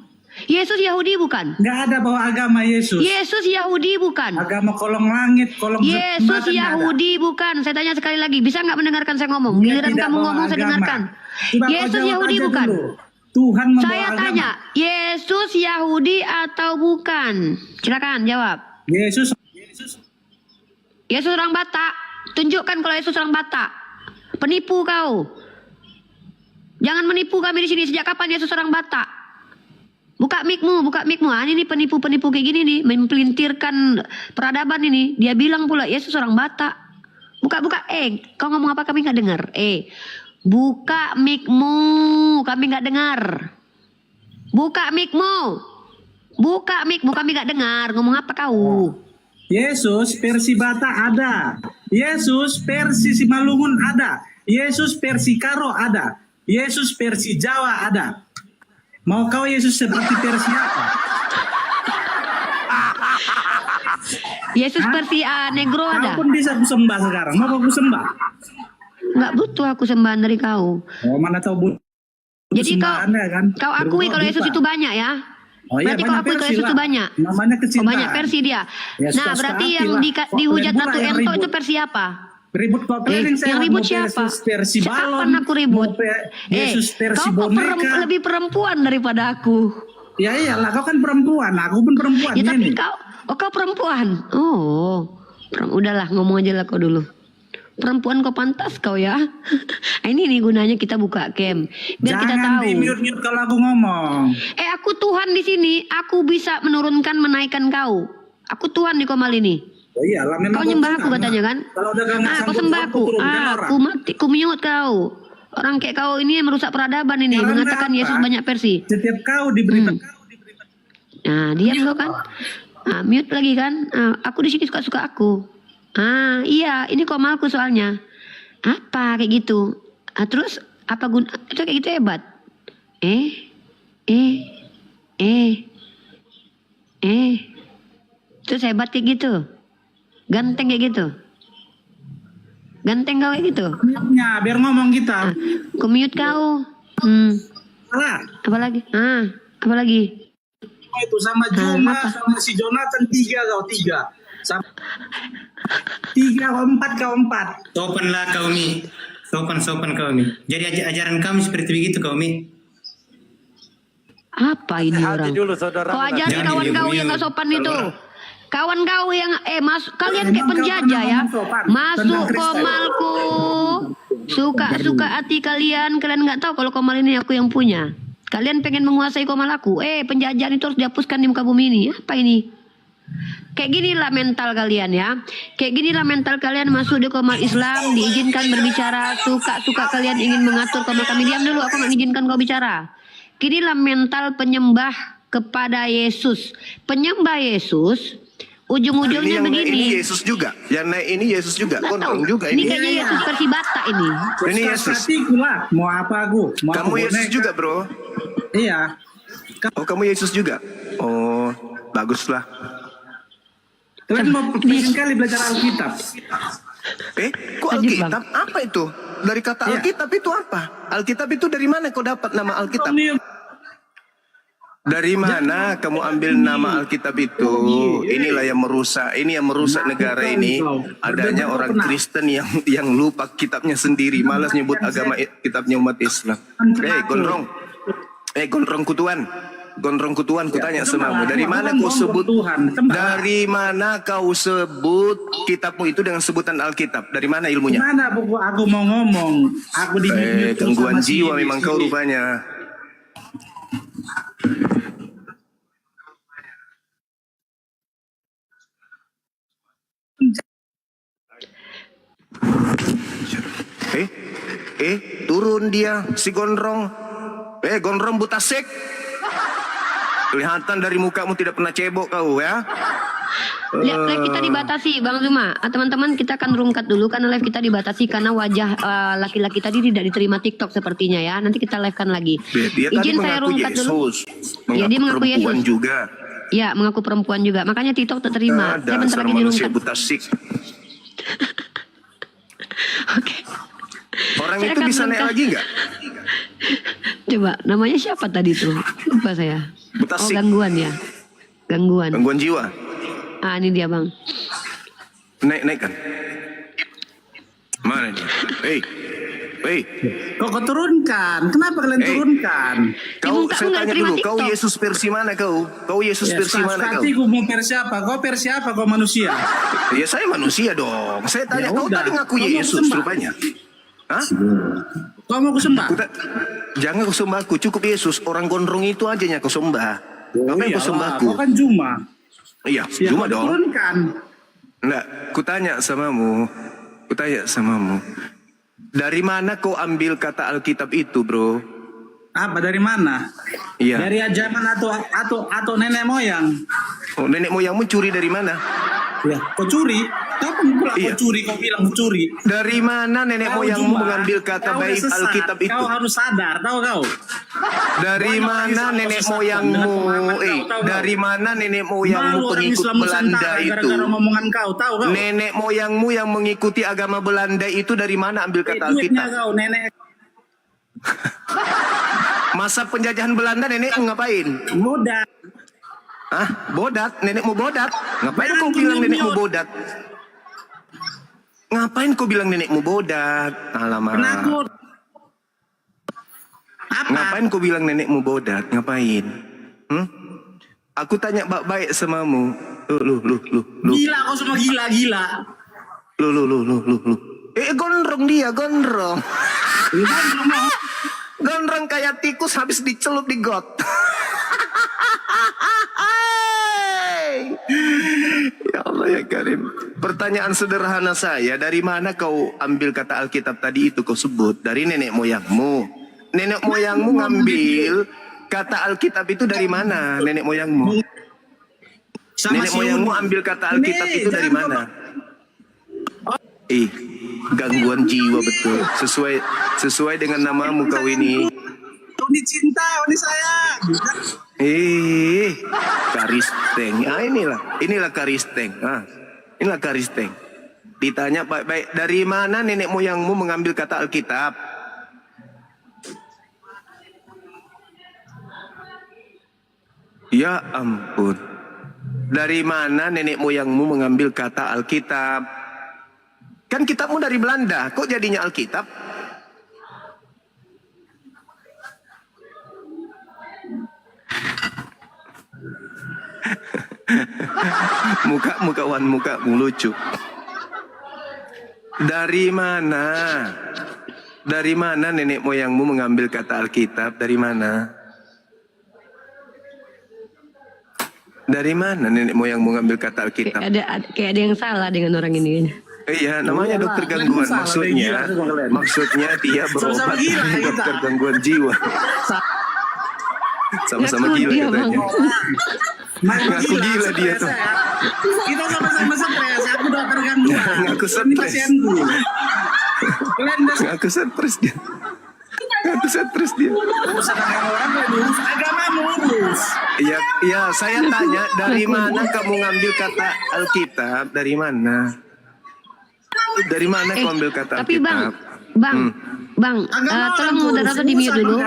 Yesus Yahudi bukan? Nggak ada bawa agama Yesus. Yesus Yahudi bukan? Agama kolong langit, kolong Yesus Yahudi bukan? Saya tanya sekali lagi, bisa nggak mendengarkan saya ngomong? Giliran kamu ngomong saya dengarkan. Yesus Yahudi bukan? Tuhan membawa saya tanya, Yesus Yahudi atau bukan? Silakan jawab. Yesus orang Batak. Tunjukkan kalau Yesus orang Batak. Penipu kau. Jangan menipu kami di sini. Sejak kapan Yesus orang Batak? Buka mikmu. Ini penipu-penipu kayak gini nih, mempelintirkan peradaban ini. Dia bilang pula Yesus orang Batak. Buka. Kau ngomong apa kami nggak dengar? Buka mikmu, kami nggak dengar. Buka mikmu, kami nggak dengar. Ngomong apa kau? Yesus versi Batak ada. Yesus versi Simalungun ada. Yesus versi Karo ada. Yesus versi Jawa ada. Mau kau Yesus seperti versi apa? Yesus versi Negro ada. Kau pun bisa aku sembah sekarang. Mau aku sembah? Nggak butuh aku sembahan dari kau. Oh, mana tahu butuh. Jadi kau akui kalau Yesus itu banyak ya? Oh, iya, berarti kau akui kalau Yesus itu banyak. Namanya kecintaan. Banyak versi dia. Ya, nah berarti yang dihujat Ratu Ento itu versi apa? Ribut yang ribut siapa? Versi balon. Kapan aku ribut? Yesus versi kau boneka. Lebih perempuan daripada aku. Ya iyalah, kau kan perempuan. Aku pun perempuan. Ya tapi kau perempuan. Oh, udahlah ngomong aja lah kau dulu. perempuan kau pantas kau ya. Ini nih gunanya kita buka cam biar kita Jangan tahu. di mute kalau aku ngomong. Aku Tuhan di sini, aku bisa menurunkan menaikkan kau. Aku Tuhan di Komal ini. Oh iyalah, memang Kau nyembah aku katanya kan? Kalau udah gak Kau sembah aku. Aku mati, aku mute kau. Orang kayak kau ini yang merusak peradaban ini, Karena mengatakan apa? Yesus banyak versi. Setiap kau diberitakan. Nah, diam kau kan? Mute lagi kan? Aku di sini suka-suka aku. Iya, ini Komalku soalnya. Apa kayak gitu? Terus apa guna? Itu kayak gitu hebat. Terus hebat kayak gitu. Ganteng kayak gitu. Ganteng kau kayak gitu. Ya, biar ngomong kita. Aku mute kau. Salah. Apa lagi? Apa lagi? Itu sama Juma, sama si Jonathan 3 kau 3. Sama 3 kau 4 kau 4. Sopanlah kau Mi. Sopan kau Mi. Jadi ajaran kami seperti begitu kau Mi. Apa ini orang? Kau ajarin Jangan kawan kau yang diam-diam. gak sopan itu. Kawan kau yang kalian kayak penjajah ya. Masuk Komalku. Suka hati kalian nggak tahu kalau Komal ini aku yang punya. Kalian pengen menguasai Komal aku. Penjajahan itu harus dihapuskan di muka bumi ini. Apa ini? Kayak ginilah mental kalian ya. Kayak ginilah mental kalian masuk di Komal Islam, diizinkan berbicara, suka kalian ingin mengatur Komal kami. Diam dulu, aku nggak izinkan kau bicara. Inilah mental penyembah kepada Yesus. Penyembah Yesus, ujung-ujungnya begini. Ini Yesus juga. Yang naik ini Yesus juga. Nggak tahu. Gondrong juga Ini ini. kayaknya Yesus versi Batak ini. Ini Yesus. Hatiku lah. Mau apa aku? Mau Kamu aku Yesus boneka? juga, bro. Iya. Oh, kamu Yesus juga. Oh, baguslah. Kalian mau pengen kali belajar Alkitab. Kok Alkitab? Apa itu? Dari kata Alkitab itu apa? Alkitab itu dari mana kau dapat nama Alkitab? Dari mana kamu ambil nama Alkitab itu? Inilah yang merusak. Ini yang merusak negara ini. Adanya orang Kristen yang lupa kitabnya sendiri, malas nyebut agama kitabnya umat Islam. Gondrong. Gondrong kutuan. Gondrong kutuan, kutanya semamu. Dari mana kau sebut? Dari mana kau sebut kitabmu itu dengan sebutan Alkitab? Dari mana ilmunya? Mana buku aku mau ngomong? Aku di Gangguan jiwa memang kau rupanya. Turun dia si Gondrong. Gondrong buta sek. Kelihatan dari mukamu tidak pernah cebok kau ya. Live kita dibatasi Bang Zuma. Teman-teman kita akan rungkat dulu karena live kita dibatasi karena wajah laki-laki tadi tidak diterima TikTok sepertinya ya. Nanti kita live-kan lagi. Dia Izin tadi saya mengaku rungkat dulu. Yesus. Ya, dia mengaku perempuan Yesus juga. Ya, mengaku perempuan juga. Makanya TikTok tak terima. Saya bentar lagi manusia dirungkat. buta sik. Oke. Orang Saya itu akan bisa naik rungkat. lagi nggak? Coba namanya siapa tadi tuh? Lupa saya. Buta Oh, sik. gangguan ya. Gangguan. Gangguan jiwa. Ini dia Bang. Naikkan. Mana dia? Kok turunkan? Kenapa kalian turunkan? Kau, Dibuka saya nggak tanya terima dulu, kau TikTok. Yesus versi mana kau? Kau Yesus versi mana kau? Hatiku mau versi apa? Kau versi apa? Kau manusia? Ya saya manusia dong. Saya tanya, Ya kau udah. tadi ngaku Kau mau Yesus sembah? rupanya. Hah? Kau mau kusembah? Jangan kau sembah aku, cukup Yesus. Orang gondrong itu aja yang kau sembah. Apa yang kau sembah aku? Kau kan Juma. Iya, Ya, cuma kau dong. turunkan. Enggak, kutanya samamu. Dari mana kau ambil kata Alkitab itu, bro? Apa dari mana? Iya. Dari zaman atau nenek moyang. Oh, nenek moyangmu curi dari mana? Ya, kau curi? Kapan pula Iya. kau curi? Kau bilang kau curi? Dari mana nenek Kau moyangmu Juma, mengambil kata kau baik udah sesat. Alkitab itu? Kau harus sadar, tahu kau? Dari Banyak orang mana Islam nenek sesat moyangmu? dengan pemahaman kau, tahu kau? Dari mana nenek moyangmu Malu orang pengikut Islam Belanda Nusantara itu? gara-gara omongan kau, tahu kau? Nenek moyangmu yang mengikuti agama Belanda itu dari mana ambil kata Duitnya Alkitab? kau, nenek. Masa penjajahan Belanda nenekmu ngapain? Muda. Bodat? Nenekmu bodat? Ngapain kau bilang nenekmu bodat? Ngapain kau bilang nenekmu bodat? Alamak. Penakut. Apa? Ngapain kau bilang nenekmu bodat? Ngapain? Aku tanya baik-baik samamu. Lu. Gila, kau semua gila. Lu. Gondrong dia, gondrong. Gondrong kayak tikus habis dicelup di got. Ya Allah ya Karim. Pertanyaan sederhana saya, dari mana kau ambil kata Alkitab tadi itu kau sebut? Dari nenek moyangmu. Nenek moyangmu ngambil kata Alkitab itu dari mana? Nenek moyangmu. Nenek moyangmu ambil kata Alkitab itu dari mana? Gangguan jiwa betul. Sesuai dengan namamu kau ini. Ini cinta, ini sayang. Karisteng. Inilah karisteng. Inilah karisteng. Ditanya baik-baik, dari mana nenek moyangmu mengambil kata Alkitab? Ya ampun. Dari mana nenek moyangmu mengambil kata Alkitab? Kan kitabmu dari Belanda, kok jadinya Alkitab? Mukamu lucu. Dari mana? Dari mana nenek moyangmu mengambil kata Alkitab? Dari mana? Dari mana nenek moyangmu mengambil kata Alkitab? Kayak ada yang salah dengan orang ini. Iya, namanya dokter gangguan. Maksudnya dia berobat dokter gangguan jiwa. Sama-sama gila katanya. Ngaku gila dia tuh. Kita sama-sama stres. Aku dokter gangguan. Ngaku stres. Ngaku stres dia. Ngaku stres dia. Agamamu urus. Iya, saya tanya, dari mana kamu ngambil kata Alkitab? Dari mana? Dari mana kamu ambil kata Tapi Alkitab? Bang, tolong moderator di mute dulu.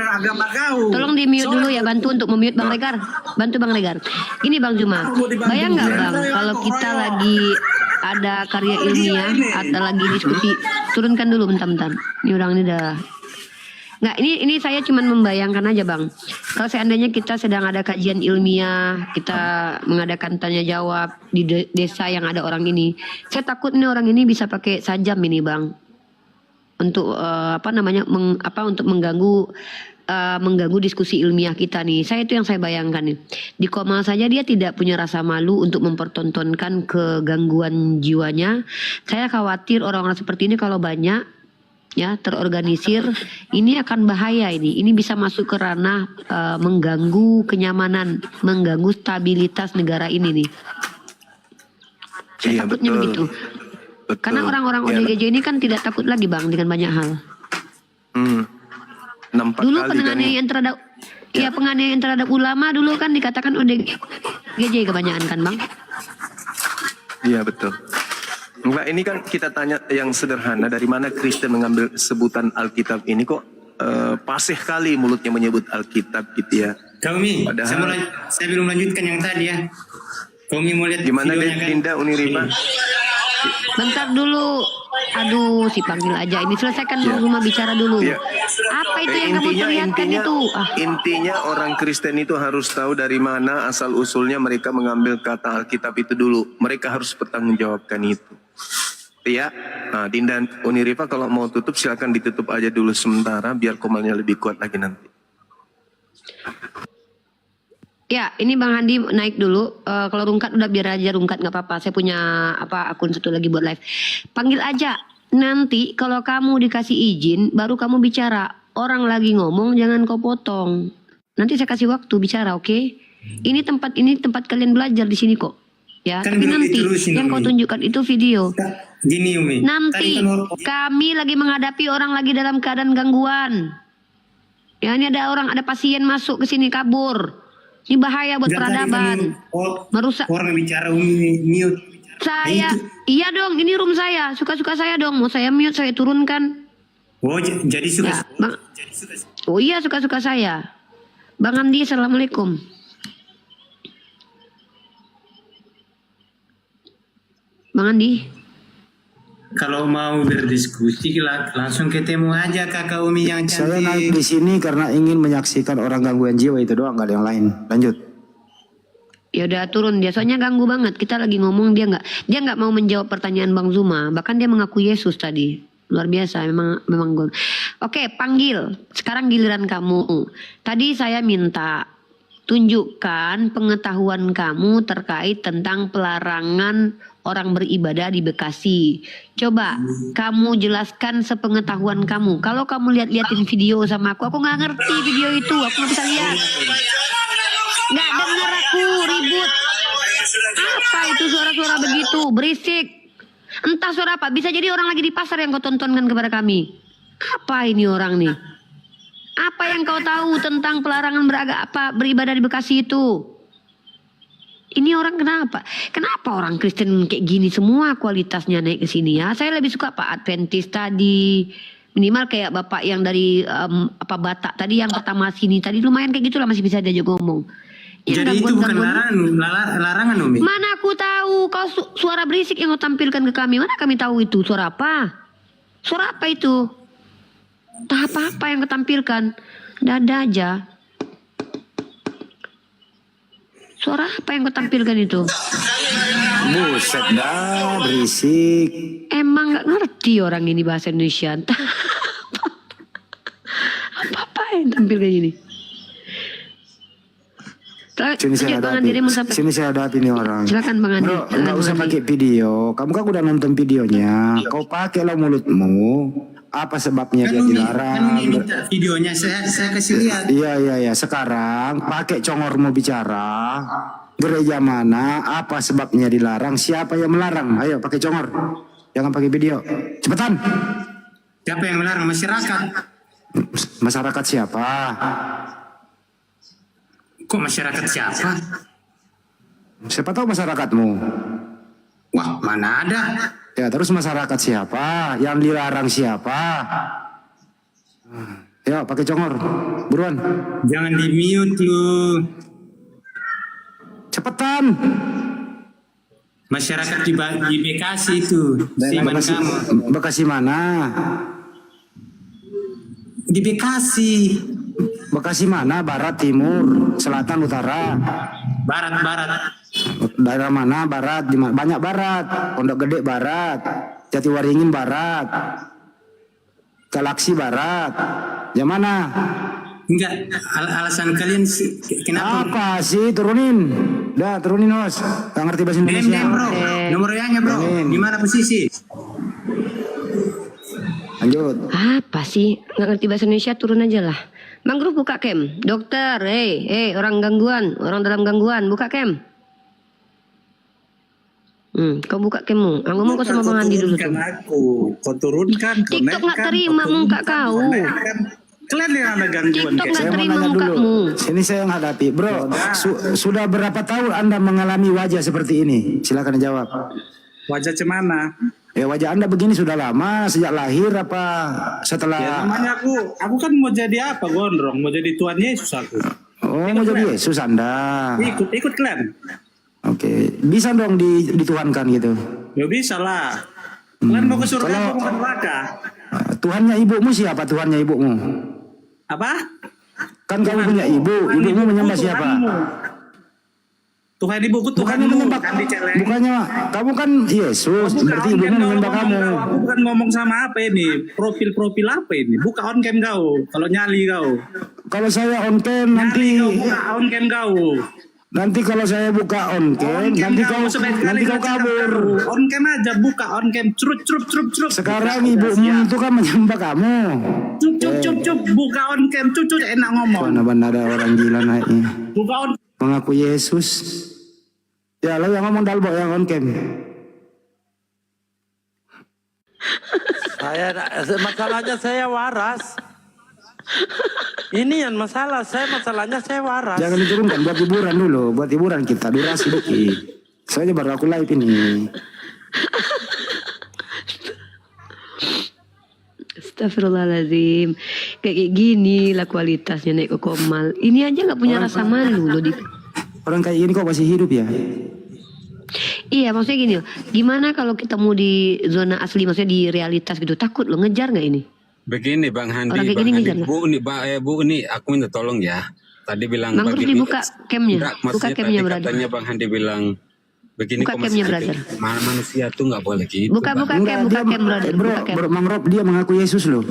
Tolong di mute dulu ya, bantu untuk memute Bang Regar. Bantu Bang Regar. Ini Bang Juma, bayang nggak Bang kalau kita lagi ada karya ilmiah atau lagi diskusi, turunkan dulu bentar-bentar. Ini orang ini udah. Nggak, ini saya cuma membayangkan aja Bang. Kalau seandainya kita sedang ada kajian ilmiah, kita mengadakan tanya jawab di desa yang ada orang ini, saya takut nih orang ini bisa pakai sajam ini Bang. Untuk untuk mengganggu diskusi ilmiah kita nih. Saya itu yang saya bayangkan nih. Di Komal saja dia tidak punya rasa malu untuk mempertontonkan kegangguan jiwanya. Saya khawatir orang-orang seperti ini kalau banyak ya terorganisir, ini akan bahaya ini. Ini bisa masuk ke ranah mengganggu kenyamanan, mengganggu stabilitas negara ini nih. Saya takutnya begitu. Betul. Karena orang-orang ODGJ ini kan tidak takut lagi Bang dengan banyak hal. Dulu penganiayaan terhadap penganiayaan terhadap ulama dulu kan dikatakan ODGJ kebanyakan kan Bang? Iya betul. Enggak, ini kan kita tanya yang sederhana, dari mana Kristen mengambil sebutan Alkitab ini kok pasih kali mulutnya menyebut Alkitab gitu ya. Kaumi, saya belum lanjutkan yang tadi ya. Kaumi mau lihat gimana videonya kan? Dinda Unirima? Bentar dulu. Aduh, si panggil aja. Ini selesaikan rumah bicara dulu. Ya. Apa itu yang kamu perlihatkan itu? Intinya orang Kristen itu harus tahu dari mana asal usulnya mereka mengambil kata Alkitab itu dulu. Mereka harus bertanggungjawabkan itu. Ya, nah, Dinda Uniriva kalau mau tutup silakan ditutup aja dulu sementara biar komalnya lebih kuat lagi nanti. Ya, ini Bang Handi naik dulu. Kalau Rungkat udah biar aja Rungkat nggak apa-apa. Saya punya akun satu lagi buat live. Panggil aja. Nanti kalau kamu dikasih izin, baru kamu bicara. Orang lagi ngomong jangan kau potong. Nanti saya kasih waktu bicara, oke? Ini tempat kalian belajar di sini kok. Ya, Kan tapi nanti yang kau tunjukkan itu video. Gini Umi. Nanti kami lagi menghadapi orang lagi dalam keadaan gangguan. Ya, ini ada pasien masuk ke sini kabur. Ini bahaya buat peradaban. Merusak. Orang bicara Umi mute. Saya, iya dong, ini room saya. Suka-suka saya dong. Mau saya mute, saya turunkan. Oh, jadi suka. Ya, Bang. Oh iya, suka-suka saya. Bang Andi, assalamualaikum. Bang Andi. Kalau mau berdiskusi langsung ketemu aja kakak Umi yang cantik. Saya naik di sini karena ingin menyaksikan orang gangguan jiwa itu doang, gak ada yang lain. Lanjut. Ya udah turun dia, soalnya ganggu banget. Kita lagi ngomong dia nggak mau menjawab pertanyaan Bang Zuma. Bahkan dia mengaku Yesus tadi. Luar biasa, memang gue. Oke, panggil. Sekarang giliran kamu. Tadi saya minta tunjukkan pengetahuan kamu terkait tentang pelarangan orang beribadah di Bekasi. Coba kamu jelaskan sepengetahuan kamu. Kalau kamu liatin video sama aku nggak ngerti video itu, aku nggak bisa lihat. Nggak dengar aku ribut. Apa itu suara-suara begitu, berisik? Entah suara apa, bisa jadi orang lagi di pasar yang kau tontonkan kepada kami. Apa ini orang nih? Apa yang kau tahu tentang pelarangan beribadah di Bekasi itu? Ini orang kenapa? Kenapa orang Kristen kayak gini semua kualitasnya naik ke sini ya? Saya lebih suka Pak Adventis tadi. Minimal kayak Bapak yang dari Batak tadi yang pertama sini tadi lumayan kayak gitulah, masih bisa diajak ngomong. Jadi itu bukan larangan Umi. Mana aku tahu kau suara berisik yang kau tampilkan ke kami. Mana kami tahu itu suara apa? Suara apa itu? Tak apa-apa yang kau tampilkan. Dada aja. Suara apa yang kau tampilkan itu? Buset dah, berisik. Emang gak ngerti orang ini bahasa Indonesia. Apa-apa yang tampilkan ini? Sini saya hadapi nih orang. Silakan Bang Andi. Bro, nggak usah pakai video. Kamu kan udah nonton videonya. Kau pakailah mulutmu. Apa sebabnya dia dilarang? Minta videonya saya kasih lihat. Iya. Sekarang pakai congormu bicara. Gereja mana? Apa sebabnya dilarang? Siapa yang melarang? Ayo pakai congor. Jangan pakai video. Cepetan. Siapa yang melarang? Masyarakat. Masyarakat siapa? Kok masyarakat siapa? Siapa tahu masyarakatmu? Wah, mana ada? Ya terus masyarakat siapa? Yang dilarang siapa? Ya pakai congor, buruan. Jangan di mute lu. Cepetan. Masyarakat di Bekasi itu. Bekasi mana? Di Bekasi. Bekasi mana? Barat, timur, selatan, utara? Barat. Daerah mana? Barat. Banyak barat. Pondok Gede barat. Jatiwaringin barat. Galaksi barat. Yang mana? Enggak. Alasan kalian sih kenapa? Apa sih? Turunin. Dah turunin Os. Gak ngerti bahasa Indonesia. Bro. Nomor WA-nya bro. Di mana posisi? Lanjut. Apa sih? Gak ngerti bahasa Indonesia, turun aja lah. Mangrove buka cam. Dokter, orang gangguan, orang dalam gangguan, buka cam. Kau buka cammu. Ngomong kau sama Bang Andi dulu tuh. Kau turunkan. TikTok nggak terima muka kau. Kalian yang ada gangguan. TikTok nggak Saya mau terima nanya mukamu. dulu. Sini saya yang hadapi, bro. Sudah berapa tahun Anda mengalami wajah seperti ini? Silakan jawab. Wajah cemana? Ya wajah Anda begini sudah lama, sejak lahir apa setelah? Ya namanya aku kan mau jadi apa gondrong, mau jadi Tuhan Yesus aku. Oh mau jadi Yesus Anda? Ikut kalian. Oke, bisa dong dituhankan gitu? Ya bisa lah. Kalian mau ke surga atau mau ke neraka? Tuhannya ibumu siapa? Tuhannya ibumu? Apa? Kan kamu punya ibu, ibumu menyembah siapa? Tuhan ibuku Tuhan menyembah, kan diceleng. bukannya kamu kan Yesus, berarti ibumu menyembah kamu. Aku bukan ngomong sama apa ini, profil apa ini? Buka on cam kau, kalau nyali kau. Kalau saya on cam nanti. Buka on cam kau. Nanti kalau saya buka on cam, nanti kau kabur. On cam aja, buka on cam, crut. Sekarang ibumu itu kan menyembah kamu. Cup, buka on cam, cucu enak ngomong. Benar-benar ada orang gila naiknya. Buka on. Mengaku Yesus. Ya lo yang ngomong Dalbo yang on cam. Masalahnya saya waras. Ini yang masalahnya saya waras. Jangan diturunkan, buat hiburan dulu, buat hiburan kita, durasi dikit. Soalnya baru aku live ini. Astagfirullahaladzim. Kayak gini lah kualitasnya naik ke Komal. Ini aja gak punya rasa malu loh. Orang kayak gini kok masih hidup ya? Iya maksudnya gini loh. Gimana kalau ketemu di zona asli, maksudnya di realitas gitu. Takut lo ngejar gak ini? Begini Bang Handi, Orang kayak gini ngejar gak? Bu ini aku minta tolong ya. Tadi bilang Bang terus dibuka camnya. Buka camnya berarti. Katanya Bang Handi bilang Begini Buka kok camnya, masih brother. manusia tuh nggak boleh gitu. Buka Bang. cam, buka cam, brother. Buka cam. Bro, Mang Rob dia mengaku Yesus loh.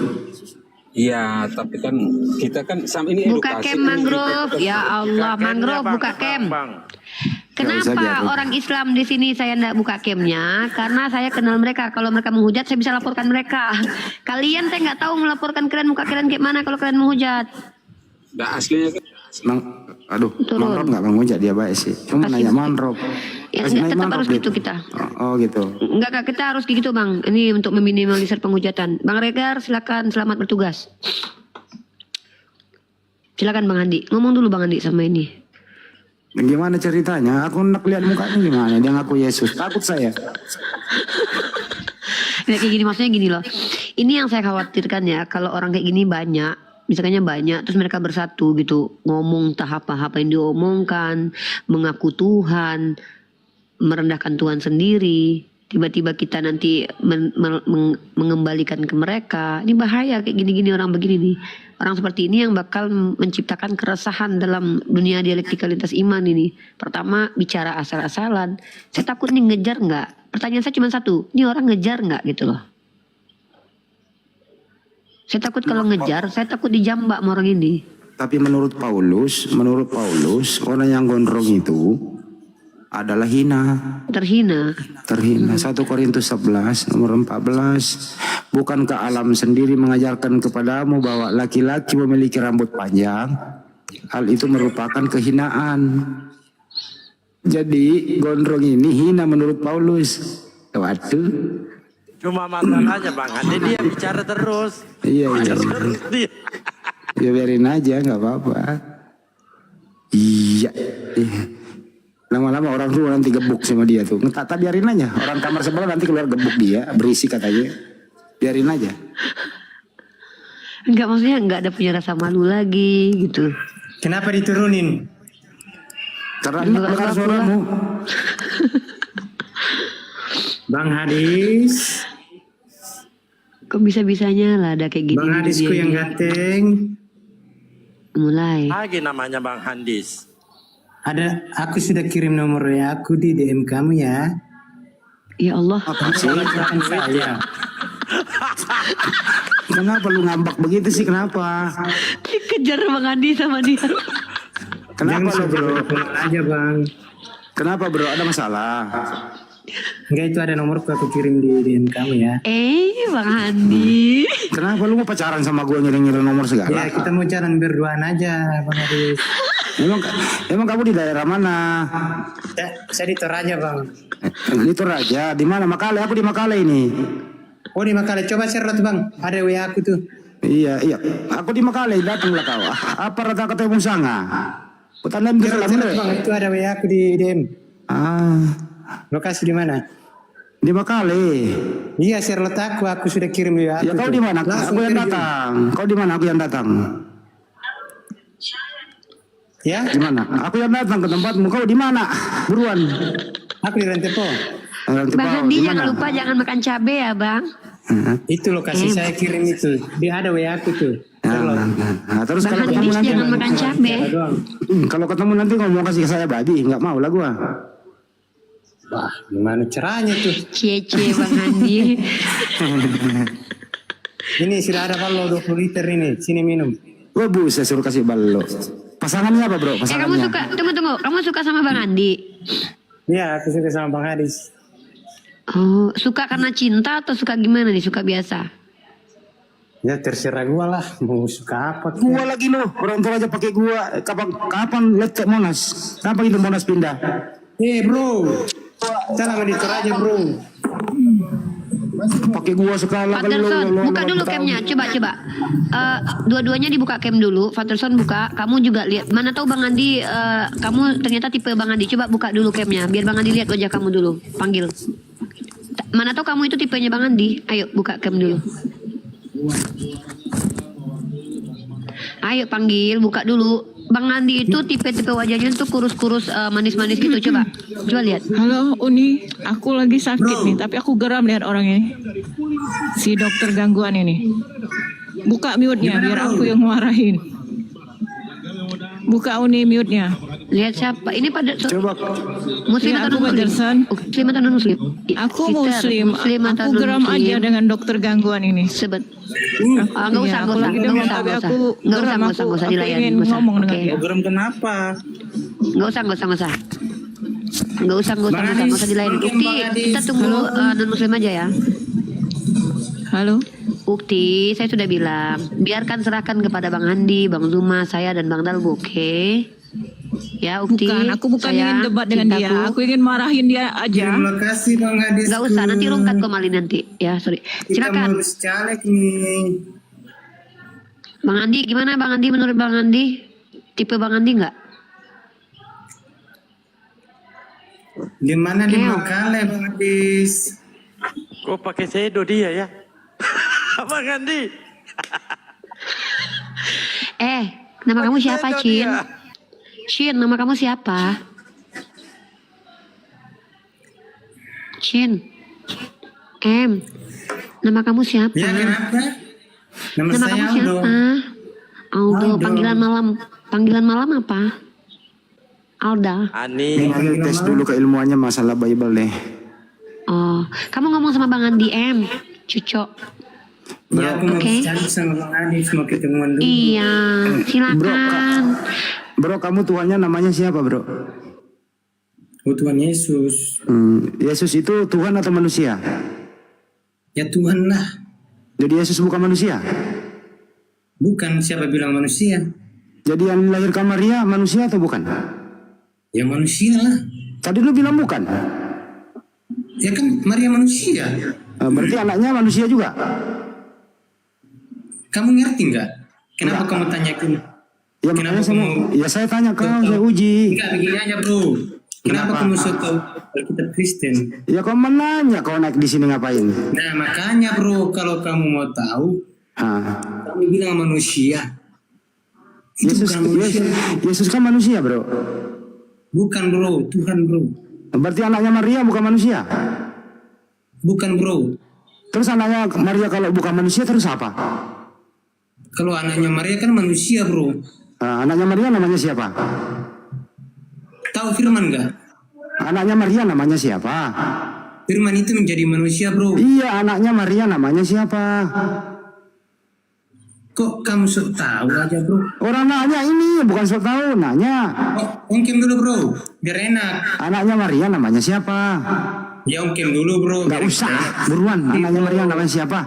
Iya, tapi kan kita kan sama ini Buka edukasi. cam mangrove. Ya Allah, mangrove buka cam. Nggak usah, Kenapa biarin. orang Islam di sini saya enggak buka camnya? Karena saya kenal mereka. Kalau mereka menghujat, saya bisa laporkan mereka. Kalian saya nggak tahu melaporkan kalian muka kalian kayak mana kalau kalian menghujat. Nah, aslinya kan Aduh, Turun. Mang Rob nggak menghujat dia baik sih. Cuma Kasih- nanya Mang Rob. Ya, Kasih naik tetap Mang harus Rob gitu dia. kita. Oh gitu. Enggak, Kak, kita harus gitu Bang. Ini untuk meminimalisir penghujatan. Bang Regar, silakan, selamat bertugas. Silakan Bang Andi. Ngomong dulu Bang Andi sama ini. Gimana ceritanya? Aku nak lihat mukanya gimana? Dia ngaku Yesus. Takut saya. Nah, kayak gini maksudnya gini loh. Ini yang saya khawatirkan ya, kalau orang kayak gini banyak, misalnya banyak, terus mereka bersatu gitu, ngomong tahap apa yang diomongkan, mengaku Tuhan, merendahkan Tuhan sendiri, tiba-tiba kita nanti mengembalikan ke mereka. Ini bahaya kayak gini-gini orang begini nih. Orang seperti ini yang bakal menciptakan keresahan dalam dunia dialektikalitas iman ini. Pertama, bicara asal-asalan. Saya takut nih ngejar nggak? Pertanyaan saya cuma satu, ini orang ngejar nggak gitu loh. Saya takut kalau ngejar, saya takut dijambak sama orang ini. Tapi menurut Paulus, orang yang gondrong itu adalah Terhina. terhina. 1 Korintus 11 nomor 14. Bukankah alam sendiri mengajarkan kepadamu bahwa laki-laki memiliki rambut panjang? Hal itu merupakan kehinaan. Jadi gondrong ini hina menurut Paulus. Waduh. Cuma masalahnya Bang Andi dia bicara terus. Iya. Terus dia. Ya biarin aja, nggak apa-apa. Iya. Lama-lama orang tua nanti gebuk sama dia tuh. Kata biarin aja. Orang kamar sebelah nanti keluar gebuk dia, berisik katanya. Biarin aja. Enggak, maksudnya enggak ada punya rasa malu lagi gitu. Kenapa diturunin? Karena dengar suaramu. Bang Hadis. Kok bisa-bisanya lah ada kayak gini. Bang Hadisku yang ganteng. Mulai. Lagi namanya Bang Handis. Aku sudah kirim nomor WA aku di DM kamu ya. Ya Allah. Apa sih? Silakan saya. Kenapa lu ngambak begitu sih? Kenapa? Dikejar Bang Andi sama dia. Kenapa lu bro? Aja Bang. Kenapa bro? Ada masalah? Enggak, itu ada nomorku aku kirim di DM kamu ya. Bang Andi. Kenapa lu mau pacaran sama gue ngirim-ngirim nomor segala? Ya kita mau jalan berduaan aja Bang Hadis. Emang kamu di daerah mana? Saya di Toraja Bang. Di Toraja. Di mana? Makale. Aku di Makale ini. Oh di Makale. Coba share lot Bang. Ada WA aku tuh. Iya. Aku di Makale. Datanglah kau. Apa rata ketemu sanga? Putanan itu salam Bang, itu ada WA aku di DM. Lokasi di mana? Di Makale. Iya, share lot aku sudah kirim WA aku. Ya kau di mana? Aku yang datang. Kau di mana? Aku yang datang. Ya? Di mana? Aku yang datang ke tempatmu. Kau di mana? Buruan. Aku di Rentepo. Bang Andi jangan lupa jangan makan cabe ya Bang. Itu lokasi saya kirim itu. Dia ada WA aku tuh. Terus Bang kalau ketemu Andi nanti jangan makan cabe. kalau ketemu nanti ngomong kasih ke saya babi, nggak mau lah gua. Wah, gimana caranya tuh? Cie Bang Andi. Ini sudah ada ballo 20 liter ini. Sini minum. Wah buset, suruh kasih ballo. Pasangannya apa bro? Kamu Pasangannya? suka, tunggu. Kamu suka sama Bang Andi? Iya, aku suka sama Bang Hadis. Oh, suka karena cinta atau suka gimana nih? Suka biasa? Ya terserah gua lah. Mau suka apa? Gua lagi loh, orang tua aja pakai gua. Kapan lecek Monas? Kapan itu Monas pindah? Bro, jangan di Toraja bro. Pakai gua sekali. Patterson, buka dulu camnya, coba. Dua-duanya dibuka cam dulu. Patterson buka, kamu juga lihat. Mana tahu Bang Andi, kamu ternyata tipe Bang Andi. Coba buka dulu camnya, biar Bang Andi lihat wajah kamu dulu. Panggil. Mana tahu kamu itu tipenya Bang Andi. Ayo buka cam dulu. Ayo panggil, buka dulu. Bang Andi itu tipe-tipe wajahnya tuh kurus-kurus manis-manis gitu. Coba lihat. Halo Uni, aku lagi sakit nih, tapi aku geram lihat orang ini. Si dokter gangguan ini. Buka mute-nya biar aku yang marahin. Buka Uni mute-nya. Lihat siapa? Ini pada Coba. Muslim Ya, atau aku non muslim? Pak Muslim atau non muslim? Aku Sister, muslim. Muslim atau Aku geram non-muslim? aja dengan dokter gangguan ini. Nggak Iya, usah, aku nggak usah, lagi nggak dengar, usah, tapi nggak usah, aku nggak usah, geram, nggak usah, aku dilayan, ingin nggak usah. ngomong dengan Oke. dia. Program kenapa? Nggak usah, nggak usah, nggak usah dilayan. Ukti, kita tunggu non muslim aja ya. Halo. Ukti, saya sudah bilang, biarkan serahkan kepada Bang Andi, Bang Zuma, saya dan Bang Dalgo, oke? Ya, Ukti. Aku bukan sayang, ingin debat dengan dia. cintaku. Aku ingin marahin dia aja. Terima kasih Bang Hadis. Nggak usah, nanti rungkat kok Mali nanti. Ya, sorry. Kita Silakan. ngurus caleg nih. Bang Andi, gimana Bang Andi menurut Bang Andi? Tipe Bang Andi nggak? Gimana di Makale Bang Hadis? Kok pakai sedo dia ya? Bang Andi. Nama kamu siapa, Cin? Cin, nama kamu siapa? Cin. Nama kamu siapa? Ya, kenapa? Nama Nama saya kamu Aldo. siapa? Aldo. Panggilan malam apa? Alda. Ini tes dulu keilmuannya masalah Bible deh. Oh, kamu ngomong sama Bang Andi Cucok. Ya, aku mau Oke. bicara sama Bang Hadis, mau ketemuan dulu. Iya, silakan. Bro, kamu Tuhannya namanya siapa, bro? Oh, Tuhan Yesus. Yesus itu Tuhan atau manusia? Ya Tuhan lah. Jadi Yesus bukan manusia? Bukan, siapa bilang manusia? Jadi yang dilahirkan Maria manusia atau bukan? Ya manusia lah. Tadi lu bilang bukan? Ya kan Maria manusia. Berarti anaknya manusia juga? Kamu ngerti nggak? Kenapa kamu tanyakan? Ya makanya saya tanya kau, saya uji. Enggak, begini aja bro. Kenapa kamu so tahu Alkitab Kristen? Ya kau menanya, kau naik di sini ngapain? Nah makanya bro, kalau kamu mau tahu, kamu bilang manusia. Itu bukan manusia. Yesus kan manusia, bro. Bukan bro, Tuhan bro. Berarti anaknya Maria bukan manusia? Bukan bro. Terus anaknya Maria kalau bukan manusia terus apa? Kalau anaknya Maria kan manusia bro. Anaknya Maria namanya siapa? Tahu Firman nggak? Anaknya Maria namanya siapa? Firman itu menjadi manusia bro. Iya, anaknya Maria namanya siapa? Kok kamu sok tahu aja bro? Orang nanya ini, bukan sok tahu, nanya. Ongkem dulu bro, biar enak. Anaknya Maria namanya siapa? Ya ongkem dulu bro. Gak usah, buruan. Anaknya Maria namanya siapa?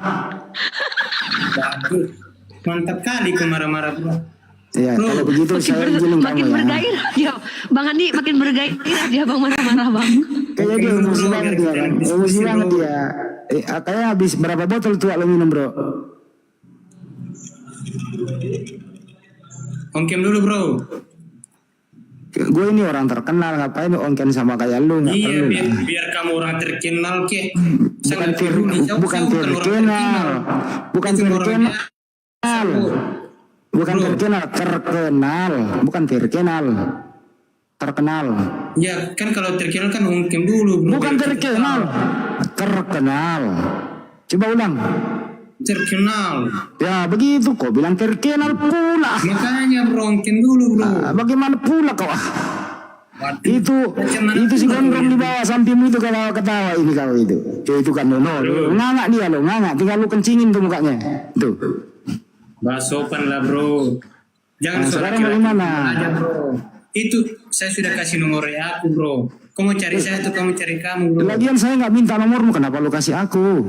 Bagus. Mantap kali kau marah-marah bro. Ya, kalau begitu saya izinin Makin kamu ya. bergairah dia. Bang Andi makin bergairah dia Bang marah-marah Bang. Kayaknya dia emosi banget dia. Emosi banget dia. Kayaknya habis berapa botol tua lo minum bro? Ongkem dulu bro. Gue ini orang terkenal, ngapain ongken sama kayak lu? Nggak perlu Iya, lah. biar kamu orang terkenal ke. Bukan terkenal, bukan terkenal, bukan terkenal, bukan terkenal, terkenal. Ya kan kalau terkenal kan ongkem dulu bro. Bukan terkenal, terkenal. Coba ulang. Terkenal. Ya begitu kok bilang terkenal pula. Makanya bro, ongkem dulu bro. Bagaimana pula kau? Itu si gondrong di bawah sampingmu itu ketawa ini kau itu. Itu kan ngangak dia lo, ngangak. Tinggal lu kencingin tuh mukanya. Tuh. Bahas sopan lah bro. Jangan sekarang bagaimana? Aja bro. Itu saya sudah kasih nomor aku bro. Kamu cari saya atau kamu cari kamu bro? Lagian saya nggak minta nomormu, kenapa lu kasih aku?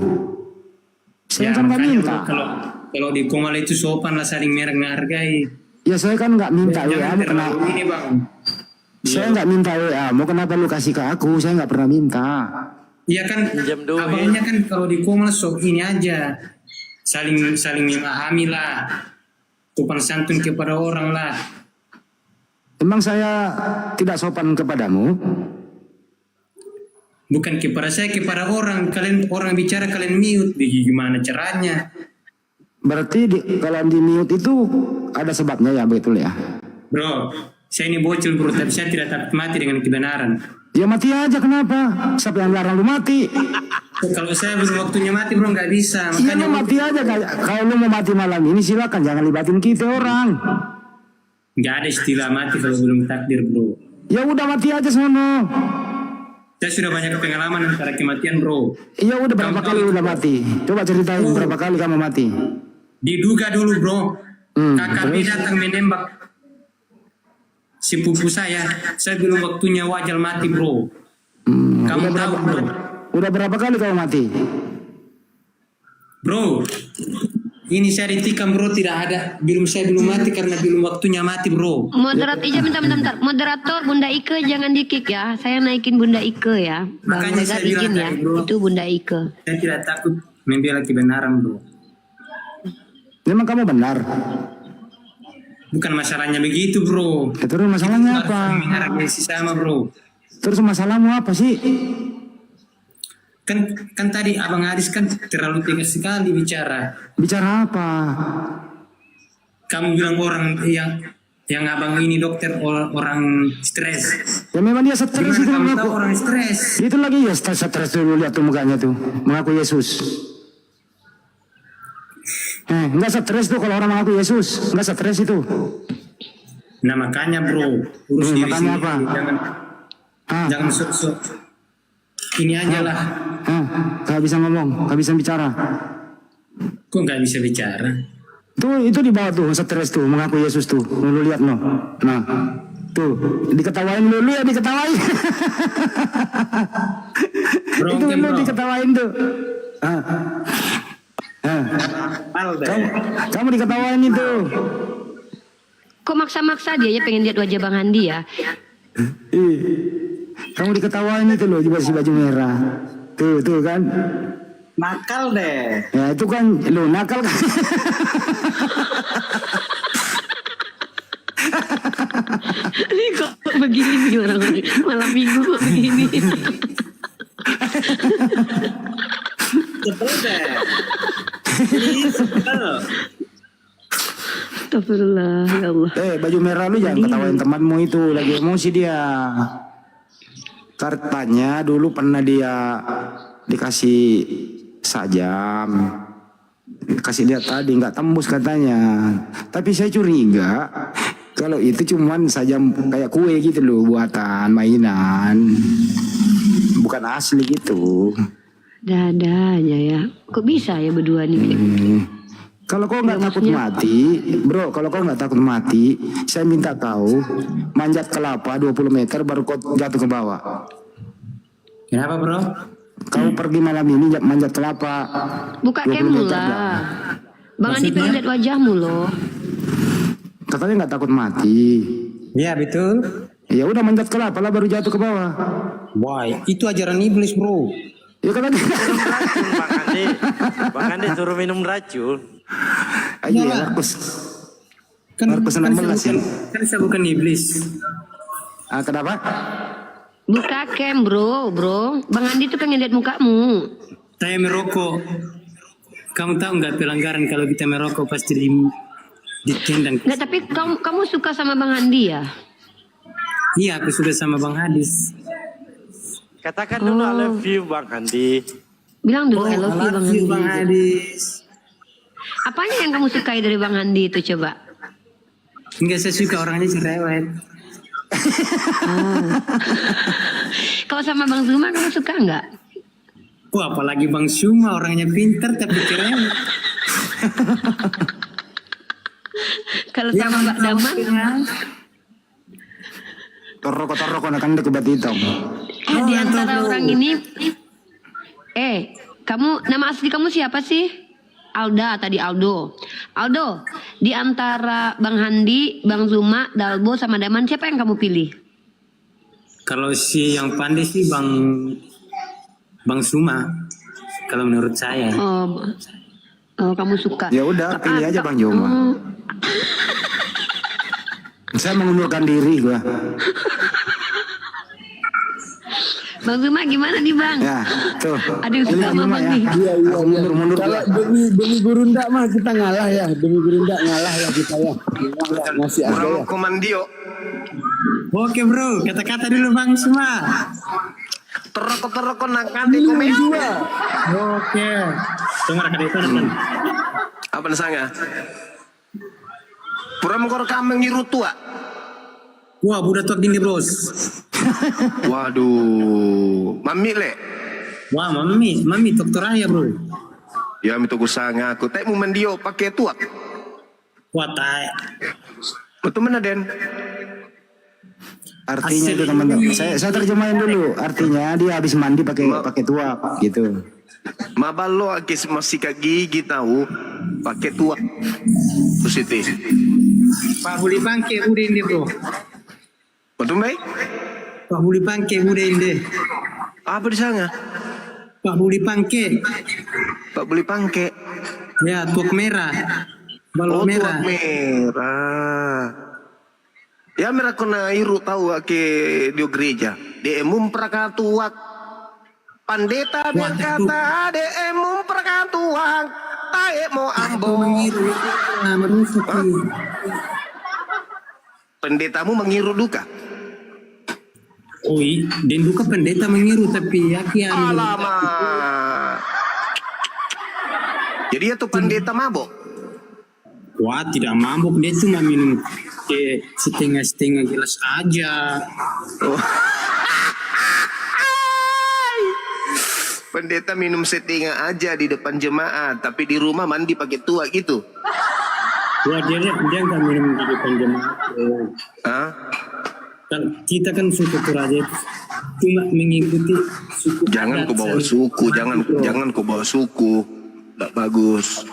Saya kan nggak minta. Bro, kalau di Komal itu sopan lah, saling menghargai. Ya saya kan nggak minta WA mu, kenapa? Ini bang. Saya nggak minta WA mu, kenapa lu kasih ke aku? Saya nggak pernah minta. Iya kan, abangnya kan kalau di Komal sok ini aja, saling memahami lah, sopan santun kepada orang lah. Emang saya tidak sopan kepadamu? Bukan kepada saya, kepada orang. Kalian orang bicara kalian mute, gimana caranya? Berarti kalau di mute itu ada sebabnya ya, betul ya? Bro, saya ini bocil bro, tapi saya tidak takut mati dengan kebenaran. Ya mati aja, kenapa? Siapa yang larang lu mati? Kalau saya belum waktunya mati bro, nggak bisa. Iya lu mati aja. Kalau lu mau mati malam ini silakan, jangan libatin kita orang. Nggak ada istilah mati kalau belum takdir, bro. Ya udah mati aja sono. Saya sudah banyak pengalaman antara kematian, bro. Ya udah berapa kali udah mati? Coba ceritain berapa kali kamu mati? Diduga dulu, bro. Kakak terus? datang menembak sepupu saya. Saya belum waktunya wajar mati, bro. Kamu tahu, bro. Udah berapa kali kamu mati? Bro, ini saya ditikam, bro, tidak ada. Saya belum mati karena belum waktunya mati, bro. Bentar. Moderator Bunda Ike jangan di-kick ya. Saya naikin Bunda Ike ya. Bang Makanya Regar saya bilang izin ya. tadi, bro. Itu Bunda Ike. Saya tidak takut membela kebenaran, bro. Memang kamu benar. Bukan masalahnya begitu, bro. Ya, terus masalahnya apa? Menghargai sesama, bro. Terus masalahmu apa sih? Kan tadi Abang Adis kan terlalu tegas sekali bicara. Bicara apa? Kamu bilang orang yang abang ini dokter orang stres. Ya memang dia stres itu Kamu mengaku. tahu orang stres. Itu lagi ya stres dulu, lihat tuh mukanya tuh, mengaku Yesus. Enggak stres tuh kalau orang mengaku Yesus, enggak stres itu. Nah makanya, bro, urus diri makanya sendiri. apa? Jangan sok-sok. Ini aja lah. Gak bisa ngomong, gak bisa bicara. Kok nggak bisa bicara? Tuh itu di bawah tuh stres tuh mengaku Yesus tuh. Lu lihat no. Nah, tuh diketawain lu ya diketawain. Bro, itu lu bro. diketawain tuh. Kamu diketawain itu. Kok maksa-maksa dia ya pengen lihat wajah Bang Handi ya? Kamu diketawain itu loh di baju merah. Tuh kan. Nakal deh. Ya itu kan lo nakal kan. Ini kok begini nih orang-orang malam minggu kok begini. Sebel deh. Astagfirullah, ya Allah. Baju merah lu jangan ketawain temanmu itu, lagi emosi dia. Katanya dulu pernah dia dikasih sajam, kasih lihat tadi nggak tembus katanya. Tapi saya curiga kalau itu cuman sajam kayak kue gitu loh, buatan mainan, bukan asli gitu. Dada aja ya. Kok bisa ya berdua nih? Kalau kau nggak takut mati, bro, kalau kau nggak takut mati, saya minta kau manjat kelapa 20 meter baru kau jatuh ke bawah. Kenapa, bro? Kau pergi malam ini manjat kelapa. Buka kemmu lah. Bang Andi pengen lihat wajahmu loh. Katanya nggak takut mati. Iya betul. Ya udah manjat kelapa lah baru jatuh ke bawah. Wah, itu ajaran iblis, bro. Ya katanya. Bang Andi suruh minum racun. Ayo Markus. Markus 16 ya. Kan saya bukan iblis. Kenapa? Buka cam bro. Bang Andi tuh pengen lihat mukamu. Saya merokok. Kamu tahu nggak pelanggaran kalau kita merokok pasti ditendang. Nggak, tapi kamu suka sama Bang Andi ya? Iya, aku suka sama Bang Hadis. Katakan dulu I love you Bang Andi. Bilang dulu I love you Bang Hadis. Apanya yang kamu sukai dari Bang Andi itu coba? Enggak, saya suka orangnya cerewet. Kalau sama Bang Zuma kamu suka nggak? Wah, apalagi Bang Suma orangnya pintar tapi cerewet. Kalau sama Mbak Daman? Toroko kan dekat hitam. Di antara orang ini, kamu nama asli kamu siapa sih? Aldo. Di antara Bang Handi, Bang Zuma, Dalbo sama Daman siapa yang kamu pilih? Kalau si yang pandai sih Bang Suma. Kalau menurut saya. Oh, kamu suka. Ya udah, pilih aja Bang Zuma. Saya mengundurkan diri gua. Bang Zuma gimana nih Bang? Ya, tuh. Ada yang suka sama Bang nih. Iya. Mundur. Kalau demi guru ndak mah kita ngalah ya. Demi guru ndak ngalah ya kita ya. Masih ada ya. Komandio. Oke bro, kata-kata dulu Bang Suma. Teroko nakan di komedi. Oke. Dengar kata itu teman. Apa nasanya? Pura mengkor kambing ngiru tua. Wah, budak tua gini bros. Waduh, mami le. Wah, mami dokter ayah bro. Ya mito kusanga aku. Tak mau mendio pakai tua. Wah, tai. Betul mana Den? Artinya itu teman-teman. Saya terjemahin dulu. Artinya dia habis mandi pakai tua gitu. Mabalo akis masih sikat gigi tahu pakai tua. Positif. Pak Buli Bangke udah ini bro. Betul baik? Pak Buli Bangke udah ini. Apa di sana? Pak Buli Bangke. Pak Buli Pangke. Ya, tuak merah. Balok merah. Tuak merah. Ya merah kena iru tahu ke di gereja. De memprakatuak. Pandeta berkata de memprakatuak. Tae mau ambo. Pendetamu mengiru duka. Oi, dan duka pendeta mengiru tapi yakin. Alamak. Jadi itu pendeta mabok. Wah, tidak mabuk, dia cuma minum setengah-setengah gelas aja. Oh. Pendeta minum setengah aja di depan jemaat, tapi di rumah mandi pakai tua gitu. Wah, dia nggak minum di depan jemaat. Hah? Kita kan suku Toraja itu cuma mengikuti suku. Jangan kau bawa suku, jangan kau bawa suku. Tak bagus.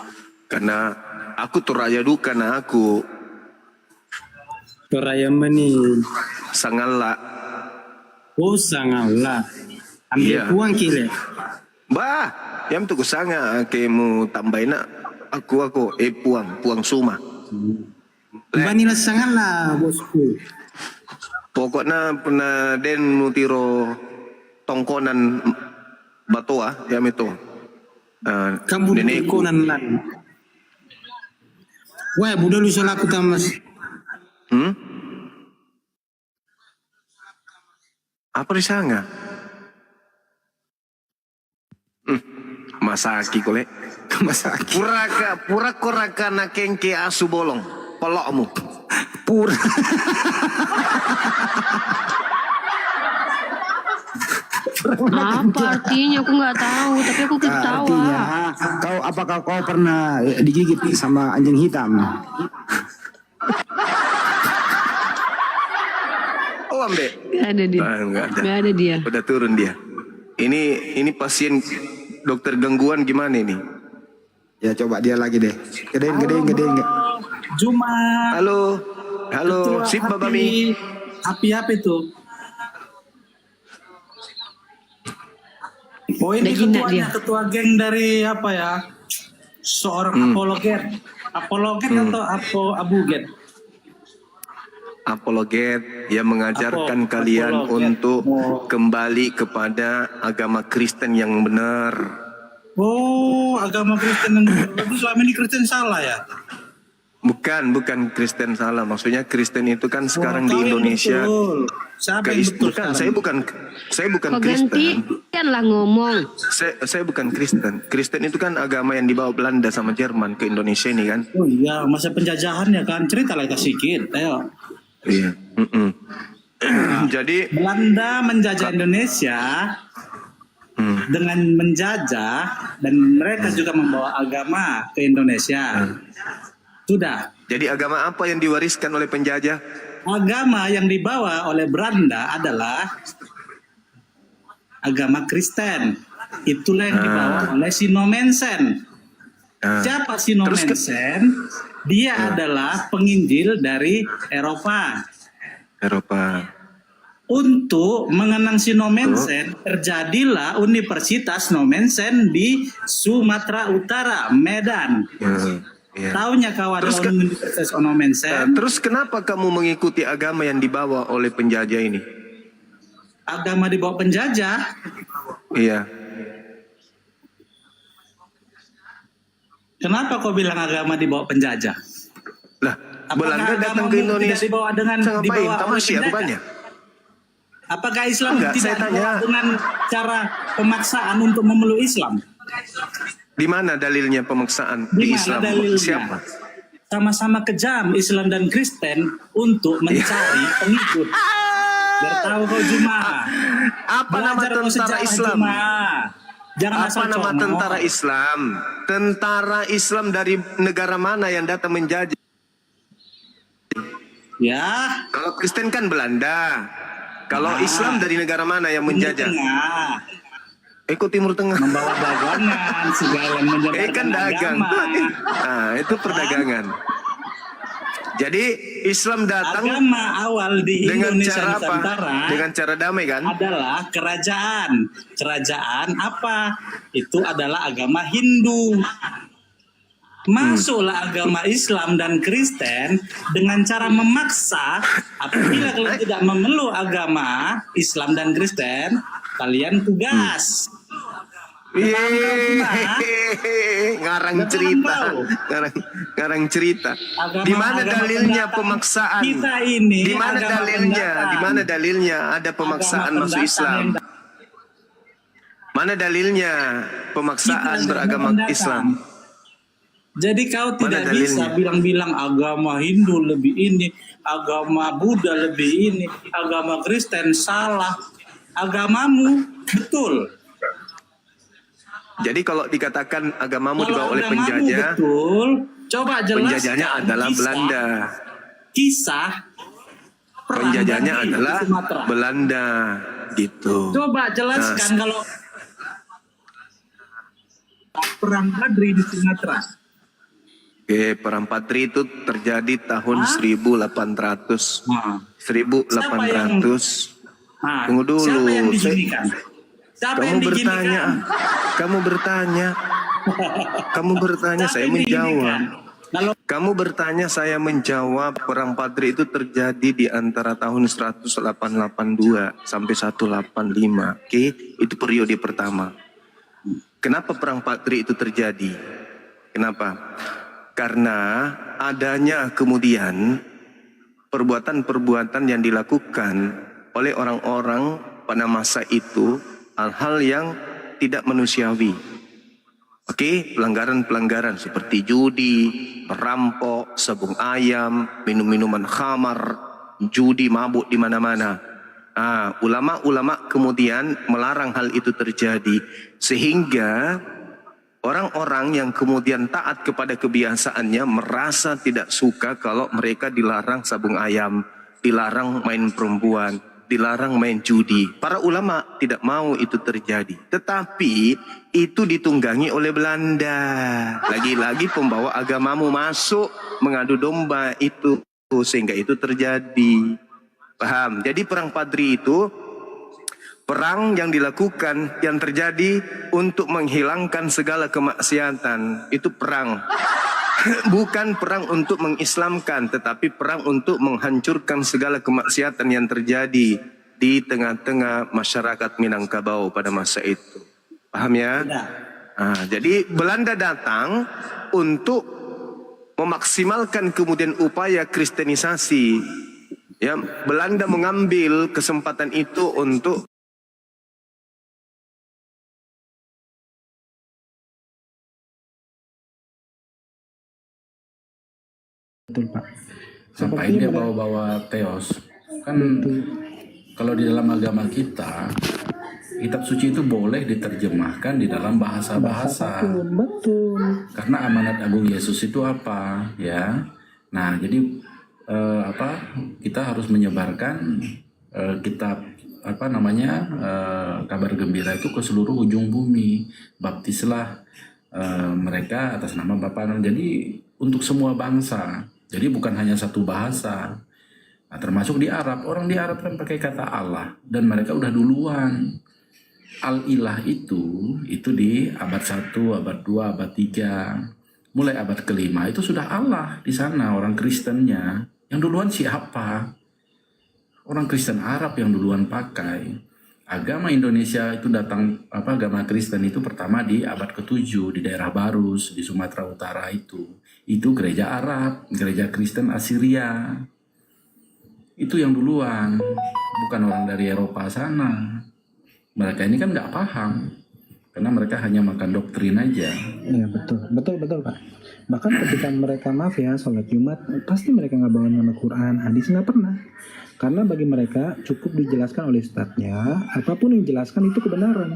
Karena aku Toraja duka nah aku. Toraja mani. Sangala. Oh, sangala. Ambil uang kile. Bah, yang tu sanga kemu tambahin aku puang suma. Vanila sangala bosku. Pokoknya pernah den mutiro tongkonan batoa ya itu. Kamu tongkonan lan. Wah, budak lu salah aku tamas. Apa di sana? Masaki kole. Masaki. Pura koraka na kengke asu bolong. Pelokmu. Pura. Apa artinya? Aku nggak tahu, tapi aku ketawa. Artinya, apakah kau pernah digigit sama anjing hitam? Oh, ambe. Gak ada dia. Gak ada dia. Udah turun dia. Ini pasien dokter gangguan gimana ini? Ya coba dia lagi deh. Gedein. Jumat. Halo, sip Babami. Api apa itu? Oh ini ketua geng dari apa ya? Seorang apologet atau abuget? Apologet yang mengajarkan kalian untuk kembali kepada agama Kristen yang benar. Oh, agama Kristen yang benar. Berarti selama ini Kristen salah ya? Bukan Kristen salah. Maksudnya Kristen itu kan sekarang di Indonesia. Siapa yang betul bukan, saya bukan Kok Kristen. gantianlah ngomong. Saya bukan Kristen. Kristen itu kan agama yang dibawa Belanda sama Jerman ke Indonesia ini kan. Oh iya, masa penjajahan ya kan. Cerita lah sedikit, ayo. Iya. Jadi Belanda menjajah Indonesia dengan menjajah dan mereka juga membawa agama ke Indonesia. Sudah. Jadi agama apa yang diwariskan oleh penjajah? Agama yang dibawa oleh Belanda adalah agama Kristen. Itulah yang dibawa oleh Sino Mensen. Siapa Sino Mensen? Dia adalah penginjil dari Eropa. Untuk mengenang Sino Mensen, terjadilah Universitas Sino Mensen di Sumatera Utara, Medan. Taunya kawan Universitas Sino Mensen. Terus kenapa kamu mengikuti agama yang dibawa oleh penjajah ini? Agama dibawa penjajah? Iya. Kenapa kau bilang agama dibawa penjajah? Lah, Belanda datang ke Indonesia. Dibawa dengan ngapain? Tamasya rupanya. Apakah Islam tidak dibawa dengan cara pemaksaan untuk memeluk Islam? Di mana dalilnya pemaksaan di Islam? Dalilnya? Siapa? sama-sama kejam Islam dan Kristen untuk mencari pengikut. Biar tahu kau Juma. Apa nama Belajar kau tentara sejarah, Islam? Juma. Jangan Apa asal nama comot. tentara Islam? Tentara Islam dari negara mana yang datang menjajah? Ya. Kalau Kristen kan Belanda. Kalau Islam dari negara mana yang menjajah? Ikut Timur Tengah. Membawa dagangan, segala menjaga kan dagang. Nah, itu perdagangan. Jadi Islam datang agama awal di dengan Indonesia cara apa? Nusantara Dengan cara damai kan? adalah kerajaan. Kerajaan apa? Itu adalah agama Hindu. Masuklah agama Islam dan Kristen dengan cara memaksa. Apabila kalian tidak memeluk agama Islam dan Kristen, kalian tugas. Ngarang cerita, ngarang cerita. Di mana dalilnya pemaksaan? Kita ini Di mana agama dalilnya? pendatang. Di mana dalilnya ada pemaksaan Agama masuk pendatang Islam? yang Mana dalilnya pemaksaan Kita beragama pendatang. Islam? Jadi kau Mana tidak bisa dalilnya? bilang-bilang agama Hindu lebih ini, agama Buddha lebih ini, agama Kristen salah. Agamamu betul. Jadi kalau dikatakan agamamu Kalau dibawa oleh agamamu penjajah, betul, coba jelaskan penjajahnya adalah Belanda. Kisah perang Penjajahnya Badri di adalah Sumatera. Belanda, gitu. Coba jelaskan Nah, kalau perang Badri di Sumatera. Oke, perang Patri itu terjadi tahun 1800. 1800. Tunggu dulu. Siapa yang dijadikan? Siapa yang dijadikan? Kamu bertanya, saya menjawab. Kamu bertanya, saya menjawab. Perang Patri itu terjadi di antara tahun 1882 sampai 1885. Oke, itu periode pertama. Kenapa perang Patri itu terjadi? Kenapa? Karena adanya kemudian perbuatan-perbuatan yang dilakukan oleh orang-orang pada masa itu, hal-hal yang tidak manusiawi. Oke, pelanggaran-pelanggaran seperti judi, merampok, sabung ayam, minum-minuman khamar, judi, mabuk di mana-mana. Ulama-ulama kemudian melarang hal itu terjadi, sehingga orang-orang yang kemudian taat kepada kebiasaannya merasa tidak suka kalau mereka dilarang sabung ayam, dilarang main perempuan, dilarang main judi. Para ulama tidak mau itu terjadi. Tetapi itu ditunggangi oleh Belanda. Lagi-lagi pembawa agamamu masuk mengadu domba itu, sehingga itu terjadi. Paham? Jadi perang Padri itu perang yang dilakukan, yang terjadi untuk menghilangkan segala kemaksiatan. Itu perang. Bukan perang untuk mengislamkan, tetapi perang untuk menghancurkan segala kemaksiatan yang terjadi di tengah-tengah masyarakat Minangkabau pada masa itu. Paham ya? Jadi Belanda datang untuk memaksimalkan kemudian upaya kristenisasi. Ya, Belanda mengambil kesempatan itu untuk Betul, Pak. Ngapain dia bawa-bawa teos? Kan kalau di dalam agama kita, kitab suci itu boleh diterjemahkan di dalam bahasa-bahasa. Betul. Karena amanat agung Yesus itu apa, ya? Nah, jadi kita harus menyebarkan kitab kabar gembira itu ke seluruh ujung bumi. Baptislah mereka atas nama Bapa. Jadi untuk semua bangsa. Jadi bukan hanya satu bahasa. Nah, termasuk di Arab. Orang di Arab kan pakai kata Allah. Dan mereka udah duluan. Al-Ilah itu di abad 1, abad 2, abad 3. Mulai abad ke-5 itu sudah Allah di sana. Orang Kristennya. Yang duluan siapa? Orang Kristen Arab yang duluan pakai. Agama Indonesia itu datang, agama Kristen itu pertama di abad ke-7 di daerah Barus, di Sumatera Utara itu. Itu gereja Arab, gereja Kristen Assyria. Itu yang duluan, bukan orang dari Eropa sana. Mereka ini kan nggak paham. Karena mereka hanya makan doktrin aja. Iya betul Pak. Bahkan ketika mereka sholat Jumat, pasti mereka nggak bawa nama Quran, hadis nggak pernah. Karena bagi mereka cukup dijelaskan oleh ustadznya, apapun yang dijelaskan itu kebenaran.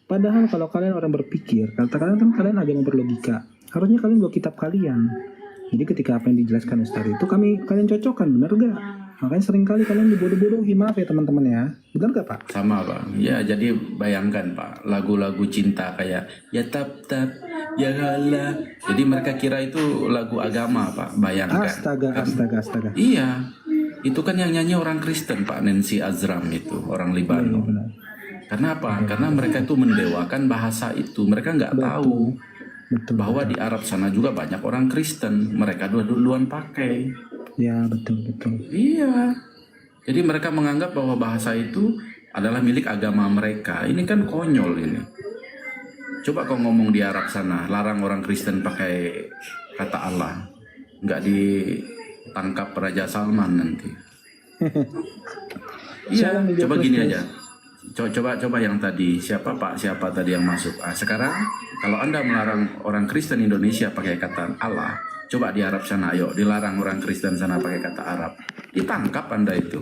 Padahal kalau kalian orang berpikir, katakan kan kalian agama berlogika, harusnya kalian bawa kitab kalian. Jadi ketika apa yang dijelaskan ustadz itu kalian cocokkan, benar gak? Makanya seringkali kalian dibodoh-bodohi, maaf ya teman-teman ya. Benar gak Pak? Sama Bang. Ya jadi bayangkan Pak, lagu-lagu cinta kayak ya tap ya hala. Jadi mereka kira itu lagu agama Pak, bayangkan. Astaga. Iya, itu kan yang nyanyi orang Kristen Pak, Nancy Azram itu, orang Libanon. Iya, Karena apa? Karena mereka itu mendewakan bahasa itu. Mereka nggak tahu bahwa di Arab sana juga banyak orang Kristen. Mereka duluan pakai. Ya betul. Iya. Jadi mereka menganggap bahwa bahasa itu adalah milik agama mereka. Ini kan konyol ini. Coba kau ngomong di Arab sana, larang orang Kristen pakai kata Allah. Nggak ditangkap Raja Salman nanti. Iya, coba gini aja. Coba yang tadi, siapa tadi yang masuk. Sekarang kalau Anda melarang orang Kristen Indonesia pakai kata Allah, coba di Arab sana, ayo dilarang orang Kristen sana pakai kata Arab, ditangkap Anda itu.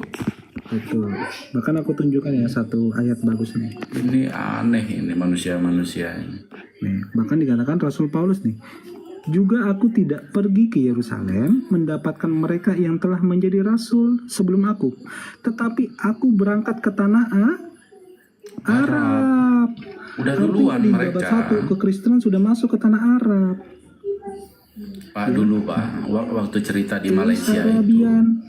Betul. Bahkan aku tunjukkan ya satu ayat bagus nih. Ini aneh ini manusia-manusia ini. Nih, bahkan dikatakan Rasul Paulus nih, juga aku tidak pergi ke Yerusalem mendapatkan mereka yang telah menjadi rasul sebelum aku, tetapi aku berangkat ke tanah Arab. Udah duluan di mereka. Satu kekristenan sudah masuk ke tanah Arab. Pak dulu Pak, waktu cerita di Malaysia itu.